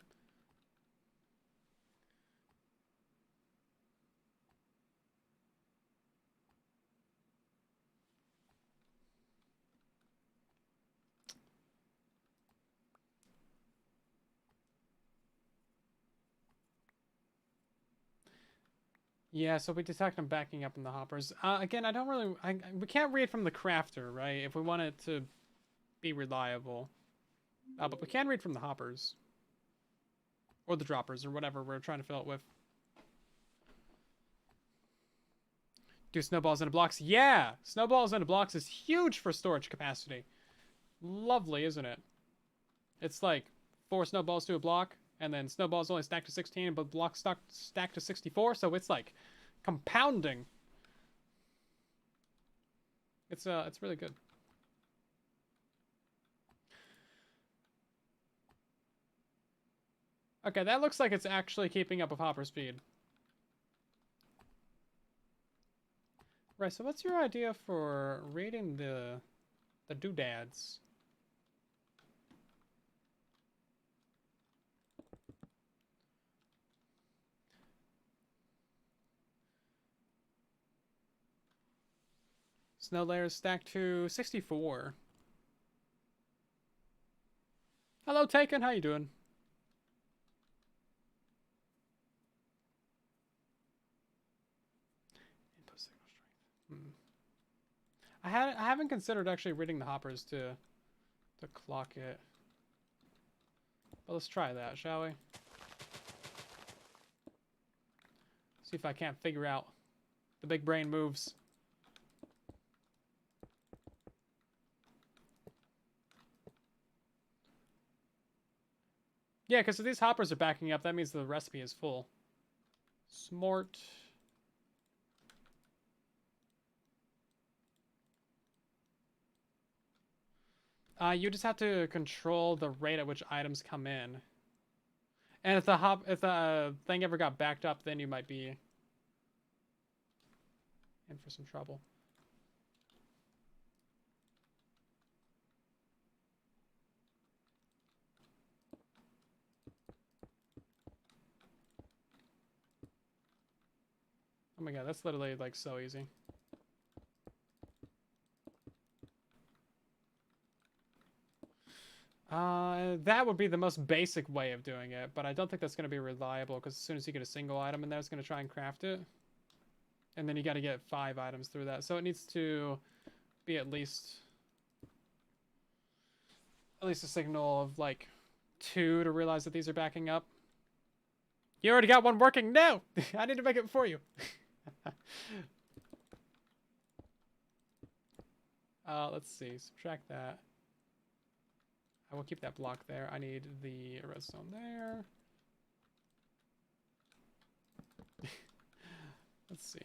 Yeah, so we detect them backing up in the hoppers. Again, I don't really... we can't read from the crafter, right? If we want it to be reliable. But we can read from the hoppers. Or the droppers, or whatever we're trying to fill it with. Do snowballs into blocks? Yeah! Snowballs into blocks is huge for storage capacity. Lovely, isn't it? It's like 4 snowballs to a block, and then snowballs only stack to 16, but blocks stack to 64, so it's like compounding. It's really good. Okay, that looks like it's actually keeping up with hopper speed. Right, so what's your idea for rating the doodads? Snow layers stacked to 64. Hello, Taken. How you doing? Input signal strength. I haven't considered actually reading the hoppers to clock it. But let's try that, shall we? See if I can't figure out the big brain moves. Yeah, because if these hoppers are backing up, that means the recipe is full. Smart. You just have to control the rate at which items come in. And if the thing ever got backed up, then you might be in for some trouble. my god, that's literally like so easy. That would be the most basic way of doing it, but I don't think that's going to be reliable because as soon as you get a single item in there, it's going to try and craft it. And then you got to get 5 items through that. So it needs to be at least a signal of like 2 to realize that these are backing up. You already got one working? No! I need to make it for you. Let's see. Subtract that. I will keep that block there. I need the redstone there. Let's see.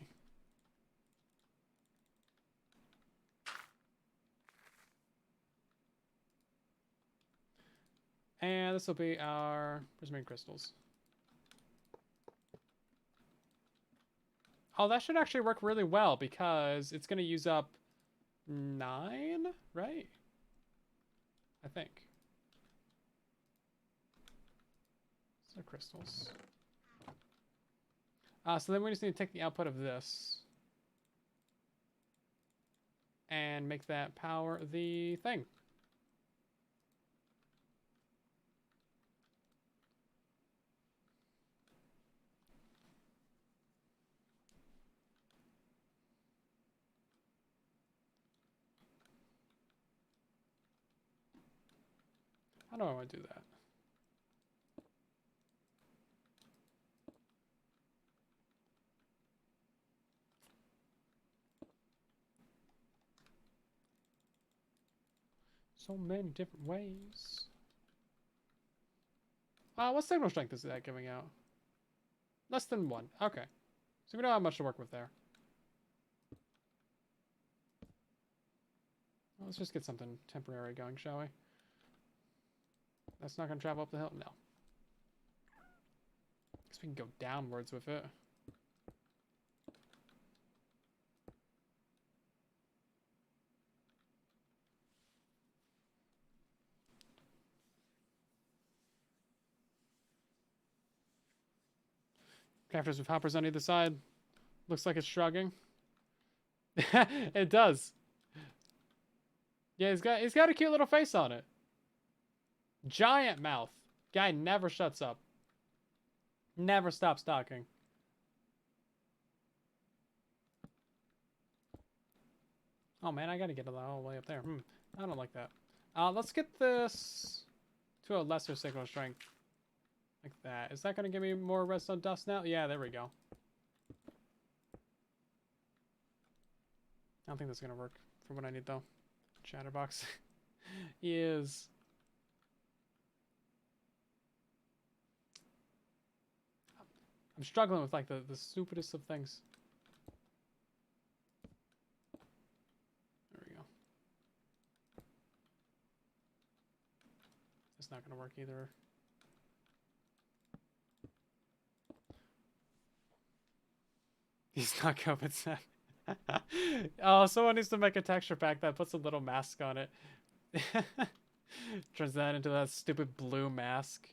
And this will be our prismarine crystals. Oh, that should actually work really well because it's going to use up 9, right? I think. So crystals. So then we just need to take the output of this and make that power the thing. How do I want to do that? So many different ways. What signal strength is that giving out? Less than 1. Okay. So we don't have much to work with there. Well, let's just get something temporary going, shall we? That's not going to travel up the hill? No. Guess we can go downwards with it. Crafters with hoppers on either side. Looks like it's shrugging. It does. Yeah, he's got a cute little face on it. Giant mouth. Guy never shuts up. Never stops talking. Oh man, I gotta get it all the way up there. I don't like that. Let's get this to a lesser signal strength. Like that. Is that gonna give me more redstone dust now? Yeah, there we go. I don't think that's gonna work for what I need though. Chatterbox is I'm struggling with like the stupidest of things. There we go. It's not gonna work either. He's not copacetic. Oh, someone needs to make a texture pack that puts a little mask on it. Turns that into that stupid blue mask.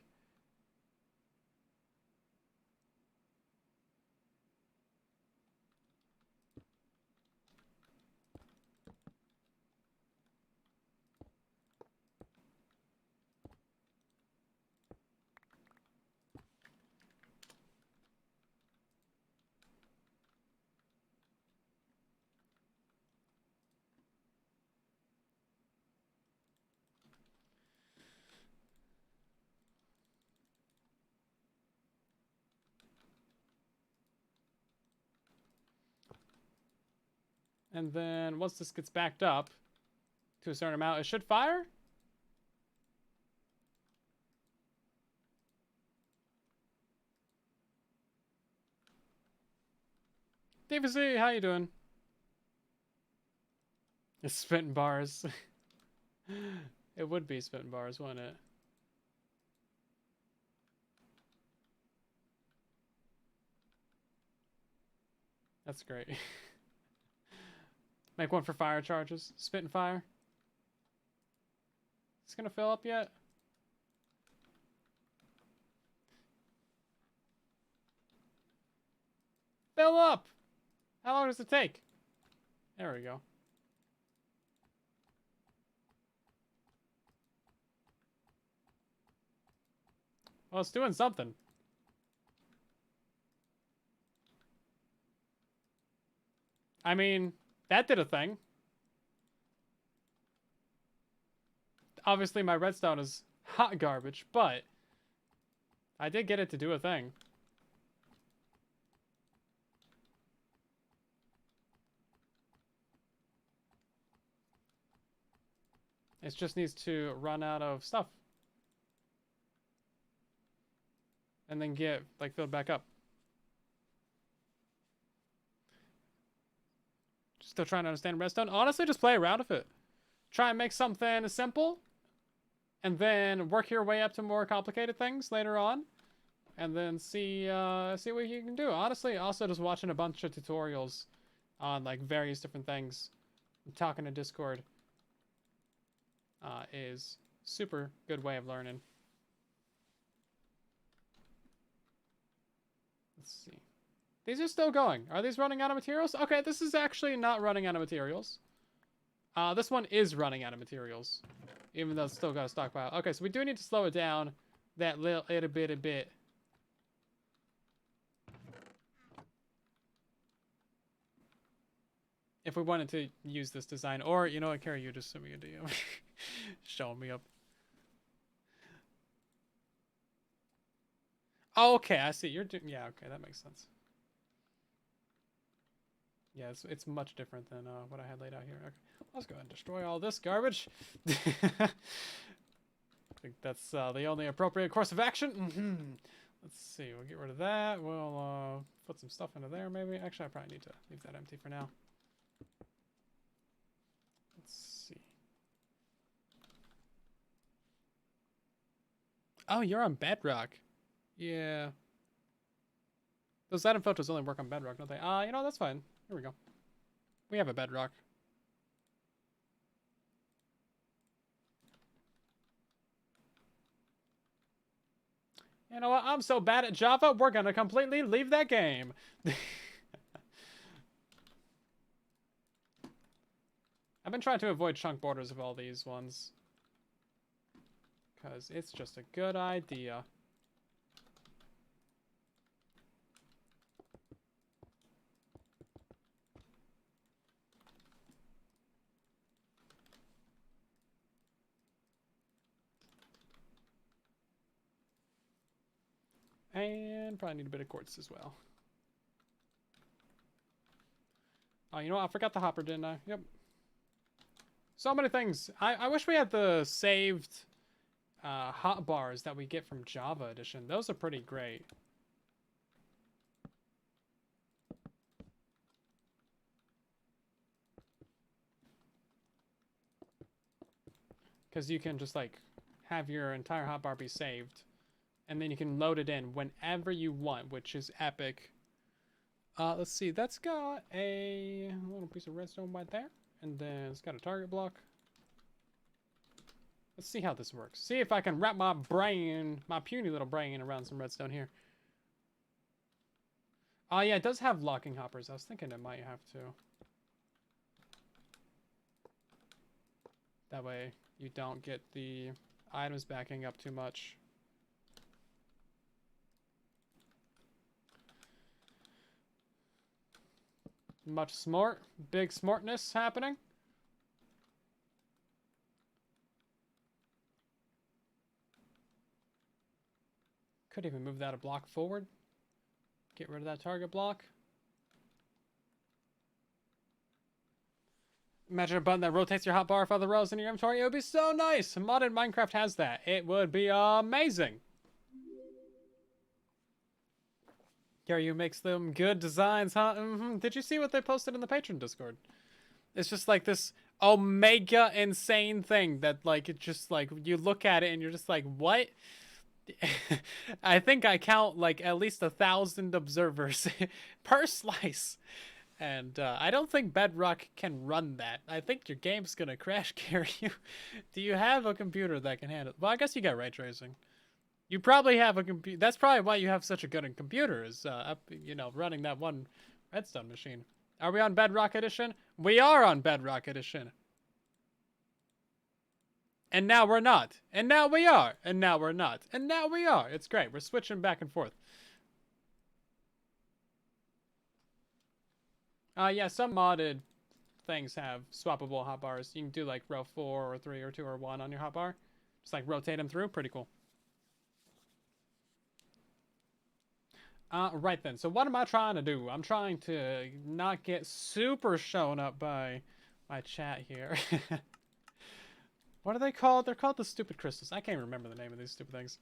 And then once this gets backed up to a certain amount, it should fire. DVC, how you doing? It's spitting bars. It would be spitting bars, wouldn't it? That's great. Make one for fire charges. Spit and fire. It's gonna fill up yet? Fill up! How long does it take? There we go. Well, it's doing something. I mean, that did a thing. Obviously, my redstone is hot garbage, but I did get it to do a thing. It just needs to run out of stuff. And then get, like, filled back up. Still trying to understand redstone. Honestly, just play around with it. Try and make something simple. And then work your way up to more complicated things later on. And then see what you can do. Honestly, also just watching a bunch of tutorials on, like, various different things. And talking to Discord is super good way of learning. Let's see. These are still going. Are these running out of materials? Okay, this is actually not running out of materials. This one is running out of materials. Even though it's still got a stockpile. Okay, so we do need to slow it down that little bit. If we wanted to use this design. Or, you know what, Carrie, you just sent me a DM. Showing me up. Oh, okay, I see. You're doing... Yeah, okay, that makes sense. Yeah, it's much different than what I had laid out here. Okay, let's go ahead and destroy all this garbage. I think that's the only appropriate course of action. Let's see, we'll get rid of that. We'll put some stuff into there, maybe. Actually, I probably need to leave that empty for now. Let's see. Oh, you're on Bedrock. Yeah. Those item filters only work on Bedrock, don't they? You know, that's fine. Here we go. We have a Bedrock. You know what? I'm so bad at Java, we're gonna completely leave that game. I've been trying to avoid chunk borders of all these ones. Because it's just a good idea. And probably need a bit of quartz as well. Oh, you know what? I forgot the hopper, didn't I? Yep. So many things. I wish we had the saved hotbars that we get from Java Edition. Those are pretty great. Because you can just, like, have your entire hotbar be saved. And then you can load it in whenever you want, which is epic. Let's see. That's got a little piece of redstone right there. And then it's got a target block. Let's see how this works. See if I can wrap my brain, my puny little brain, around some redstone here. Oh, yeah, it does have locking hoppers. I was thinking it might have to. That way you don't get the items backing up too much. Much smart. Big smartness happening. Could even move that a block forward. Get rid of that target block. Imagine a button that rotates your hotbar for other rows in your inventory. It would be so nice. Modded Minecraft has that. It would be amazing. Gary, you makes them good designs, huh? Did you see what they posted in the Patreon Discord? It's just like this omega insane thing that, like, it just, like, you look at it and you're just like, what? I think I count, like, at least 1,000 observers per slice. And I don't think Bedrock can run that. I think your game's gonna crash, Gary. Do you have a computer that can handle it? Well, I guess you got ray tracing. You probably have a computer. That's probably why you have such a good computer, is, you know, running that one redstone machine. Are we on Bedrock Edition? We are on Bedrock Edition. And now we're not. And now we are. And now we're not. And now we are. It's great. We're switching back and forth. Yeah, some modded things have swappable hotbars. You can do like row 4 or 3 or 2 or 1 on your hotbar. Just like rotate them through. Pretty cool. Right then. So what am I trying to do? I'm trying to not get super shown up by my chat here. What are they called? They're called the stupid crystals. I can't remember the name of these stupid things.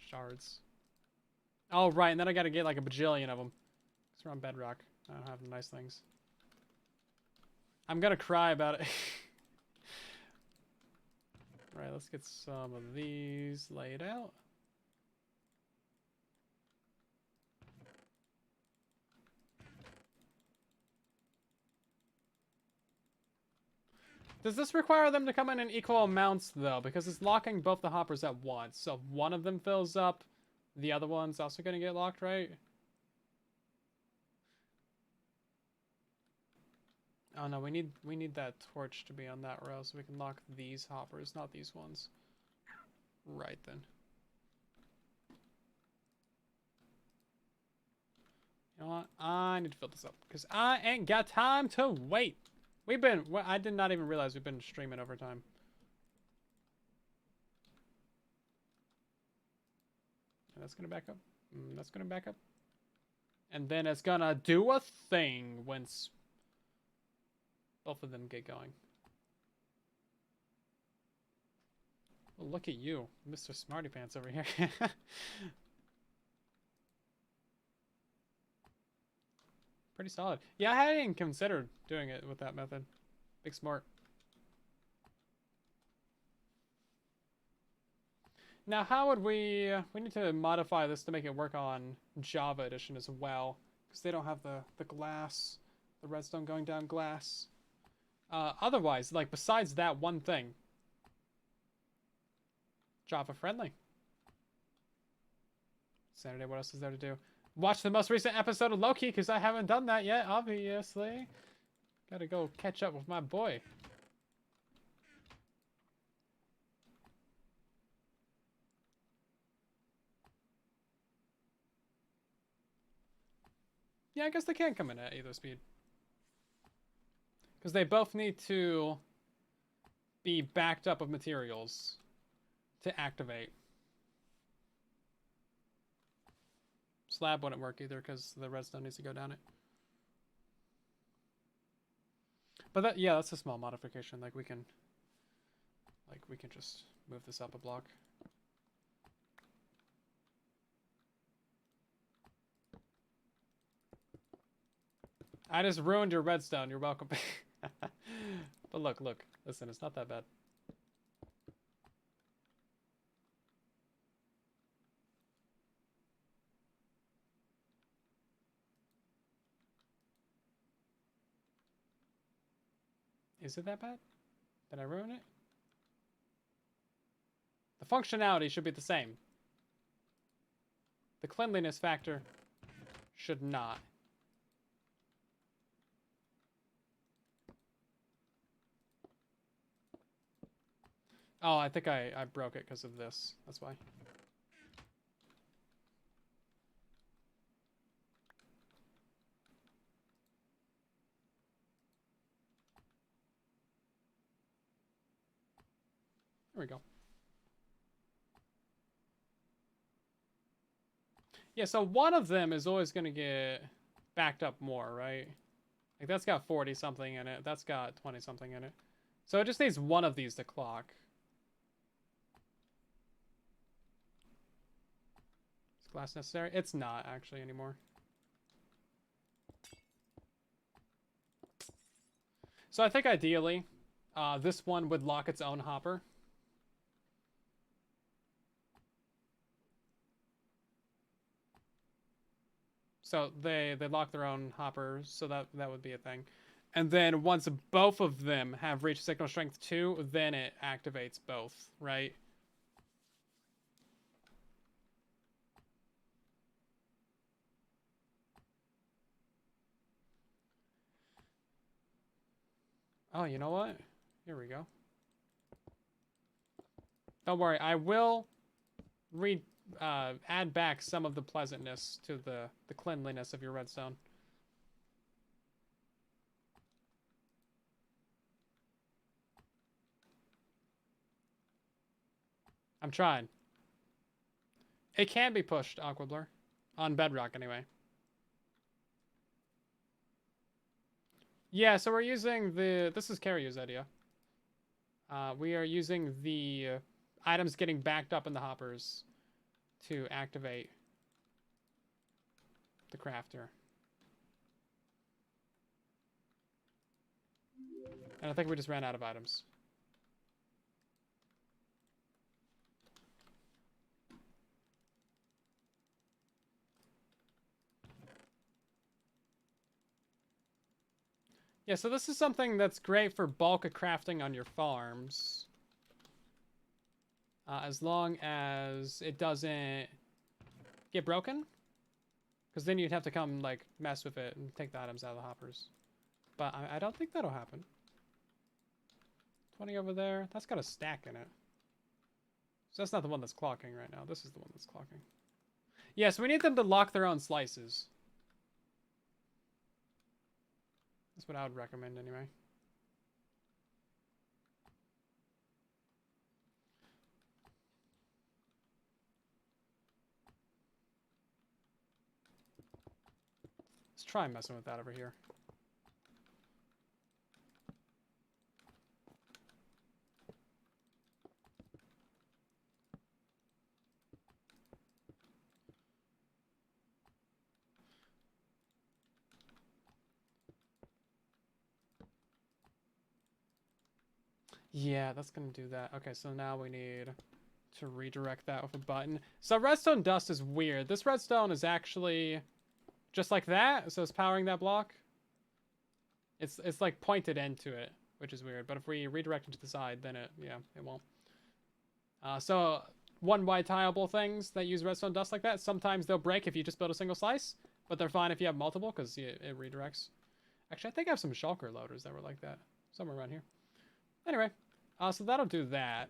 Shards. Oh, right. And then I gotta get like a bajillion of them. Because we're on Bedrock. I don't have nice things. I'm gonna cry about it. Right, let's get some of these laid out. Does this require them to come in equal amounts, though? Because it's locking both the hoppers at once. So if one of them fills up, the other one's also going to get locked, right? Oh, no, we need that torch to be on that row so we can lock these hoppers, not these ones. Right, then. You know what? I need to fill this up, because I ain't got time to wait. I did not even realize we've been streaming over time. And that's gonna back up. That's gonna back up. And then it's gonna do a thing once both of them get going. Well, look at you, Mr. Smarty Pants over here. Pretty solid. Yeah, I hadn't even considered doing it with that method. Big smart. Now, how would we need to modify this to make it work on Java Edition as well, because they don't have the glass, the redstone going down glass. Otherwise, like, besides that one thing, Java friendly. Saturday, what else is there to do? Watch the most recent episode of Loki, because I haven't done that yet, obviously. Gotta go catch up with my boy. Yeah, I guess they can come in at either speed. Because they both need to be backed up of materials to activate. Slab wouldn't work either because the redstone needs to go down it. But that, yeah, that's a small modification. Like we can just move this up a block. I just ruined your redstone. You're welcome. But look, listen, it's not that bad. Is it that bad? Did I ruin it? The functionality should be the same. The cleanliness factor should not. Oh, I think I broke it because of this. That's why. There we go. Yeah, so one of them is always going to get backed up more, right? Like, that's got 40-something in it. That's got 20-something in it. So it just needs one of these to clock. Is glass necessary? It's not, actually, anymore. So I think, ideally, this one would lock its own hopper. So they lock their own hoppers, so that would be a thing. And then once both of them have reached signal strength 2, then it activates both, right? Oh, you know what? Here we go. Don't worry, I will add back some of the pleasantness to the cleanliness of your redstone. I'm trying. It can be pushed, Aquablur. On bedrock, anyway. Yeah, so we're using the... This is Caryu's idea. We are using the items getting backed up in the hoppers to activate the crafter. And I think we just ran out of items. Yeah, so this is something that's great for bulk crafting on your farms. As long as it doesn't get broken. Because then you'd have to come, like, mess with it and take the items out of the hoppers. But I don't think that'll happen. 20 over there. That's got a stack in it. So that's not the one that's clocking right now. This is the one that's clocking. Yeah, so we need them to lock their own slices. That's what I would recommend anyway. Let's try messing with that over here. Yeah, that's gonna do that. Okay, so now we need to redirect that with a button. So redstone dust is weird. This redstone is actually just like that, so it's powering that block. It's like pointed into it, which is weird. But if we redirect it to the side, then it won't. So one-way tileable things that use redstone dust like that, sometimes they'll break if you just build a single slice, but they're fine if you have multiple because it redirects. Actually, I think I have some shulker loaders that were like that somewhere around here. Anyway, so that'll do that.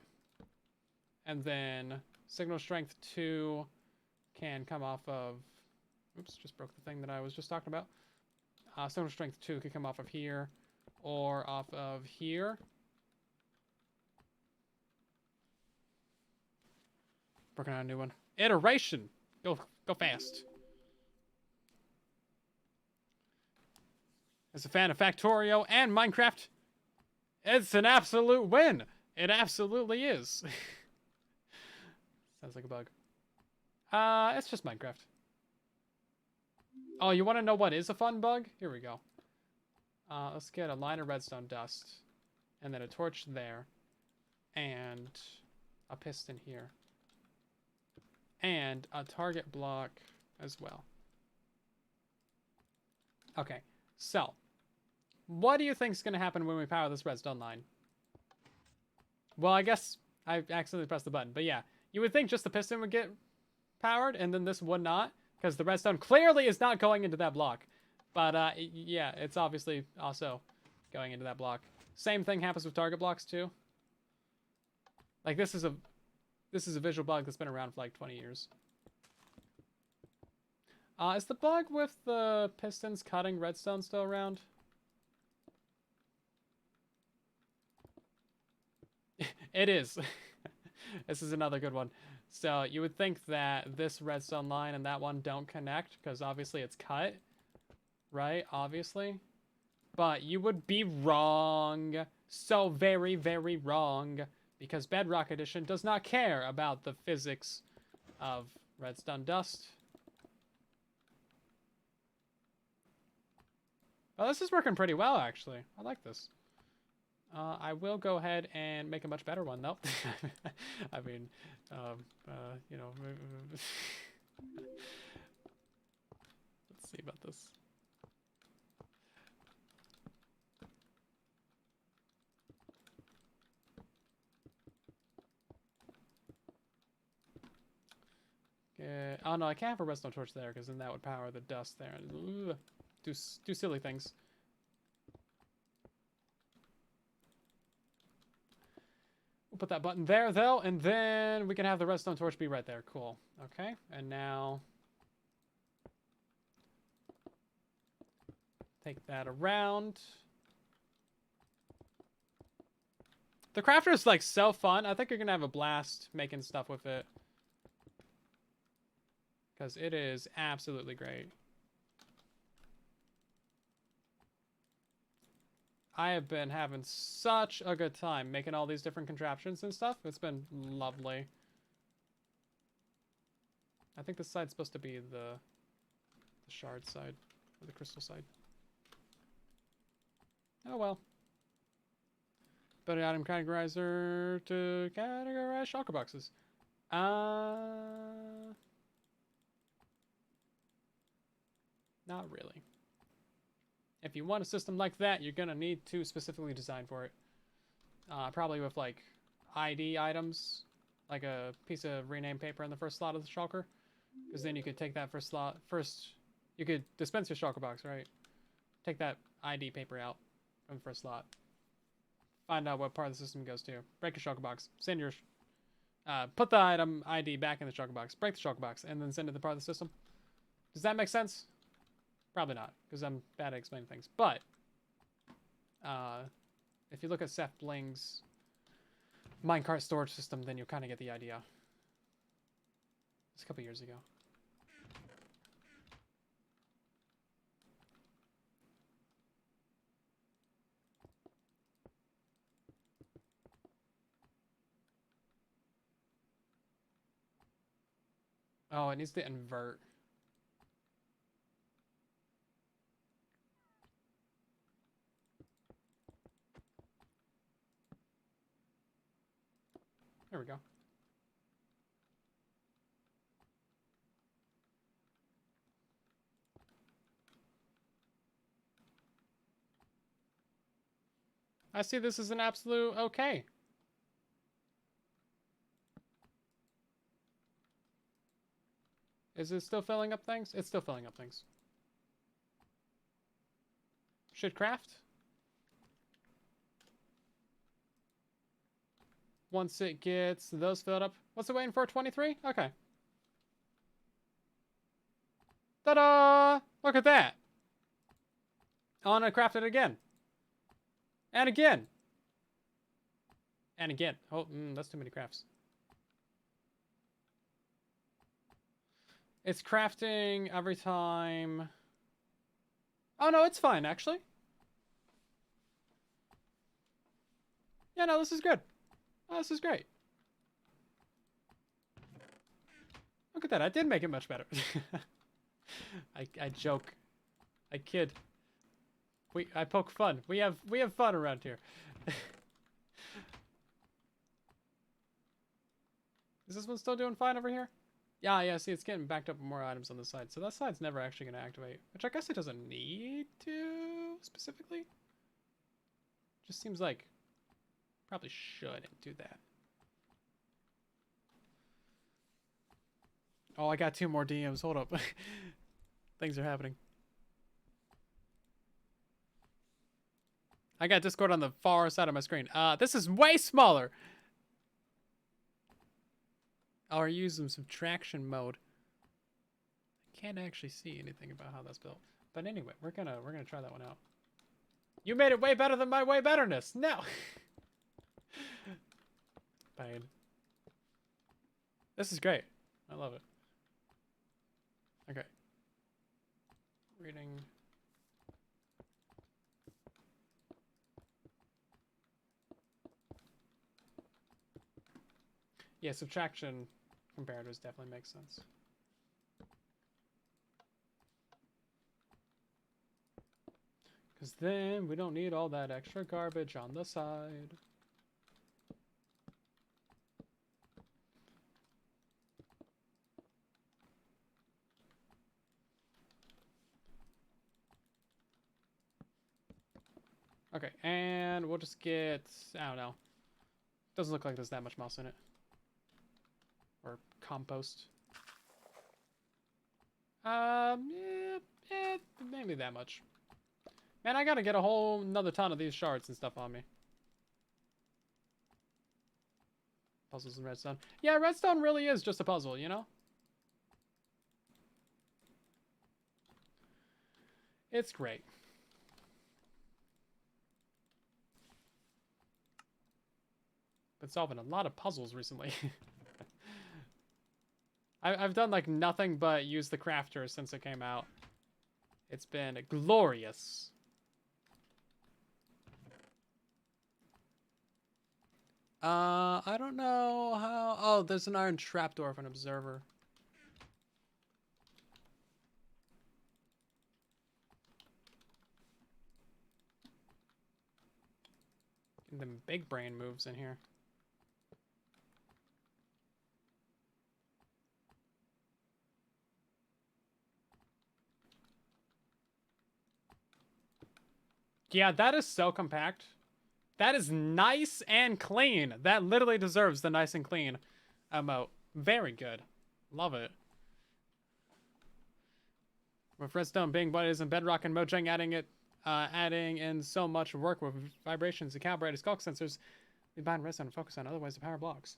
And then signal strength 2 can come off of... Oops, just broke the thing that I was just talking about. Signal strength 2 can come off of here or off of here. Working on a new one. Iteration! Go fast. As a fan of Factorio and Minecraft, it's an absolute win. It absolutely is. Sounds like a bug. It's just Minecraft. Oh, you want to know what is a fun bug? Here we go. Let's get a line of redstone dust. And then a torch there. And a piston here. And a target block as well. Okay, so. What do you think is going to happen when we power this redstone line? Well, I guess I accidentally pressed the button. But yeah, you would think just the piston would get powered, and then this would not. Because the redstone clearly is not going into that block. But yeah, it's obviously also going into that block. Same thing happens with target blocks too. Like this is a visual bug that's been around for like 20 years. Is the bug with the pistons cutting redstone still around? It is. This is another good one. So you would think that this redstone line and that one don't connect because obviously it's cut, right? Obviously. But you would be wrong. So very, very wrong. Because Bedrock Edition does not care about the physics of redstone dust. Oh, this is working pretty well, actually. I like this. I will go ahead and make a much better one, though. I mean, you know. Let's see about this. Oh no, I can't have a redstone torch there because then that would power the dust there. Do silly things. We'll put that button there, though, and then we can have the redstone torch be right there. Cool. Okay, and now... take that around. The crafter is, like, so fun. I think you're gonna have a blast making stuff with it. Because it is absolutely great. I have been having such a good time making all these different contraptions and stuff. It's been lovely. I think this side's supposed to be the shard side, or the crystal side. Oh well. Better item categorizer to categorize shulker boxes. Not really. If you want a system like that, you're gonna need to specifically design for it. Probably with like ID items, like a piece of rename paper in the first slot of the shulker, because then you could take that first slot. You could dispense your shulker box, right? Take that ID paper out from the first slot. Find out what part of the system it goes to. Break your shulker box. Send your put the item ID back in the shulker box. Break the shulker box, and then send it to the part of the system. Does that make sense? Probably not, because I'm bad at explaining things. But if you look at Seth Bling's minecart storage system, then you'll kind of get the idea. It's a couple years ago. Oh, it needs to invert. There we go. I see this as an absolute okay. Is it still filling up things? It's still filling up things. Should craft. Once it gets those filled up. What's it waiting for? 23? Okay. Ta-da! Look at that. I want to craft it again. And again. And again. Oh, that's too many crafts. It's crafting every time. Oh, no, it's fine, actually. Yeah, no, this is good. Oh, this is great. Look at that. I did make it much better. I joke. I kid. I poke fun. We have fun around here. Is this one still doing fine over here? Yeah, see, it's getting backed up with more items on the side. So that side's never actually going to activate. Which I guess it doesn't need to, specifically. Just seems like probably shouldn't do that. Oh, I got 2 more DMs. Hold up. Things are happening. I got Discord on the far side of my screen. This is way smaller. Oh, we're using subtraction mode. I can't actually see anything about how that's built. But anyway, we're gonna try that one out. You made it way better than my way betterness. No. Pain. This is great. I love it. Okay. Reading. Yeah, subtraction comparators definitely makes sense. Because then we don't need all that extra garbage on the side. Okay, and we'll just get, I don't know. Doesn't look like there's that much mouse in it. Or compost. Yeah, maybe that much. Man, I gotta get a whole another ton of these shards and stuff on me. Puzzles in redstone. Yeah, redstone really is just a puzzle, you know? It's great. Been solving a lot of puzzles recently. I've done like nothing but use the crafter since it came out. It's been glorious. I don't know how... Oh, there's an iron trapdoor for an observer. Getting them big brain moves in here. Yeah, that is so compact. That is nice and clean. That literally deserves the nice and clean emote. Very good. Love it. With redstone being what it is in Bedrock and Mojang adding in so much work with vibrations and calibrated skulk sensors, we bind redstone and focus on other ways to power blocks.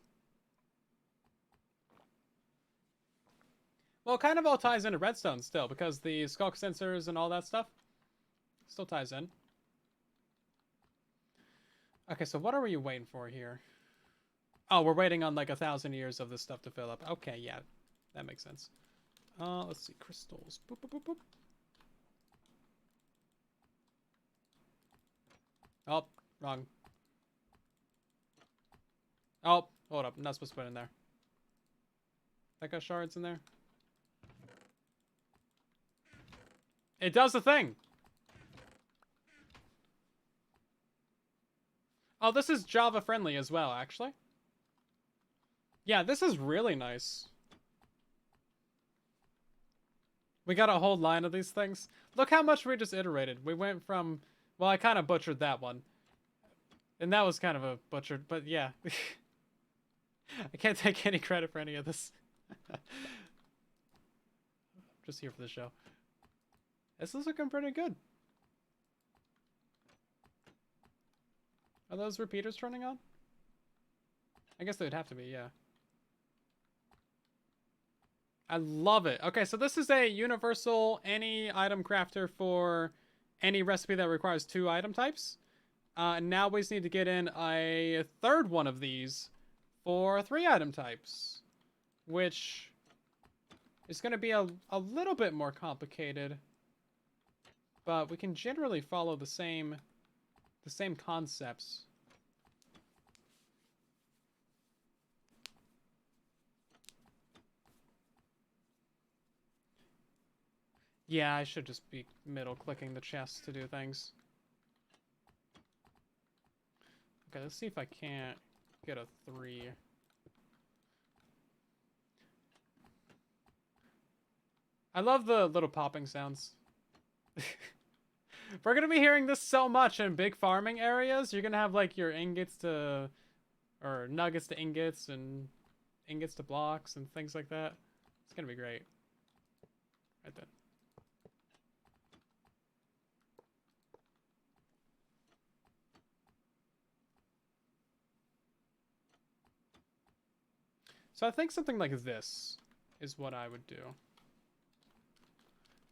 Well, it kind of all ties into redstone still, because the skulk sensors and all that stuff still ties in. Okay, so what are we waiting for here? Oh, we're waiting on like 1,000 years of this stuff to fill up. Okay, yeah, that makes sense. Let's see, crystals. Boop, boop, boop, boop. Oh, wrong. Oh, hold up. I'm not supposed to put it in there. That got shards in there? It does the thing! Oh, this is Java friendly as well, actually. Yeah, this is really nice. We got a whole line of these things. Look how much we just iterated. We went from... Well, I kind of butchered that one. And that was kind of a butchered, but yeah. I can't take any credit for any of this. I'm just here for the show. This is looking pretty good. Are those repeaters turning on? I guess they would have to be, yeah. I love it. Okay, so this is a universal any item crafter for any recipe that requires 2 item types. Now we just need to get in a third one of these for 3 item types, which is going to be a little bit more complicated, but we can generally follow the same concepts. Yeah, I should just be middle clicking the chest to do things. Okay, let's see if I can't get a 3. I love the little popping sounds. We're gonna be hearing this so much in big farming areas. You're gonna have like your ingots to, or nuggets to ingots and ingots to blocks and things like that. It's gonna be great. Right then. So I think something like this is what I would do.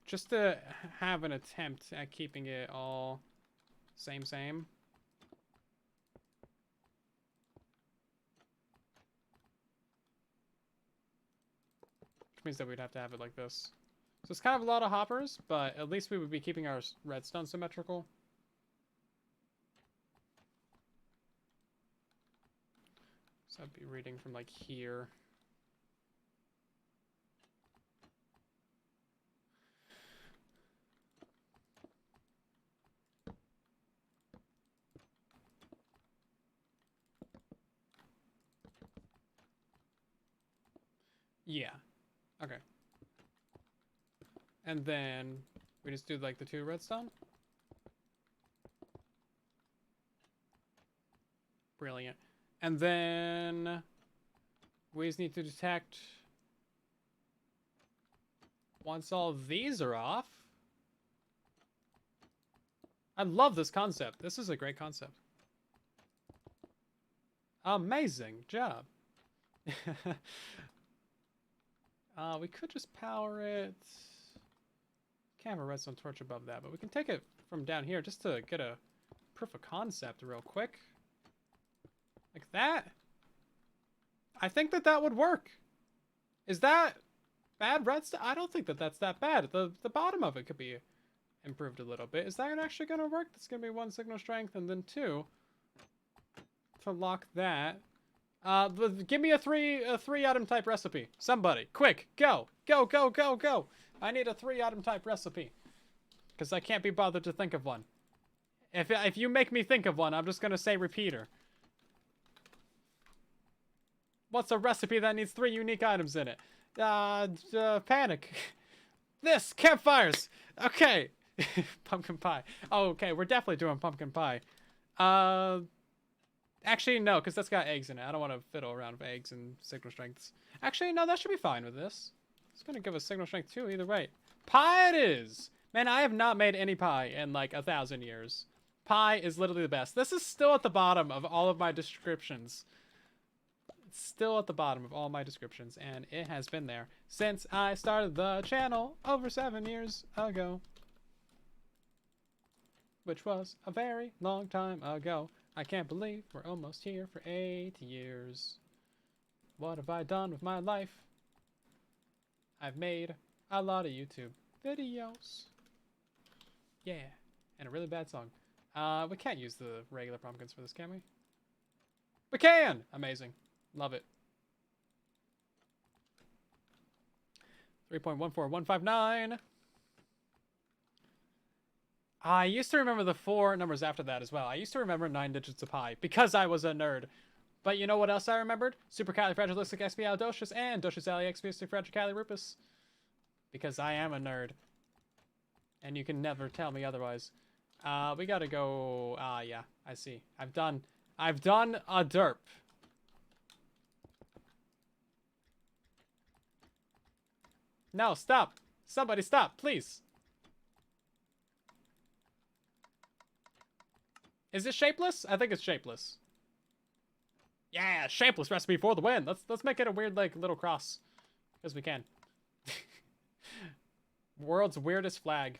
Just to have an attempt at keeping it all same. Which means that we'd have to have it like this. So it's kind of a lot of hoppers, but at least we would be keeping our redstone symmetrical. So I'd be reading from like here. Yeah. Okay. And then we just do like the 2 redstone. Brilliant. And then we just need to detect once all of these are off. I love this concept. This is a great concept. Amazing job. We could just power it. Can't have a redstone torch above that, but we can take it from down here just to get a proof of concept real quick. Like that. I think that that would work. Is that bad redstone? I don't think that that's that bad. The bottom of it could be improved a little bit. Is that actually going to work? That's going to be 1 signal strength and then 2 to lock that. Give me a three item type recipe. Somebody, quick, go. I need a 3 item type recipe because I can't be bothered to think of one. If you make me think of one, I'm just gonna say repeater. What's a recipe that needs 3 unique items in it? Panic. This campfires. Okay. Pumpkin pie. Oh, okay, we're definitely doing pumpkin pie. Actually, no, because that's got eggs in it. I don't want to fiddle around with eggs and signal strengths. Actually, no, that should be fine with this. It's going to give us signal strength too, either way. Pie it is! Man, I have not made any pie in like 1,000 years. Pie is literally the best. This is still at the bottom of all of my descriptions. It's still at the bottom of all my descriptions, and it has been there since I started the channel over 7 years ago. Which was a very long time ago. I can't believe we're almost here for 8 years. What have I done with my life? I've made a lot of YouTube videos. Yeah, and a really bad song. We can't use the regular pumpkins for this, can we? We can! Amazing. Love it. 3.14159. I used to remember the 4 numbers after that as well. I used to remember 9 digits of pi because I was a nerd. But you know what else I remembered? Supercalifragilisticexpialidocious and dociousallyexpialidocious. Because I am a nerd. And you can never tell me otherwise. We gotta go... yeah, I see. I've done a derp. No, stop. Somebody stop, please. Is it shapeless? I think it's shapeless. Yeah, shapeless recipe for the win. Let's make it a weird like little cross, because we can. World's weirdest flag.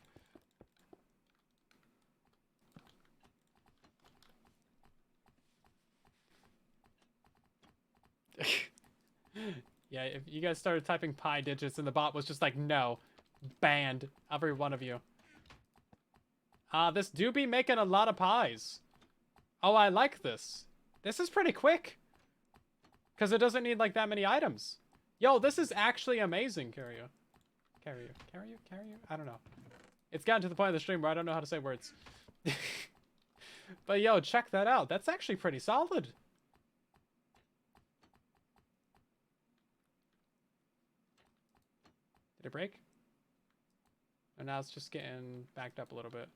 Yeah, if you guys started typing pi digits and the bot was just like, no, banned every one of you. This do be making a lot of pies. Oh, I like this. This is pretty quick. Because it doesn't need, like, that many items. Yo, this is actually amazing, Carrier. I don't know. It's gotten to the point of the stream where I don't know how to say words. But, yo, check that out. That's actually pretty solid. Did it break? And now it's just getting backed up a little bit.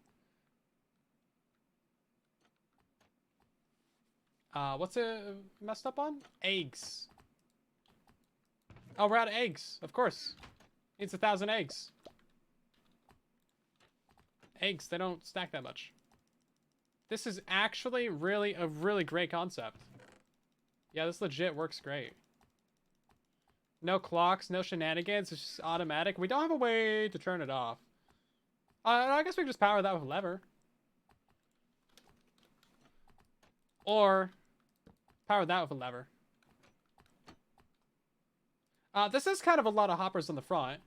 What's it messed up on? Eggs. Oh, we're out of eggs. Of course. Needs 1,000 eggs. Eggs, they don't stack that much. This is actually a really great concept. Yeah, this legit works great. No clocks, no shenanigans. It's just automatic. We don't have a way to turn it off. I guess we can just power that with a lever. Or power that with a lever. This is kind of a lot of hoppers on the front,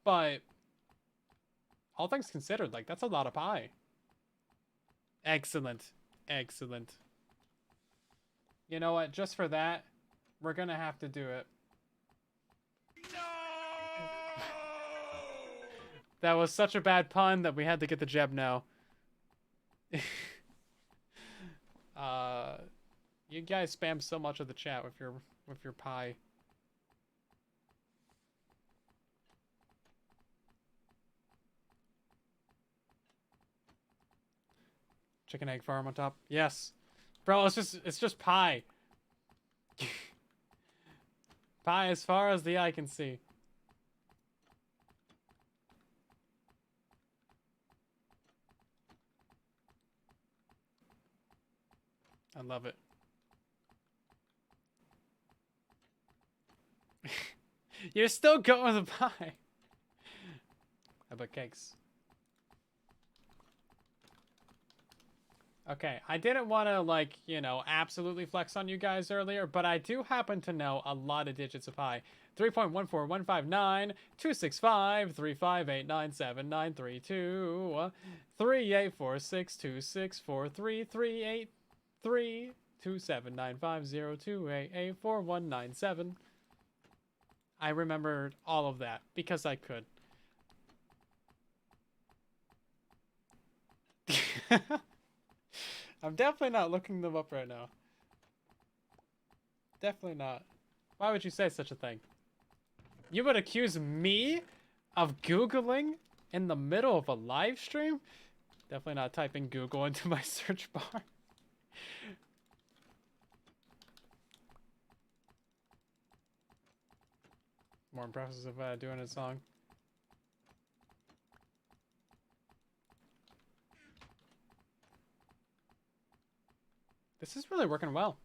but all things considered, like, that's a lot of pie. Excellent. Excellent. You know what? Just for that, we're gonna have to do it. No! That was such a bad pun that we had to get the jeb now. You guys spam so much of the chat with your pie. Chicken egg farm on top. Yes. Bro, it's just pie. Pie as far as the eye can see. I love it. You're still going with the pie. How about cakes? Okay, I didn't want to, like, you know, absolutely flex on you guys earlier, but I do happen to know a lot of digits of pi. 3.14159, 265, 35897, 932, 38462643, 2795028844197. I remembered all of that because I could. I'm definitely not looking them up right now. Definitely not. Why would you say such a thing? You would accuse me of Googling in the middle of a live stream? Definitely not typing Google into my search bar. More impressive of doing a song. This is really working well.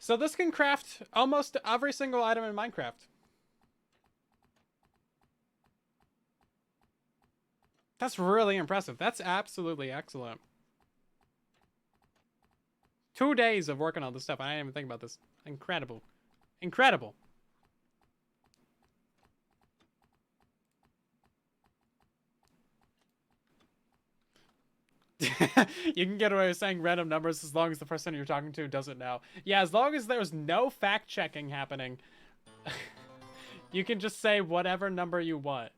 So this can craft almost every single item in Minecraft. That's really impressive. That's absolutely excellent. 2 days of working on this stuff. I didn't even think about this. Incredible. Incredible. You can get away with saying random numbers as long as the person you're talking to doesn't know. Yeah, as long as there's no fact checking happening, you can just say whatever number you want.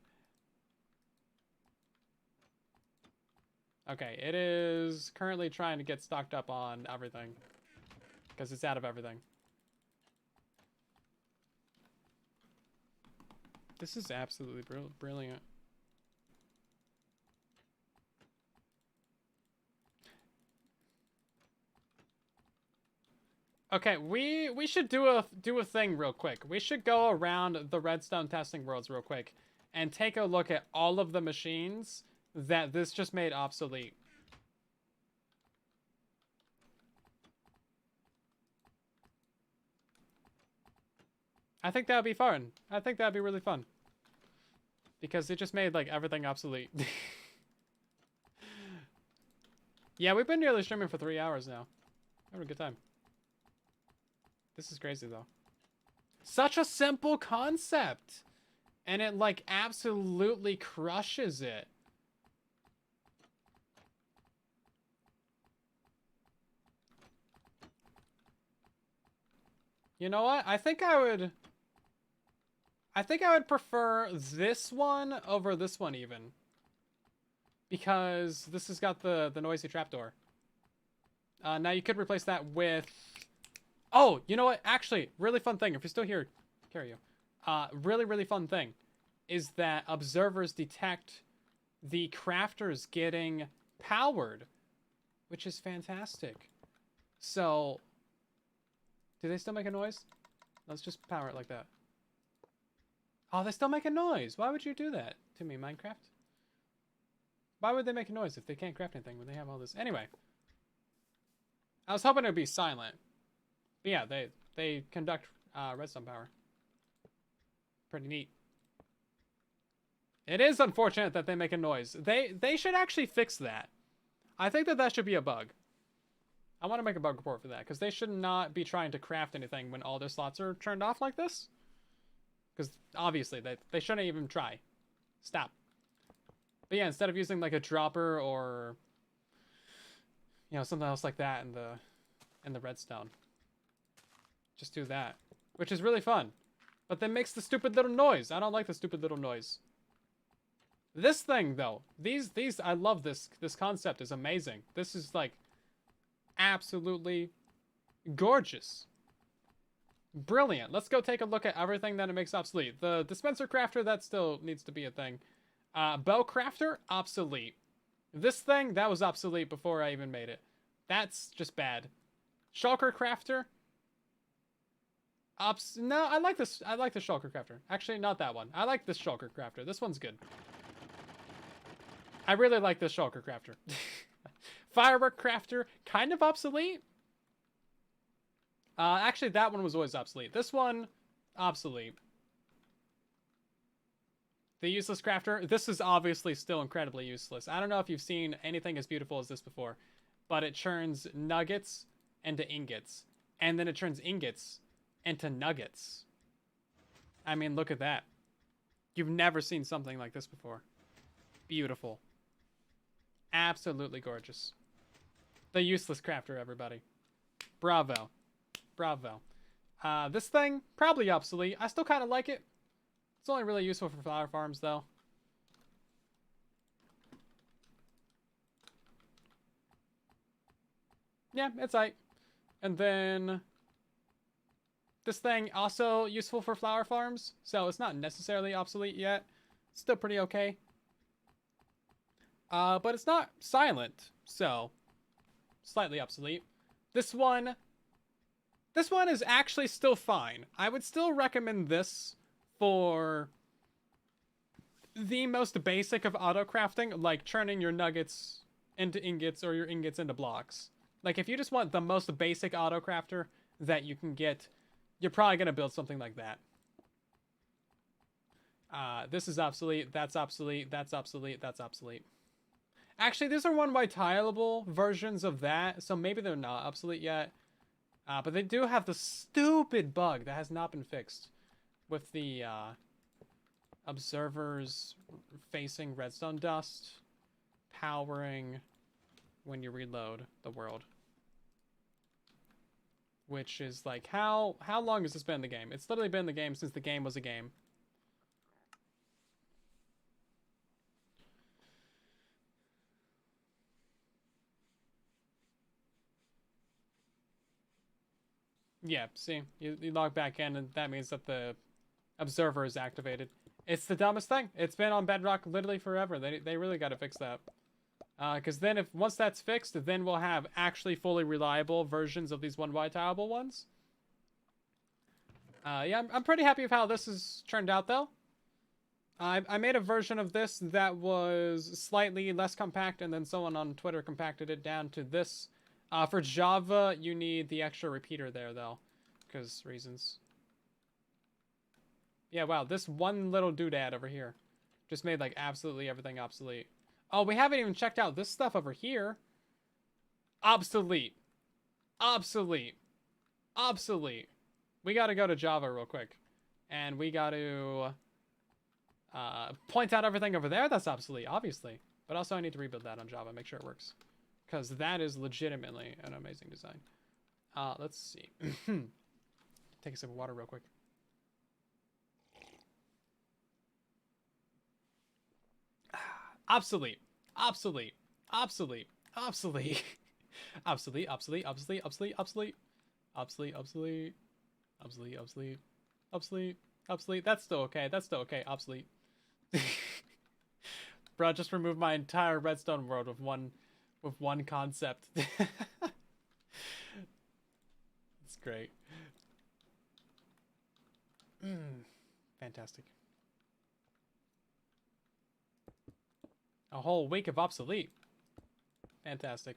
Okay, it is currently trying to get stocked up on everything because it's out of everything. This is absolutely brilliant. Okay, we should do a thing real quick. We should go around the redstone testing worlds real quick and take a look at all of the machines that this just made obsolete. I think that would be fun. I think that would be really fun. Because it just made, like, everything obsolete. Yeah, we've been nearly streaming for 3 hours now. Having a good time. This is crazy, though. Such a simple concept! And it, like, absolutely crushes it. You know what? I think I would prefer this one over this one, even. Because this has got the noisy trapdoor. Now you could replace that with... Oh, you know what? Actually, really fun thing. If you're still here, carry you. Really, really fun thing is that observers detect the crafters getting powered, which is fantastic. So, do they still make a noise? Let's just power it like that. Oh, they still make a noise. Why would you do that to me, Minecraft? Why would they make a noise if they can't craft anything when they have all this? Anyway. I was hoping it would be silent. But yeah, they conduct redstone power. Pretty neat. It is unfortunate that they make a noise. They should actually fix that. I think that should be a bug. I want to make a bug report for that, because they should not be trying to craft anything when all their slots are turned off like this. Because obviously they shouldn't even try. Stop. But yeah, instead of using like a dropper or, you know, something else like that in the redstone, just do that, which is really fun. But then makes the stupid little noise. I don't like the stupid little noise. This thing though, these I love this concept is amazing. This is like absolutely gorgeous. Brilliant. Let's go take a look at everything that it makes obsolete. The dispenser crafter, that still needs to be a thing. Bow crafter, obsolete. This thing, that was obsolete before I even made it. That's just bad. Shulker crafter. No, I like this. I like the Shulker crafter. Actually, not that one. I like this Shulker crafter. This one's good. I really like this Shulker crafter. Firework crafter, kind of obsolete. Actually, that one was always obsolete. This one, obsolete. The useless crafter. This is obviously still incredibly useless. I don't know if you've seen anything as beautiful as this before, but it churns nuggets into ingots, and then it turns ingots into nuggets. I mean, look at that. You've never seen something like this before. Beautiful. Absolutely gorgeous. The useless crafter, everybody. Bravo. Bravo. This thing, probably obsolete. I still kind of like it. It's only really useful for flower farms, though. Yeah, it's aight. And then this thing also useful for flower farms, so it's not necessarily obsolete yet. It's still pretty okay. But it's not silent, so slightly obsolete. This one is actually still fine. I would still recommend this for the most basic of autocrafting, like churning your nuggets into ingots or your ingots into blocks. Like, if you just want the most basic autocrafter that you can get, you're probably going to build something like that. This is obsolete, that's obsolete, that's obsolete, that's obsolete. Actually, these are 1Y tileable versions of that, so maybe they're not obsolete yet. But they do have the stupid bug that has not been fixed with the observers facing redstone dust powering when you reload the world. Which is like, how long has this been in the game? It's literally been in the game since the game was a game. Yeah, see, you log back in, and that means that the observer is activated. It's the dumbest thing. It's been on Bedrock literally forever. They really got to fix that. Because then once that's fixed, then we'll have actually fully reliable versions of these 1Y tileable ones. Yeah, I'm pretty happy with how this has turned out, though. I made a version of this that was slightly less compact, and then someone on Twitter compacted it down to this. For Java, you need the extra repeater there, though, because reasons. Yeah, wow, this one little doodad over here just made, like, absolutely everything obsolete. Oh, we haven't even checked out this stuff over here. Obsolete. Obsolete. Obsolete. We gotta go to Java real quick. And we gotta point out everything over there that's obsolete, obviously. But also I need to rebuild that on Java, make sure it works. Because that is legitimately an amazing design. Let's see. Take a sip of water real quick. Obsolete. Obsolete. Obsolete. Obsolete. Obsolete. Obsolete. Obsolete. Obsolete. Obsolete. Obsolete. Obsolete. Obsolete. Obsolete. Obsolete. Obsolete. That's still okay. That's still okay. Obsolete. Bro, just remove my entire redstone world with one concept. It's great. Fantastic. A whole week of obsolete. Fantastic.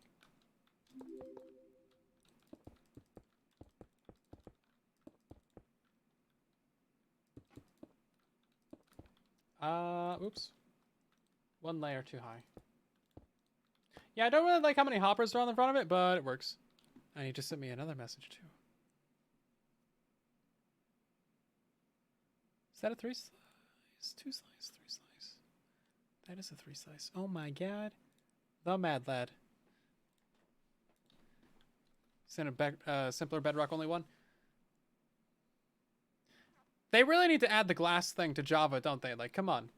Oops. One layer too high. Yeah, I don't really like how many hoppers are on the front of it, but it works. And he just sent me another message too. Is that a 3 slice? 2 slice? 3 slice? That is a 3 slice. Oh my god. The mad lad. Send a simpler bedrock only one. They really need to add the glass thing to Java, don't they? Like, come on.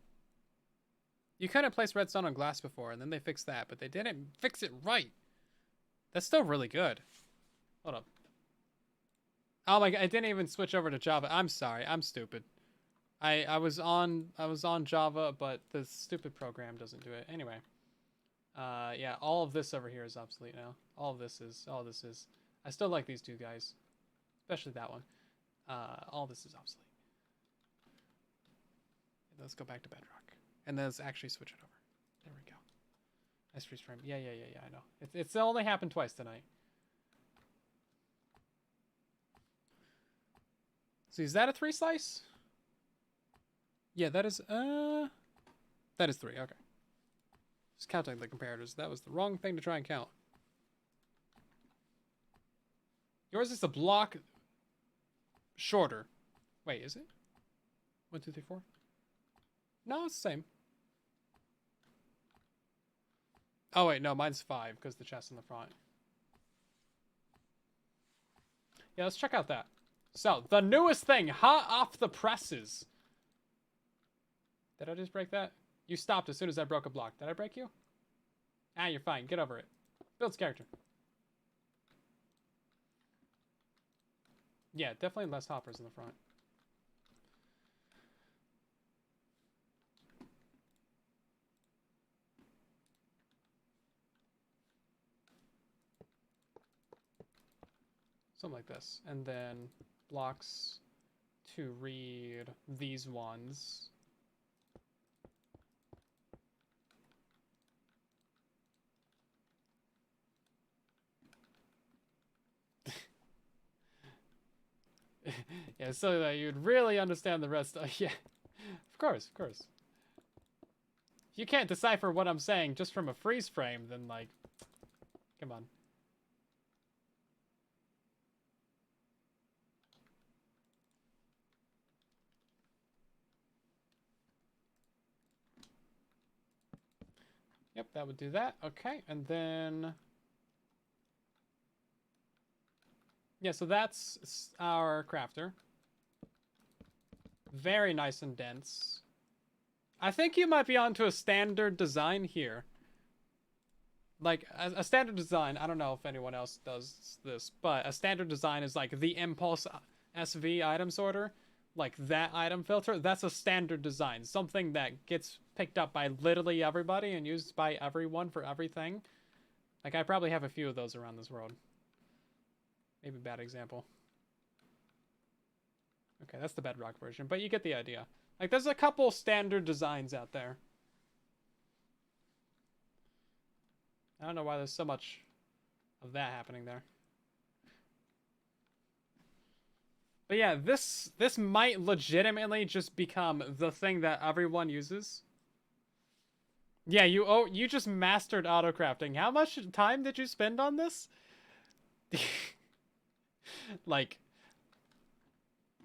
You couldn't place redstone on glass before, and then they fixed that, but they didn't fix it right. That's still really good. Hold up. Oh my god, I didn't even switch over to Java. I'm sorry, I'm stupid. I was on Java, but the stupid program doesn't do it. Anyway. Yeah, all of this over here is obsolete now. All of this is. I still like these two guys. Especially that one. All this is obsolete. Let's go back to Bedrock. And then let's actually switch it over. There we go. Nice freeze frame. Yeah, I know. It's only happened twice tonight. So is that a 3 slice? Yeah, that is 3. Okay. Just counting the comparators. That was the wrong thing to try and count. Yours is a block shorter. Wait, is it? 1, 2, 3, 4? No, it's the same. Oh, wait, no, mine's 5 because the chest in the front. Yeah, let's check out that. So, the newest thing, hot off the presses. Did I just break that? You stopped as soon as I broke a block. Did I break you? Ah, you're fine. Get over it. Builds character. Yeah, definitely less hoppers in the front. Something like this. And then blocks to read these ones. Yeah, so that you'd really understand the rest. Yeah, of course, of course. If you can't decipher what I'm saying just from a freeze frame, then, like, come on. Yep, that would do that. Okay, and then... yeah, so that's our crafter. Very nice and dense. I think you might be onto a standard design here. Like, a standard design, I don't know if anyone else does this, but a standard design is like the Impulse SV item sorter. Like that item filter, that's a standard design. Something that gets picked up by literally everybody and used by everyone for everything. Like, I probably have a few of those around this world. Maybe bad example. Okay, that's the bedrock version, but you get the idea. Like, there's a couple standard designs out there. I don't know why there's so much of that happening there. But yeah, this might legitimately just become the thing that everyone uses. Yeah, you just mastered autocrafting. How much time did you spend on this? Like,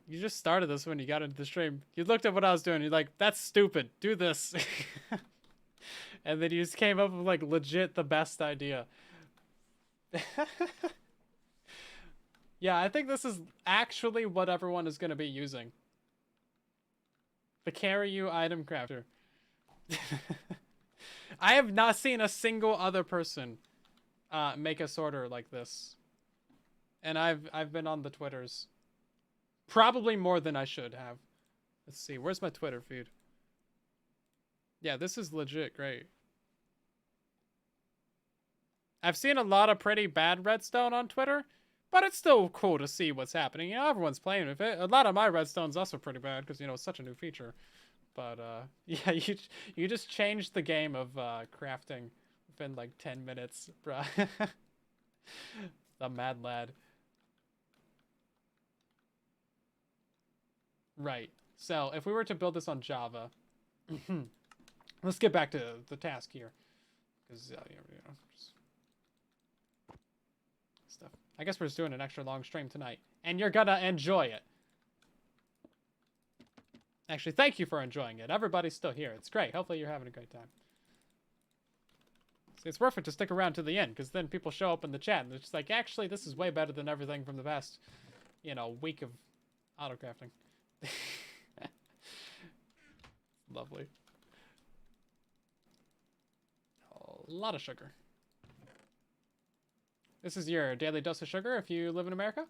you just started this when you got into the stream. You looked at what I was doing. You're like, that's stupid. Do this. And then you just came up with, like, legit the best idea. Yeah, I think this is actually what everyone is going to be using. The Carry You Item Crafter. I have not seen a single other person make a sorter like this. And I've been on the Twitters. Probably more than I should have. Let's see, where's my Twitter feed? Yeah, this is legit great. I've seen a lot of pretty bad redstone on Twitter, but it's still cool to see what's happening. You know, everyone's playing with it. A lot of my redstone's also pretty bad because, you know, it's such a new feature. But, yeah, you just changed the game of crafting within, like, 10 minutes, bruh. The mad lad. Right. So, if we were to build this on Java... let's get back to the task here. Because, you know, just... stuff. I guess we're just doing an extra long stream tonight. And you're gonna enjoy it. Actually, thank you for enjoying it. Everybody's still here. It's great. Hopefully you're having a great time. See, it's worth it to stick around to the end, because then people show up in the chat, and they're just like, actually, this is way better than everything from the past, you know, week of autocrafting. Lovely. A lot of sugar. This is your daily dose of sugar if you live in America.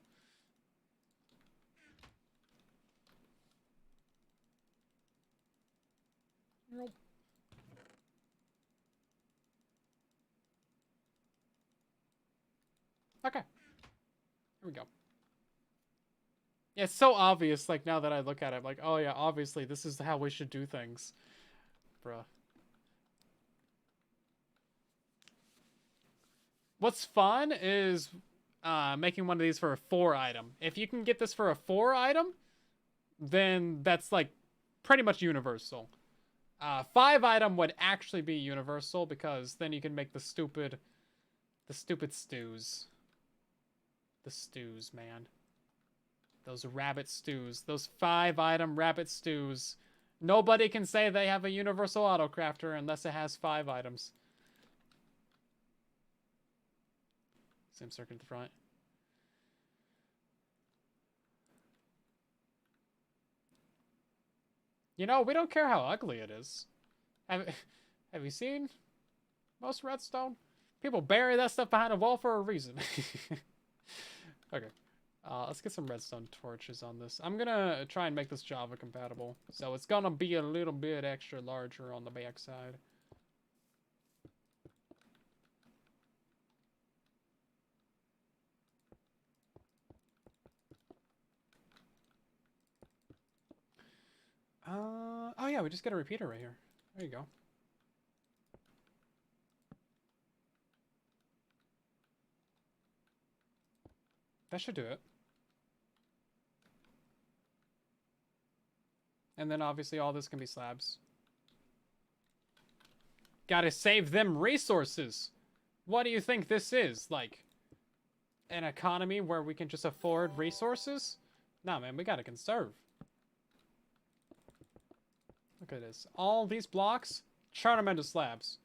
Nope. Okay. Here we go. Yeah, it's so obvious, like, now that I look at it, like, oh yeah, obviously, this is how we should do things. Bruh. What's fun is making one of these for a 4 item. If you can get this for a 4 item, then that's like pretty much universal. 5 item would actually be universal because then you can make the stupid stews. The stews, man. Those rabbit stews. Those 5 item rabbit stews. Nobody can say they have a universal autocrafter unless it has 5 items. Same circuit at the front. You know, we don't care how ugly it is. Have you seen most redstone? People bury that stuff behind a wall for a reason. Okay. Let's get some redstone torches on this. I'm gonna try and make this Java compatible. So it's gonna be a little bit extra larger on the back side. Oh yeah, we just get a repeater right here. There you go. That should do it. And then obviously all this can be slabs. Gotta save them resources. What do you think this is? Like, an economy where we can just afford resources? Nah, man, we gotta conserve. Look at this. All these blocks, turn them into slabs.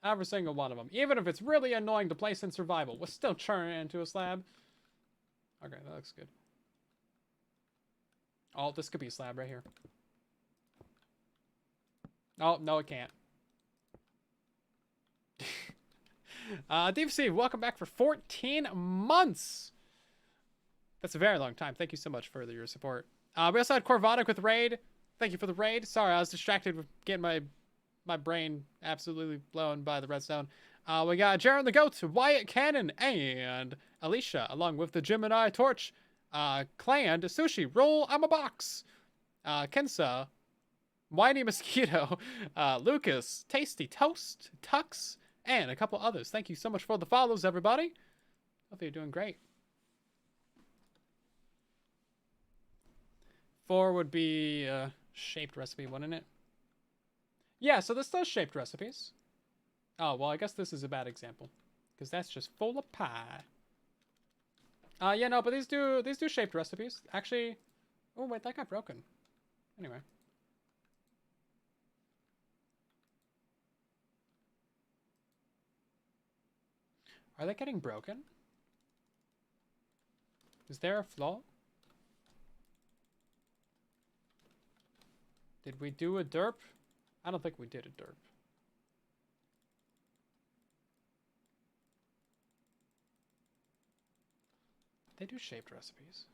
Every single one of them. Even if it's really annoying to place in survival, we'll still turn it into a slab. Okay, that looks good. Oh, this could be a slab right here. Oh, no, it can't. DVC, welcome back for 14 months. That's a very long time. Thank you so much for your support. We also had Corvotic with raid. Thank you for the raid. Sorry, I was distracted with getting my brain absolutely blown by the redstone. We got Jaron the Goat, Wyatt Cannon, and Alicia, along with the Gemini Torch, Clan, Sushi, Roll, I'm a Box, Kensa, Whiny Mosquito, Lucas, Tasty Toast, Tux, and a couple others. Thank you so much for the follows, everybody. Hope you're doing great. 4 would be a shaped recipe, wouldn't it? Yeah, so this does shaped recipes. Oh, well, I guess this is a bad example. Because that's just full of pie. Yeah, no, but these do shaped recipes. Actually, oh, wait, that got broken. Anyway. Are they getting broken? Is there a flaw? Did we do a derp? I don't think we did a derp. They do shaped recipes.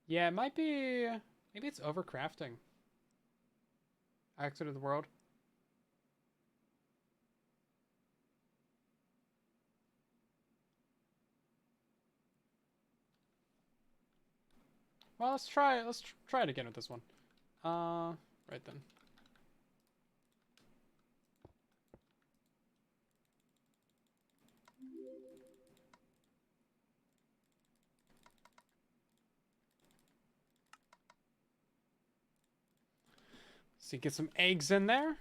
Yeah, it might be... Maybe it's overcrafting. Exit of the world. Well, let's try it again with this one. Right then. So you get some eggs in there.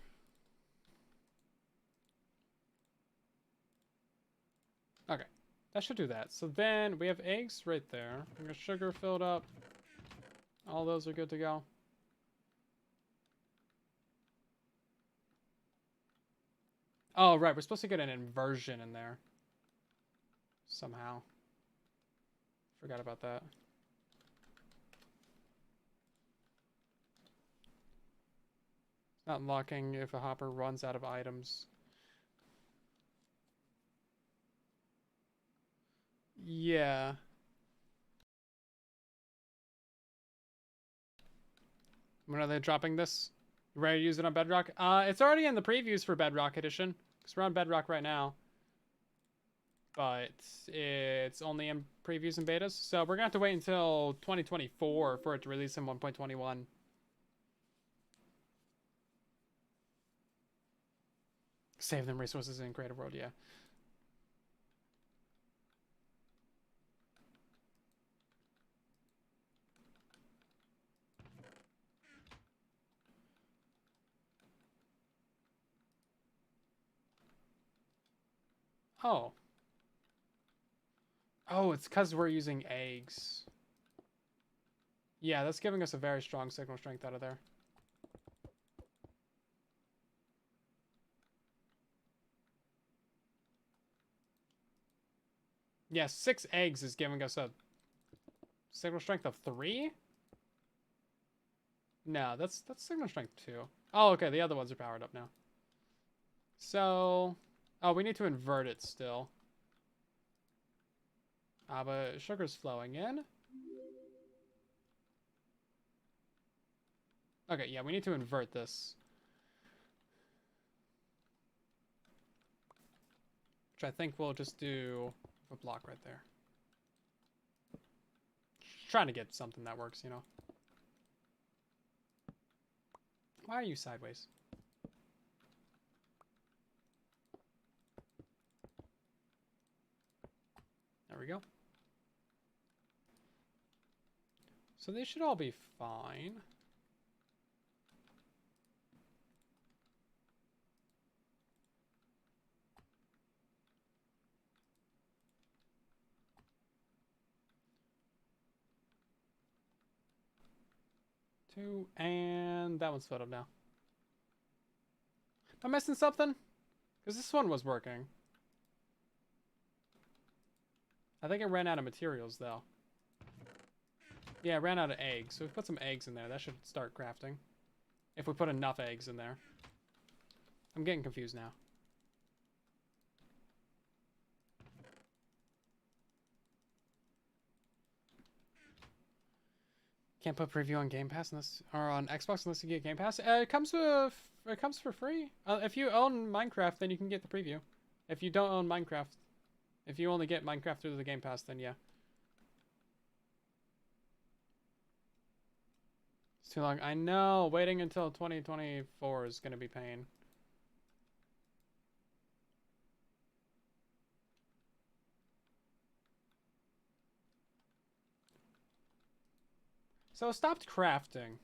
Okay, that should do that. So then we have eggs right there. We got sugar filled up. All those are good to go. Oh, right. We're supposed to get an inversion in there. Somehow. Forgot about that. It's not unlocking if a hopper runs out of items. Yeah. When are they dropping this? You ready to use it on Bedrock? It's already in the previews for Bedrock Edition. Because we're on Bedrock right now. But it's only in previews and betas. So we're going to have to wait until 2024 for it to release in 1.21. Save them resources in Creative World, yeah. Oh. Oh, it's because we're using eggs. Yeah, that's giving us a very strong signal strength out of there. Yeah, 6 eggs is giving us a signal strength of 3? No, that's signal strength 2. Oh, okay, the other ones are powered up now. So, oh, we need to invert it still. But sugar's flowing in. Okay, yeah, we need to invert this. Which I think we'll just do a block right there. Trying to get something that works, you know. Why are you sideways? There we go. So they should all be fine. Two, and that one's filled up now. Am I missing something? Because this one was working. I think it ran out of materials, though. Yeah, it ran out of eggs. So we put some eggs in there. That should start crafting. If we put enough eggs in there. I'm getting confused now. Can't put preview on Game Pass unless, or on Xbox unless you get Game Pass. It comes for free. If you own Minecraft, then you can get the preview. If you don't own Minecraft, if you only get Minecraft through the Game Pass, then yeah. It's too long. I know. Waiting until 2024 is gonna be pain. So I stopped crafting.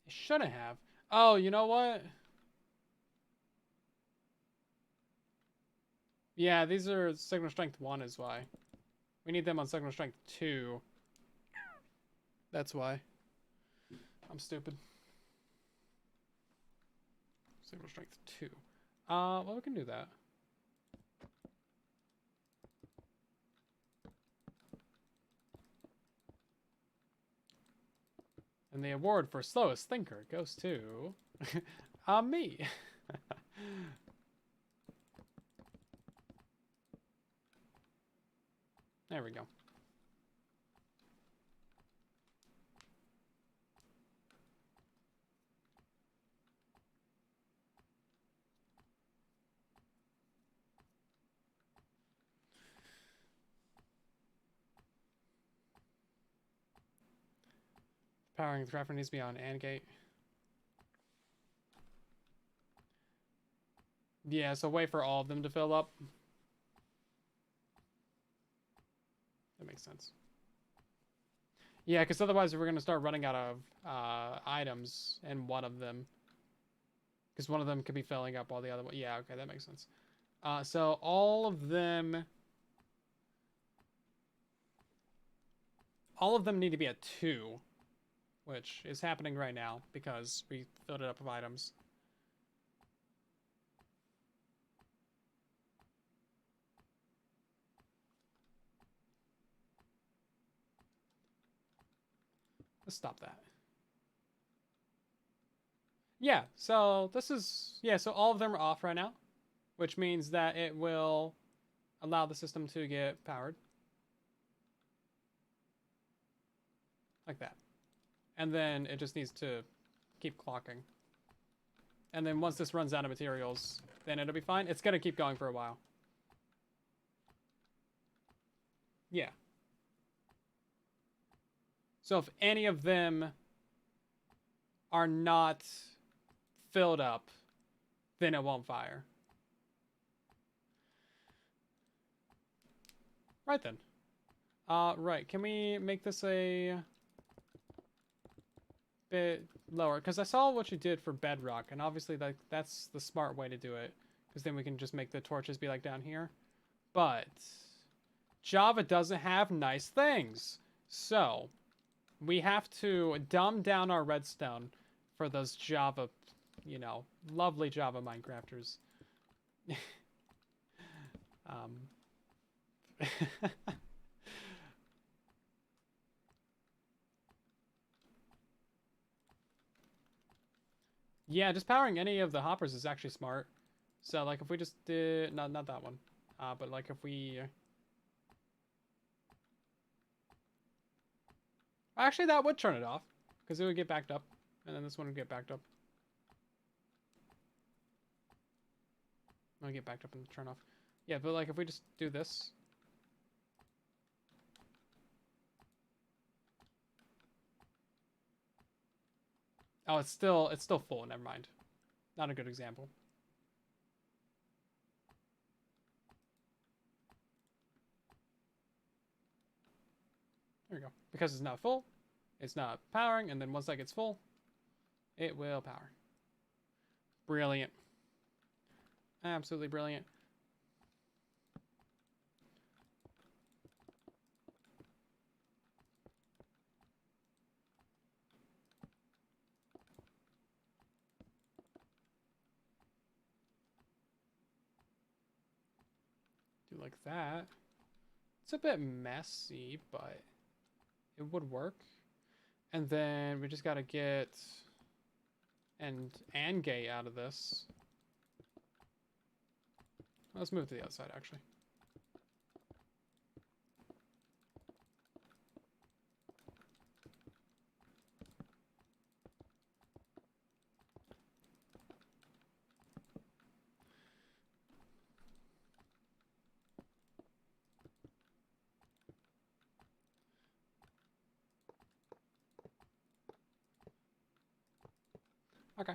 It shouldn't have. Oh, you know what? Yeah, these are signal strength 1 is why. We need them on signal strength 2. That's why. I'm stupid. Signal strength 2. Well, we can do that. And the award for slowest thinker goes to me. There we go. Powering the crafter needs to be on AND gate. Yeah, so wait for all of them to fill up. That makes sense. Yeah, because otherwise we're going to start running out of items in one of them. Because one of them could be filling up while the other one... Yeah, okay, that makes sense. So all of them... All of them need to be at 2. Which is happening right now because we filled it up with items. Let's stop that. Yeah, so this is... Yeah, so all of them are off right now. Which means that it will allow the system to get powered. Like that. And then it just needs to keep clocking. And then once this runs out of materials, then it'll be fine. It's going to keep going for a while. Yeah. So if any of them are not filled up, then it won't fire. Right then. Right. Can we make this a bit lower? Because I saw what you did for bedrock, and obviously that's the smart way to do it. Because then we can just make the torches be like down here. But Java doesn't have nice things. So we have to dumb down our redstone for those Java, you know, lovely Java Minecrafters. Yeah, just powering any of the hoppers is actually smart. So, like, if we just did... not that one. But, like, if we... Actually, that would turn it off. Because it would get backed up. And then this one would get backed up. I'll get backed up and turn off. Yeah, but, like, if we just do this... Oh, it's still full. Never mind. Not a good example. There we go. Because it's not full, it's not powering, and then once that gets full, it will power. Brilliant. Absolutely brilliant. Do like that. It's a bit messy, but it would work. And then we just gotta get and gate out of this. Let's move to the other side, actually. Okay.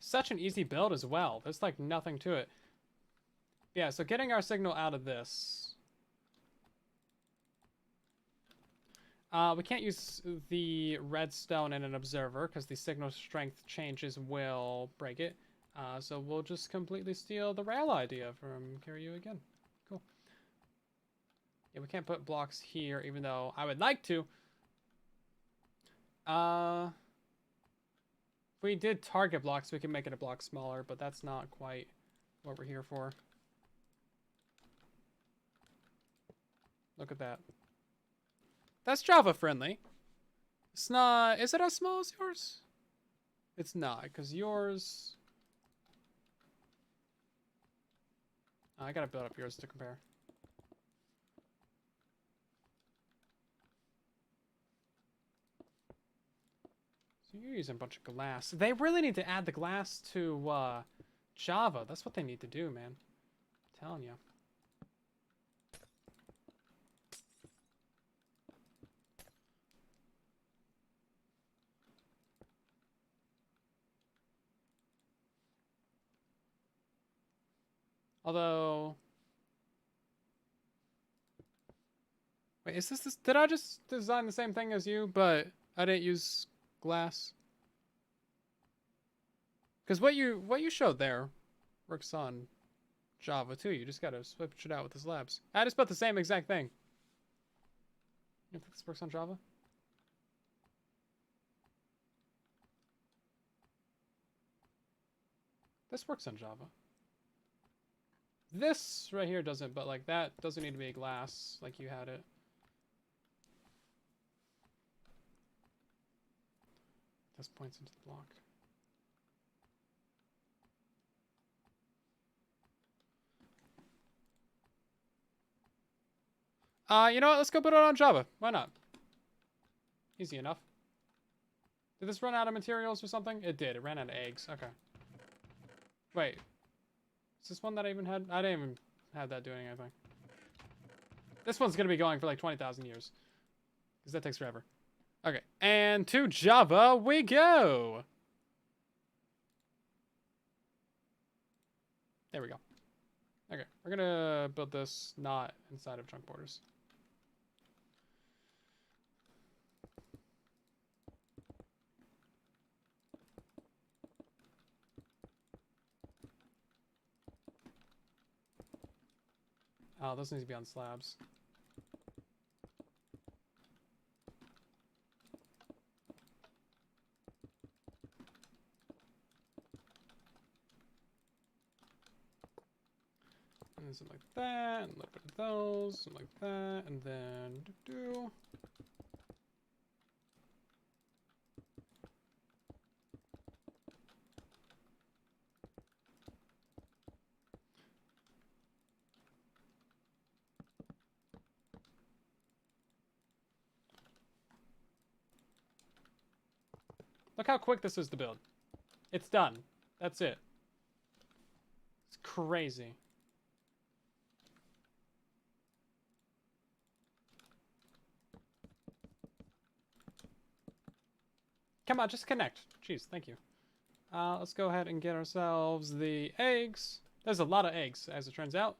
Such an easy build as well. There's like nothing to it. Yeah, so getting our signal out of this. We can't use the redstone in an observer because the signal strength changes will break it. So we'll just completely steal the rail idea from Kiryu again. Cool. Yeah, we can't put blocks here, even though I would like to. If we did target blocks, we can make it a block smaller, but that's not quite what we're here for. Look at that. That's Java friendly. It's not... Is it as small as yours? It's not, because yours... I gotta build up yours to compare. So you're using a bunch of glass. They really need to add the glass to Java. That's what they need to do, man. I'm telling you. Although... Wait, is this... Did I just design the same thing as you, but I didn't use glass? Because what you showed there works on Java too. You just gotta switch it out with the slabs. I just put the same exact thing. You think this works on Java? This works on Java. This right here doesn't, but like that doesn't need to be a glass like you had it. This points into the block. You know what? Let's go put it on Java. Why not? Easy enough. Did this run out of materials or something? It did. It ran out of eggs. Okay. Wait. Is this one that I even had? I didn't even have that doing anything. This one's going to be going for like 20,000 years. Because that takes forever. Okay. And to Java we go. There we go. Okay. We're going to build this not inside of chunk borders. Oh, those need to be on slabs. And something like that, and a little bit of those, something like that, and then do. Look how quick this is to build. It's done. That's it. It's crazy. Come on, just connect. Jeez, thank you. Let's go ahead and get ourselves the eggs. There's a lot of eggs, as it turns out.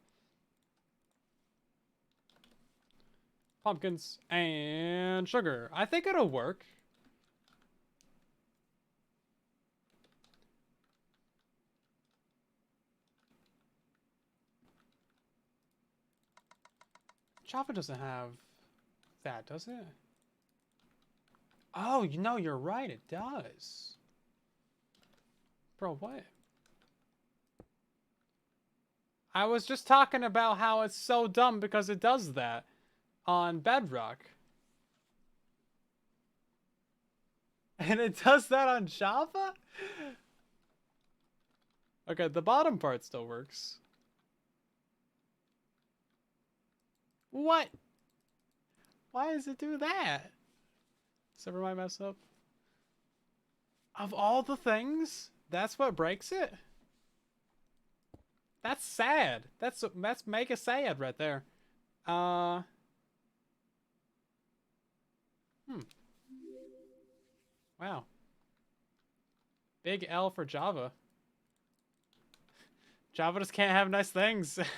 Pumpkins and sugar. I think it'll work. Java doesn't have that, does it? Oh, you know, you're right, it does. Bro, what? I was just talking about how it's so dumb because it does that on Bedrock. And it does that on Java? Okay, the bottom part still works. What? Why does it do that? Does ever might mess up? Of all the things, that's what breaks it? That's sad. That's mega sad right there. Wow. Big L for Java. Java just can't have nice things. It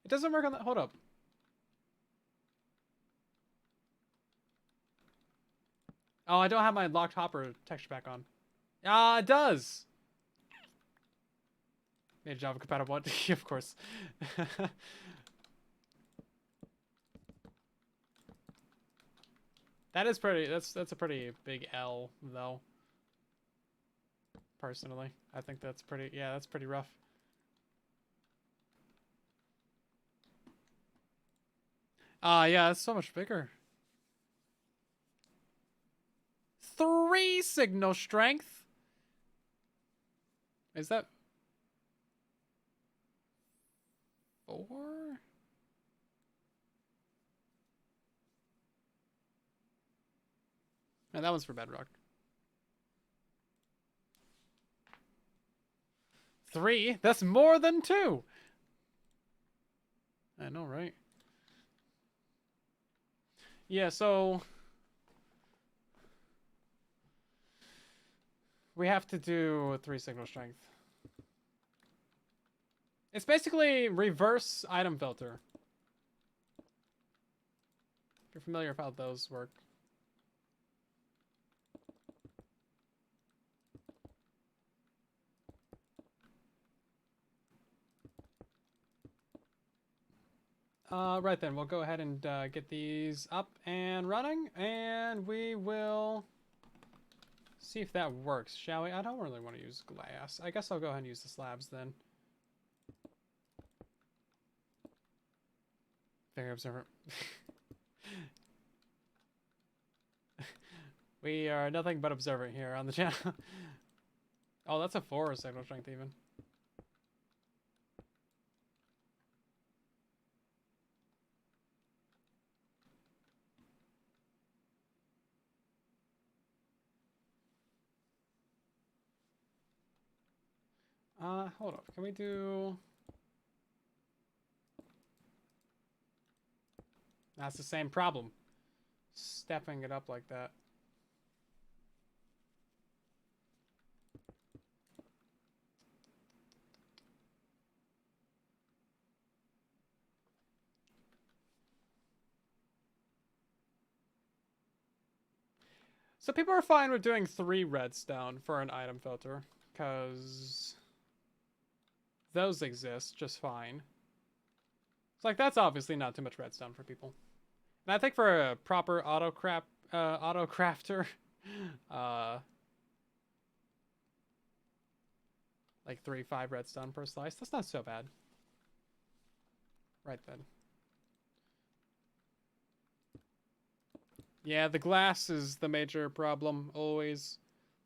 doesn't work on that. Hold up. Oh, I don't have my locked hopper texture pack on. Ah, it does. Made Java compatible. Of course. That is pretty. That's a pretty big L though. Personally, I think that's pretty. Yeah, that's pretty rough. Yeah, it's so much bigger. 3 signal strength. Is that 4? And that one's for Bedrock. 3? That's more than 2. I know, right? Yeah, so we have to do 3 signal strength. It's basically reverse item filter. If you're familiar with how those work. Right then, we'll go ahead and get these up and running, and we will see if that works, shall we? I don't really want to use glass. I guess I'll go ahead and use the slabs then. Very observant. We are nothing but observant here on the channel. Oh, that's a 4 signal strength even. Hold up. Can we do... That's the same problem. Stepping it up like that. So people are fine with doing 3 redstone for an item filter, because those exist just fine. It's like, that's obviously not too much redstone for people. And I think for a proper autocrafter, like 3-5 redstone per slice, that's not so bad. Right then. Yeah, the glass is the major problem, always.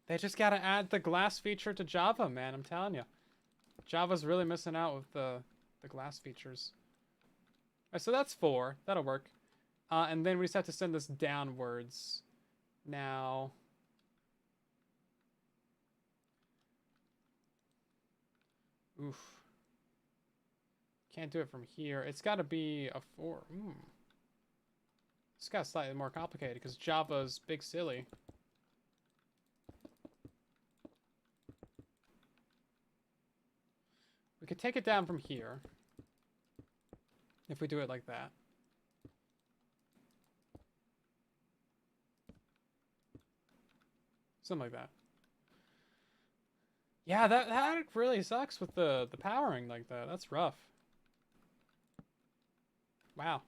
They just gotta add the glass feature to Java, man, I'm telling you. Java's really missing out with the glass features. Alright, so that's 4. That'll work. And then we just have to send this downwards. Now... Oof. Can't do it from here. It's gotta be a 4. It's got slightly more complicated because Java's big silly. We could take it down from here. If we do it like that. Something like that. Yeah, that really sucks with the powering like that. That's rough. Wow.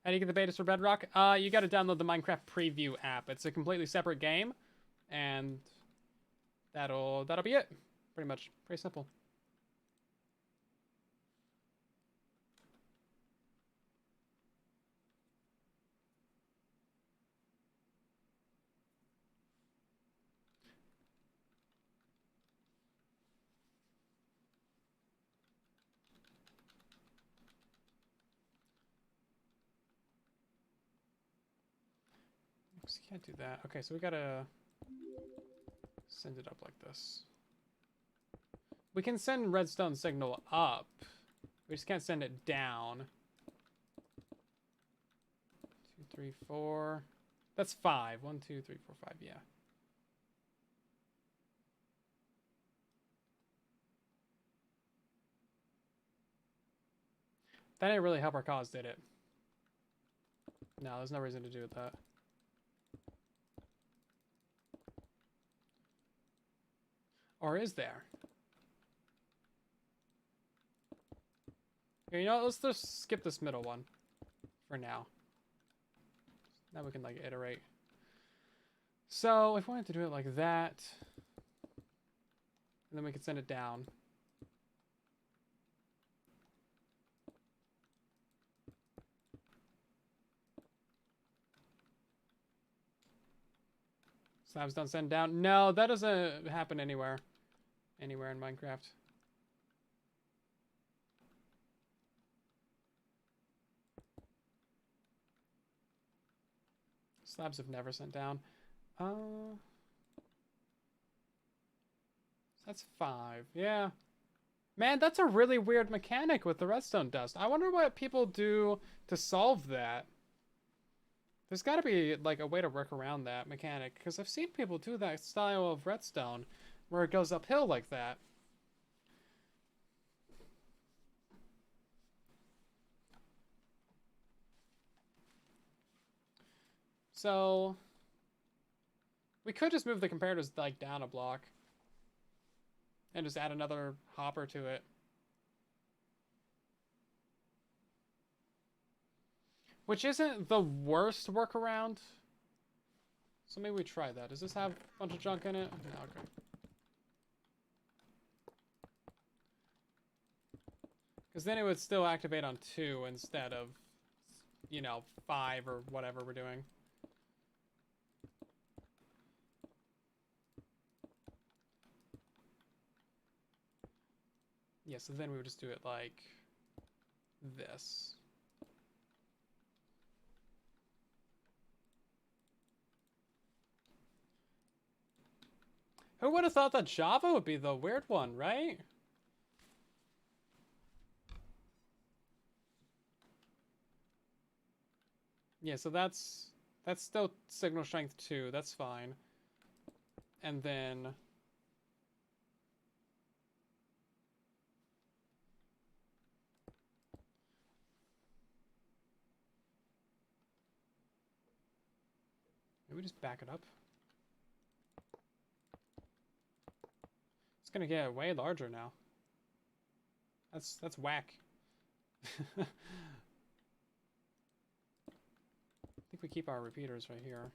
How do you get the betas for Bedrock? You got to download the Minecraft Preview app. It's a completely separate game, and that'll be it. Pretty much, pretty simple. Can't do that. Okay, so we gotta send it up like this. We can send redstone signal up. We just can't send it down. 2, 3, 4. That's 5. 1, 2, 3, 4, 5. Yeah. That didn't really help our cause, did it? No, there's no reason to do that. Or is there? Okay, you know what? Let's just skip this middle one for now. Now we can like iterate. So if we wanted to do it like that, and then we can send it down. Slabs don't send down. No, that doesn't happen anywhere. Anywhere in Minecraft. Slabs have never sent down. That's 5. Yeah. Man, that's a really weird mechanic with the redstone dust. I wonder what people do to solve that. There's got to be like a way to work around that mechanic, because I've seen people do that style of redstone where it goes uphill like that. So we could just move the comparators like down a block and just add another hopper to it. Which isn't the worst workaround. So maybe we try that. Does this have a bunch of junk in it? No, okay. Because then it would still activate on 2 instead of, you know, 5 or whatever we're doing. Yeah, so then we would just do it like this. Who would have thought that Java would be the weird one, right? Yeah, so that's still signal strength 2. That's fine. And then maybe we just back it up. It's gonna get way larger now. That's whack. I think we keep our repeaters right here.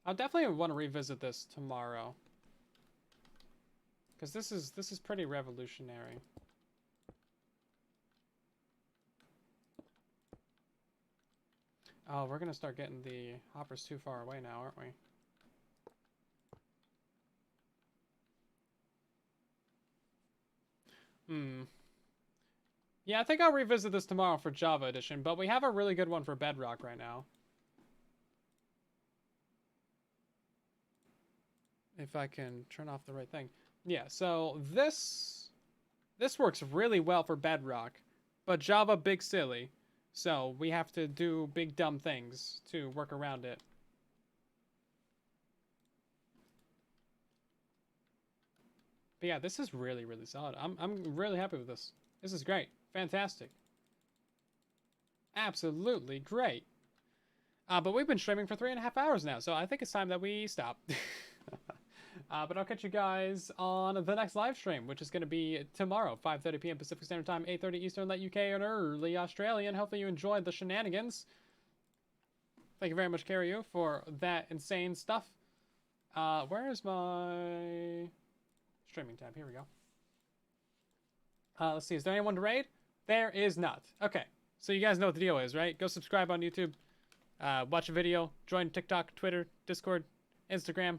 I'll definitely want to revisit this tomorrow, because this is pretty revolutionary. Oh, we're gonna start getting the hoppers too far away now, aren't we? Yeah, I think I'll revisit this tomorrow for Java Edition, but we have a really good one for Bedrock right now. If I can turn off the right thing. Yeah, so this works really well for Bedrock, but Java big silly. So we have to do big dumb things to work around it. But yeah, this is really, really solid. I'm really happy with this. This is great. Fantastic. Absolutely great. But we've been streaming for 3.5 hours now, so I think it's time that we stop. But I'll catch you guys on the next live stream, which is going to be tomorrow, 5:30 p.m. Pacific Standard Time, 8:30 Eastern, let UK and early Australian. Hopefully you enjoyed the shenanigans. Thank you very much, Carryu, for that insane stuff. Where is my streaming tab? Here we go. Let's see. Is there anyone to raid? There is not. Okay. So you guys know what the deal is, right? Go subscribe on YouTube. Watch a video. Join TikTok, Twitter, Discord, Instagram.